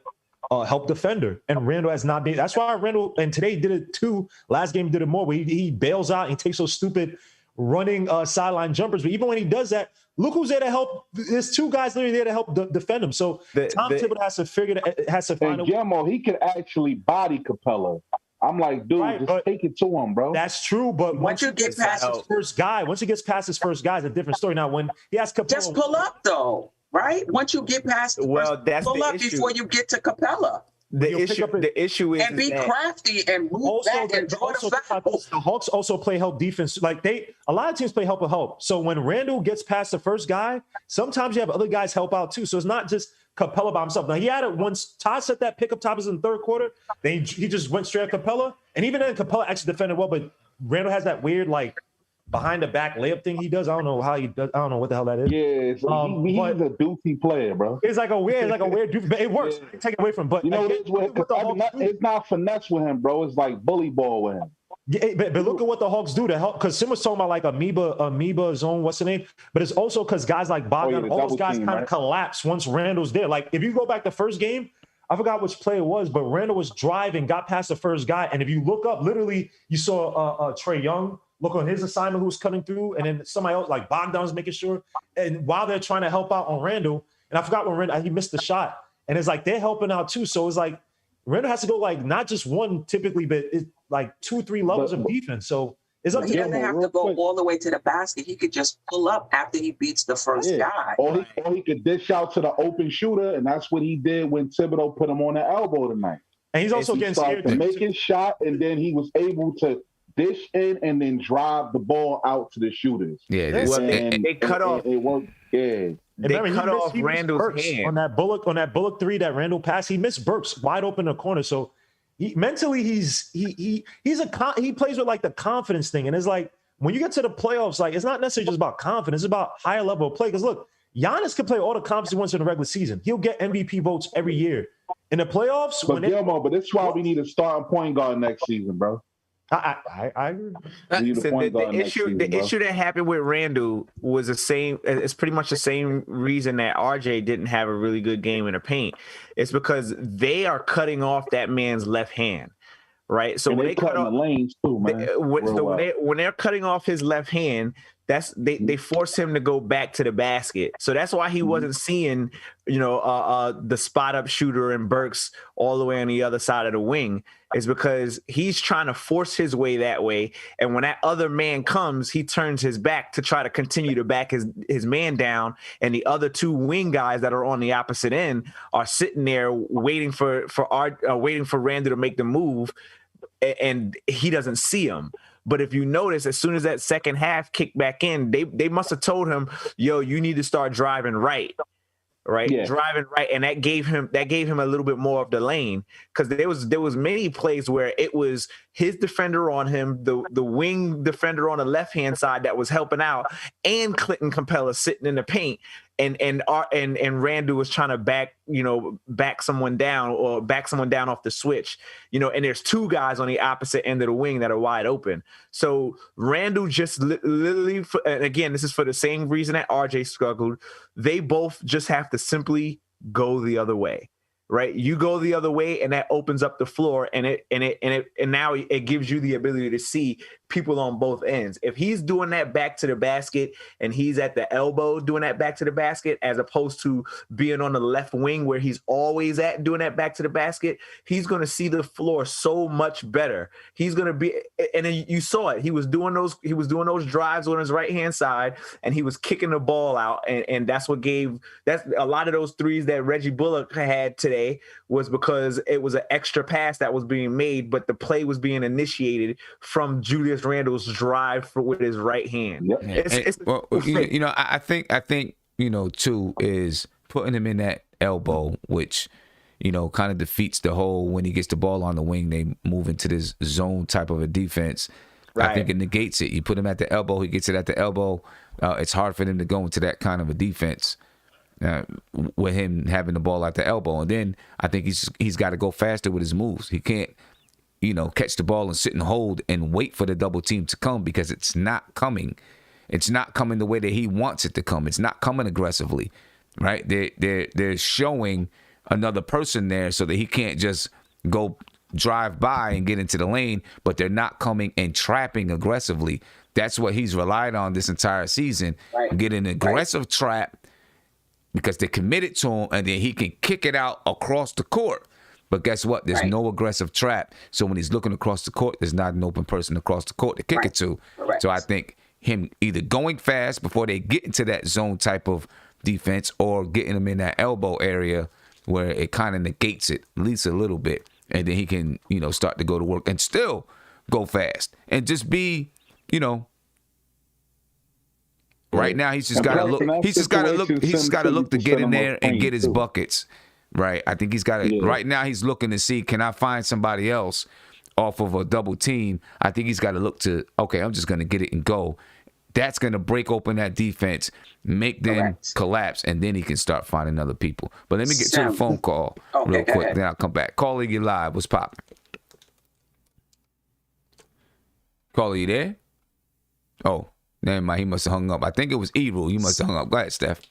help defender, and Randle has not been. That's why Randle, and today he did it too. Last game he did it more. Where he bails out and takes those stupid running sideline jumpers. But even when he does that, look who's there to help. There's two guys literally there to help defend him. So Tom Thibodeau has to find a way. He could actually body Capella. I'm like, dude, just take it to him, bro. That's true, but once you get past his first guy, it's a different story. Now, when he has Capella, just pull up though, right? Once you get past, that's pull the up issue. Before you get to Capella. The issue is and be crafty and move back and draw the foul. The Hawks also play help defense. Like a lot of teams play help with help. So when Randle gets past the first guy, sometimes you have other guys help out too. So it's not just Capella by himself. Now he had it once. Todd set that pickup toppers in the third quarter. Then he just went straight at Capella, and even then Capella actually defended well. But Randle has that weird like behind the back layup thing he does. I don't know how he does. I don't know what the hell that is. Yeah, he's a doofy player, bro. It's like a weird doofy, but it works. Yeah. Take it away from him. But you know, it's not finesse with him, bro. It's like bully ball with him. Yeah, but look at what the Hawks do to help. Because Sim was talking about like amoeba zone, what's the name? But it's also because guys like Bogdan, all those guys kind of collapse once Randle's there. Like if you go back the first game, I forgot which play it was, but Randle was driving, got past the first guy, and if you look up, literally you saw Trae Young look on his assignment who was cutting through, and then somebody else like Bogdan was making sure. And while they're trying to help out on Randle, and I forgot when Randle he missed the shot, and it's like they're helping out too. So it's like Randle has to go like not just one typically, but it's like 2-3 levels of defense. So it's up to him. He doesn't have to go all the way to the basket. He could just pull up after he beats the first guy. Or he could dish out to the open shooter, and that's what he did when Thibodeau put him on the elbow tonight. And he's also getting scared to make his shot, and then he was able to dish in and then drive the ball out to the shooters. Yeah, they cut off. It worked. Yeah. They cut off Randle's hand on that Bullock 3 that Randle passed. He missed Burks wide open in the corner. So mentally he plays with like the confidence thing, and it's like when you get to the playoffs, like it's not necessarily just about confidence; it's about higher level of play. Because look, Giannis can play all the confidence he wants in the regular season. He'll get MVP votes every year. In the playoffs, but that's why we need a starting point guard next season, bro. I agree. The issue that happened with Randle was the same. It's pretty much the same reason that RJ didn't have a really good game in the paint. It's because they are cutting off that man's left hand, right? So when they cut off the lanes too, man. When they're cutting off his left hand, they force him to go back to the basket. So that's why he wasn't seeing, the spot up shooter and Burks all the way on the other side of the wing. Is because he's trying to force his way that way. And when that other man comes, he turns his back to try to continue to back his man down. And the other two wing guys that are on the opposite end are sitting there waiting for Randle to make the move. And he doesn't see him. But if you notice, as soon as that second half kicked back in, they must have told him, yo, you need to start driving right. Right, yeah. Driving right, and that gave him a little bit more of the lane, because there was many plays where it was his defender on him, the wing defender on the left hand side that was helping out, and Clinton Capella sitting in the paint, and Randle was trying to back someone down off the switch, and there's two guys on the opposite end of the wing that are wide open. So Randle just literally, and again, this is for the same reason that RJ struggled. They both just have to simply go the other way. Right, you go the other way, and that opens up the floor, and now it gives you the ability to see people on both ends. If he's doing that back to the basket, and he's at the elbow doing that back to the basket, as opposed to being on the left wing where he's always at doing that back to the basket, he's going to see the floor so much better. He's going to be, and then you saw it. He was doing those drives on his right hand side, and he was kicking the ball out, and that's a lot of those threes that Reggie Bullock had today was because it was an extra pass that was being made, but the play was being initiated from Julius Randle's drive with his right hand. Yep. I think too, is putting him in that elbow, which kind of defeats the whole, when he gets the ball on the wing, they move into this zone type of a defense. Right. I think it negates it. You put him at the elbow, he gets it at the elbow. It's hard for them to go into that kind of a defense. With him having the ball at the elbow, and then I think he's got to go faster with his moves. He can't, catch the ball and sit and hold and wait for the double team to come, because it's not coming. It's not coming the way that he wants it to come. It's not coming aggressively, right? They're showing another person there so that he can't just go drive by and get into the lane, but they're not coming and trapping aggressively. That's what he's relied on this entire season. Right. Get an aggressive trap, because they're committed to him, and then he can kick it out across the court. But guess what? There's no aggressive trap. So when he's looking across the court, there's not an open person across the court to kick it to. Correct. So I think him either going fast before they get into that zone type of defense, or getting him in that elbow area where it kind of negates it at least a little bit. And then he can, start to go to work and still go fast and just be, right now, he's just got to look. He's just got to look. He's just got to look to get in there and get his buckets. Right. I think he's got to. Yeah. Right now, he's looking to see, can I find somebody else off of a double team? I think he's got to look to, okay, I'm just going to get it and go. That's going to break open that defense, make them collapse, and then he can start finding other people. But let me get to the phone call real quick. Then I'll come back. Caller, you live. What's popping? Caller, you there? Oh. Never mind, he must have hung up. I think it was Ebro. You must have hung up. Go ahead, Steph.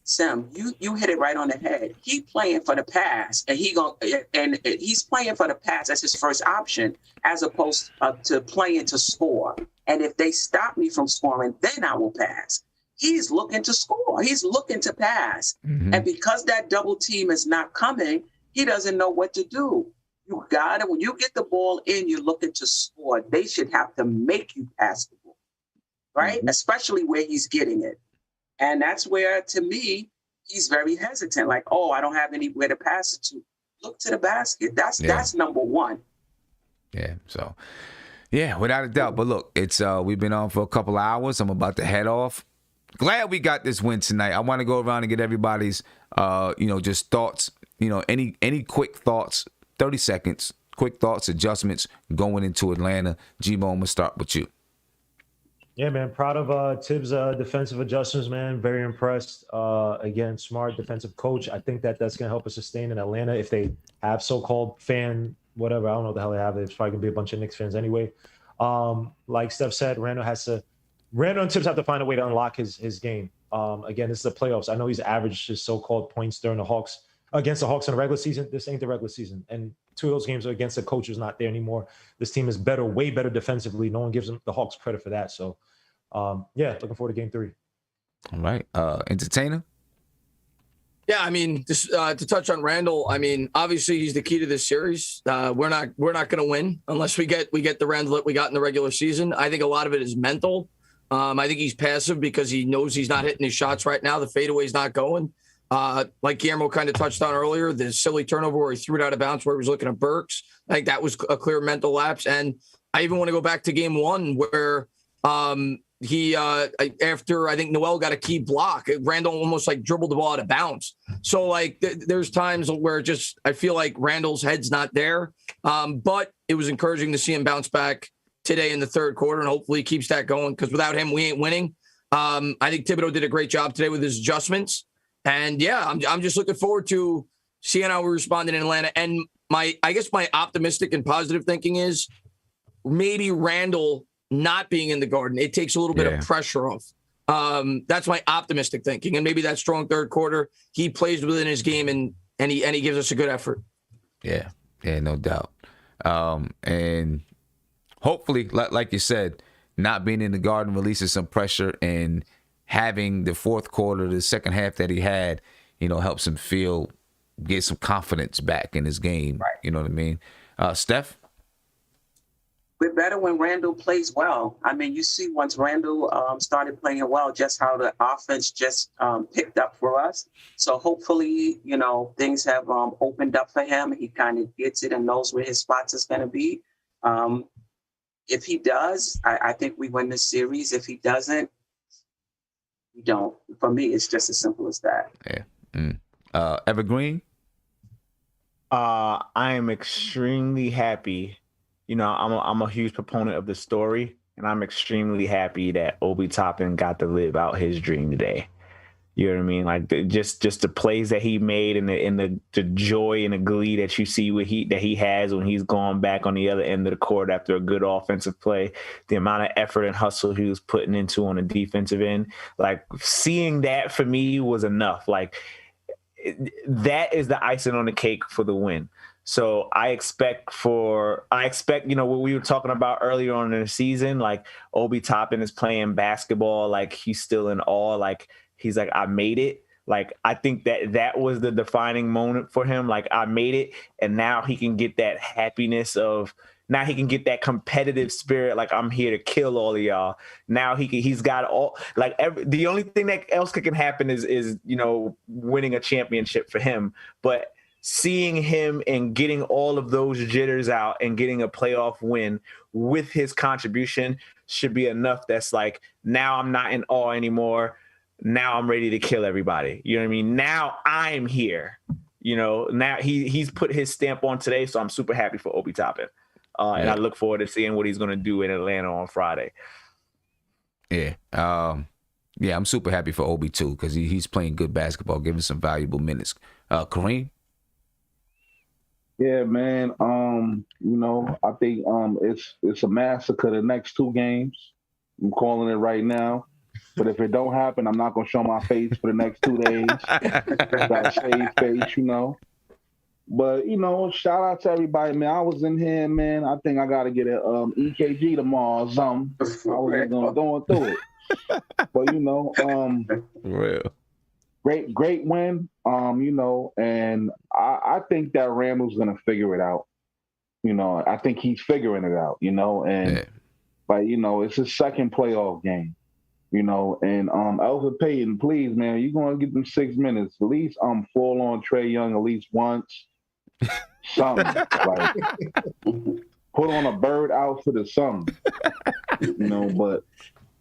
Sam, you hit it right on the head. He playing for the pass, and he's playing for the pass as his first option, as opposed to playing to score. And if they stop me from scoring, then I will pass. He's looking to score. He's looking to pass. Mm-hmm. And because that double team is not coming, he doesn't know what to do. When you get the ball in, you're looking to score. They should have to make you pass the ball. Right? Mm-hmm. Especially where he's getting it. And that's where, to me, he's very hesitant. Like, oh, I don't have anywhere to pass it to. Look to the basket. That's number one. Yeah. So, yeah, without a doubt. But look, it's we've been on for a couple of hours. I'm about to head off. Glad we got this win tonight. I want to go around and get everybody's, just thoughts. Any quick thoughts, 30 seconds, quick thoughts, adjustments going into Atlanta. G-Mo, I'm going to start with you. Yeah, man. Proud of Tibbs' defensive adjustments, man. Very impressed. Again, smart defensive coach. I think that's going to help us sustain in Atlanta if they have so-called fan, whatever. I don't know what the hell they have. It's probably going to be a bunch of Knicks fans anyway. Like Steph said, Randle and Tibbs have to find a way to unlock his game. Again, this is the playoffs. I know he's averaged his so-called points during against the Hawks in the regular season. This ain't the regular season. And two of those games are against a coach who's not there anymore. This team is better, way better defensively. No one gives the Hawks credit for that. So, looking forward to game 3. All right. Entertainer? Yeah, I mean, just to touch on Randle, I mean, obviously he's the key to this series. We're not going to win unless we get the Randle that we got in the regular season. I think a lot of it is mental. I think he's passive because he knows he's not hitting his shots right now. The fadeaway's not going. Like Guillermo kind of touched on earlier, the silly turnover where he threw it out of bounds where he was looking at Burks. I think that was a clear mental lapse. And I even want to go back to game 1 where he after I think Noel got a key block, Randle almost like dribbled the ball out of bounds. So like there's times where just I feel like Randle's head's not there. But it was encouraging to see him bounce back today in the third quarter, and hopefully he keeps that going because without him we ain't winning. I think Thibodeau did a great job today with his adjustments. And yeah, I'm just looking forward to seeing how we respond in Atlanta. And I guess my optimistic and positive thinking is maybe Randle not being in the Garden. It takes a little bit of pressure off. That's my optimistic thinking. And maybe that strong third quarter, he plays within his game and he gives us a good effort. Yeah, no doubt. And hopefully, like you said, not being in the Garden releases some pressure, and having the fourth quarter, the second half that he had, helps him get some confidence back in his game. Right. You know what I mean? Steph? We're better when Randle plays well. I mean, you see once Randle started playing well, just how the offense just picked up for us. So hopefully, things have opened up for him. He kind of gets it and knows where his spots is going to be. If he does, I think we win this series. If he doesn't, we don't. For me, it's just as simple as that. Yeah. Evergreen? I am extremely happy. I'm a huge proponent of the story, and I'm extremely happy that Obi Toppin got to live out his dream today. You know what I mean? Like just the plays that he made, and the joy and the glee that you see that he has when he's gone back on the other end of the court after a good offensive play, the amount of effort and hustle he was putting into on the defensive end, like seeing that for me was enough. Like that is the icing on the cake for the win. So I expect, what we were talking about earlier on in the season, like Obi Toppin is playing basketball, like he's still in awe, like he's like, I made it. Like, I think that was the defining moment for him. Like, I made it. And now he can get that happiness now he can get that competitive spirit. Like, I'm here to kill all of y'all. Now he's got all, like, the only thing that else can happen is winning a championship for him. But seeing him and getting all of those jitters out and getting a playoff win with his contribution should be enough. That's like, now I'm not in awe anymore. Now I'm ready to kill everybody. You know what I mean? Now I'm here. Now he's put his stamp on today, so I'm super happy for Obi Toppin. And I look forward to seeing what he's going to do in Atlanta on Friday. Yeah. I'm super happy for Obi, too, because he's playing good basketball, giving some valuable minutes. Kareem? Yeah, man. I think it's a massacre the next two games. I'm calling it right now. But if it don't happen, I'm not gonna show my face for the next 2 days. Gotta save face, But shout out to everybody, man. I was in here, man. I think I gotta get an EKG tomorrow or something. I was going through it. But real. Great win. And I think that Randle's gonna figure it out. I think he's figuring it out, it's his second playoff game. And Elfrid Payton, please, man, you're gonna get them 6 minutes. At least fall on Trae Young at least once. Something. Like put on a bird outfit or something. But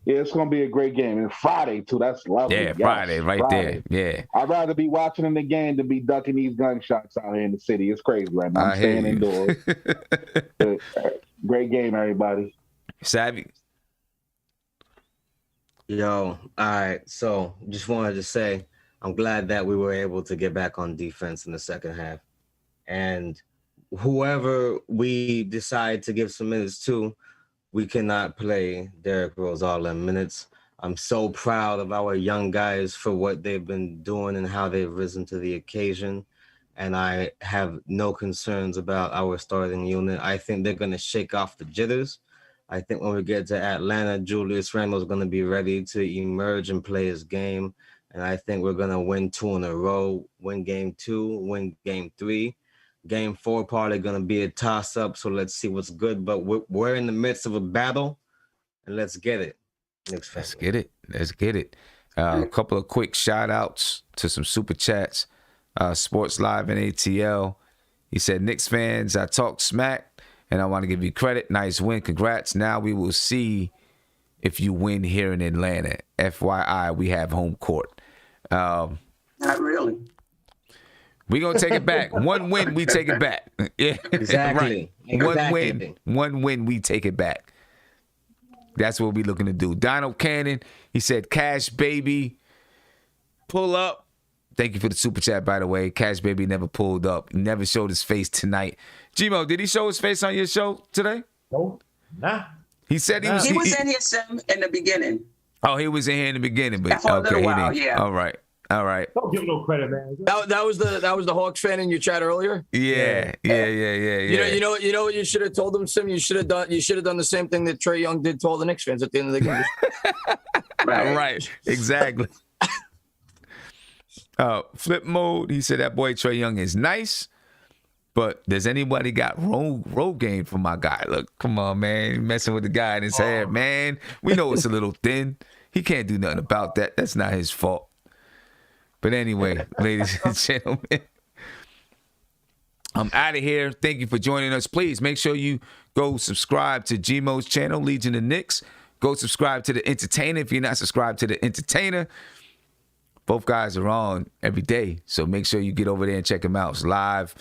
yeah, it's gonna be a great game. And Friday too, that's lovely. Yeah, Friday, Friday. There. Yeah. I'd rather be watching in the game than be ducking these gunshots out here in the city. It's crazy right now. I'm staying indoors. Great game, everybody. Savvy. Yo, all right. So just wanted to say, I'm glad that we were able to get back on defense in the second half. And whoever we decide to give some minutes to, we cannot play Derrick Rose all them minutes. I'm so proud of our young guys for what they've been doing and how they've risen to the occasion. And I have no concerns about our starting unit. I think they're going to shake off the jitters. I think when we get to Atlanta, Julius Randle is going to be ready to emerge and play his game. And I think we're going to win 2 in a row, win game 2, win game 3. Game 4 probably going to be a toss-up, so let's see what's good. But we're in the midst of a battle, and let's get it. Let's get it. A couple of quick shout-outs to some super chats. Sports Live and ATL. He said, Knicks fans, I talk smack. And I want to give you credit. Nice win. Congrats. Now we will see if you win here in Atlanta. FYI, we have home court. Not really. We're going to take it back. One win, we take it back. Yeah, exactly. Right. One win, we take it back. That's what we're looking to do. Donald Cannon, he said, Cash Baby, pull up. Thank you for the super chat, by the way. Cash Baby never pulled up. He never showed his face tonight. G-Mo, did he show his face on your show today? No. Nah. He said he was... He was in here, Sim, in the beginning. Oh, he was in here in the beginning, but for a okay, little he while, didn't. yeah. All right. Don't give him no credit, man. That was the Hawks fan in your chat earlier. Yeah. You know what you should have told him, Sim. You should have done the same thing that Trae Young did to all the Knicks fans at the end of the game. Right. Exactly. Flip mode. He said that boy Trae Young is nice, but does anybody got road game for my guy? Look, come on, man, he messing with the guy in his head, man. We know it's a little thin. He can't do nothing about that. That's not his fault. But anyway, ladies and gentlemen, I'm out of here. Thank you for joining us. Please make sure you go subscribe to G-Mo's channel, Legion of Knicks. Go subscribe to The Entertainer if you're not subscribed to The Entertainer. Both guys are on every day, so make sure you get over there and check them out. It's live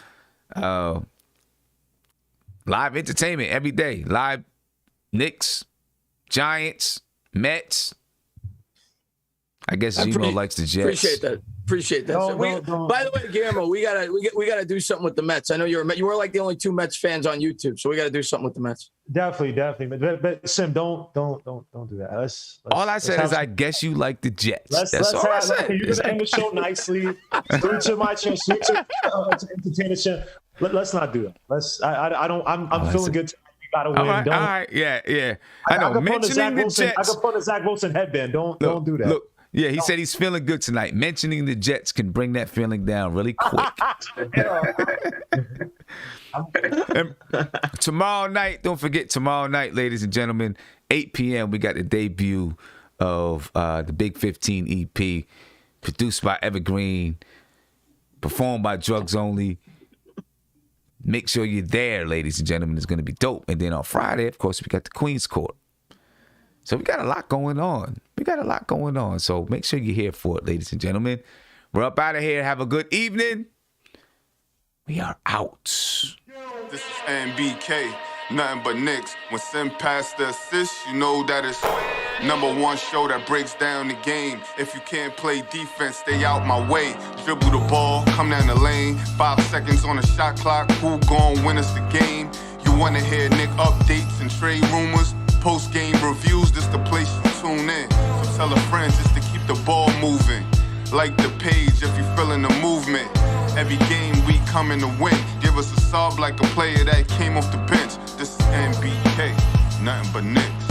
entertainment every day. Live Knicks, Giants, Mets. I guess G-Mo likes the Jets. Appreciate that. By the way, Guillermo, we gotta do something with the Mets. I know you were like the only 2 Mets fans on YouTube, so we gotta do something with the Mets. Definitely. But Sim, don't do that. Let's all I said is I guess you like the Jets. That's all I said. You can end the show nicely. Straight to my channel, straight to Entertainer channel. Let's not do that. I'm feeling good. We gotta win. All right. Yeah. I know. Mentioning the Jets. I can put a Zach Wilson headband. Don't do that. Look. Yeah, he said he's feeling good tonight. Mentioning the Jets can bring that feeling down really quick. Tomorrow night, don't forget, tomorrow night, ladies and gentlemen, 8 p.m., we got the debut of the Big 15 EP, produced by Evergreen, performed by Drugs Only. Make sure you're there, ladies and gentlemen. It's going to be dope. And then on Friday, of course, we got the Queen's Court. So we got a lot going on. So make sure you're here for it, ladies and gentlemen. We're up out of here. Have a good evening. We are out. This is NBK, nothing but Knicks. When Sim passed the assist, you know that it's #1 show that breaks down the game. If you can't play defense, stay out my way. Dribble the ball, come down the lane. 5 seconds on the shot clock. Who gon' win us the game? You wanna hear Nick updates and trade rumors? Post-game reviews, this the place to tune in. So tell a friend just to keep the ball moving. Like the page if you feeling the movement. Every game we coming to win. Give us a sub like a player that came off the bench. This is NBK, nothing but Knicks.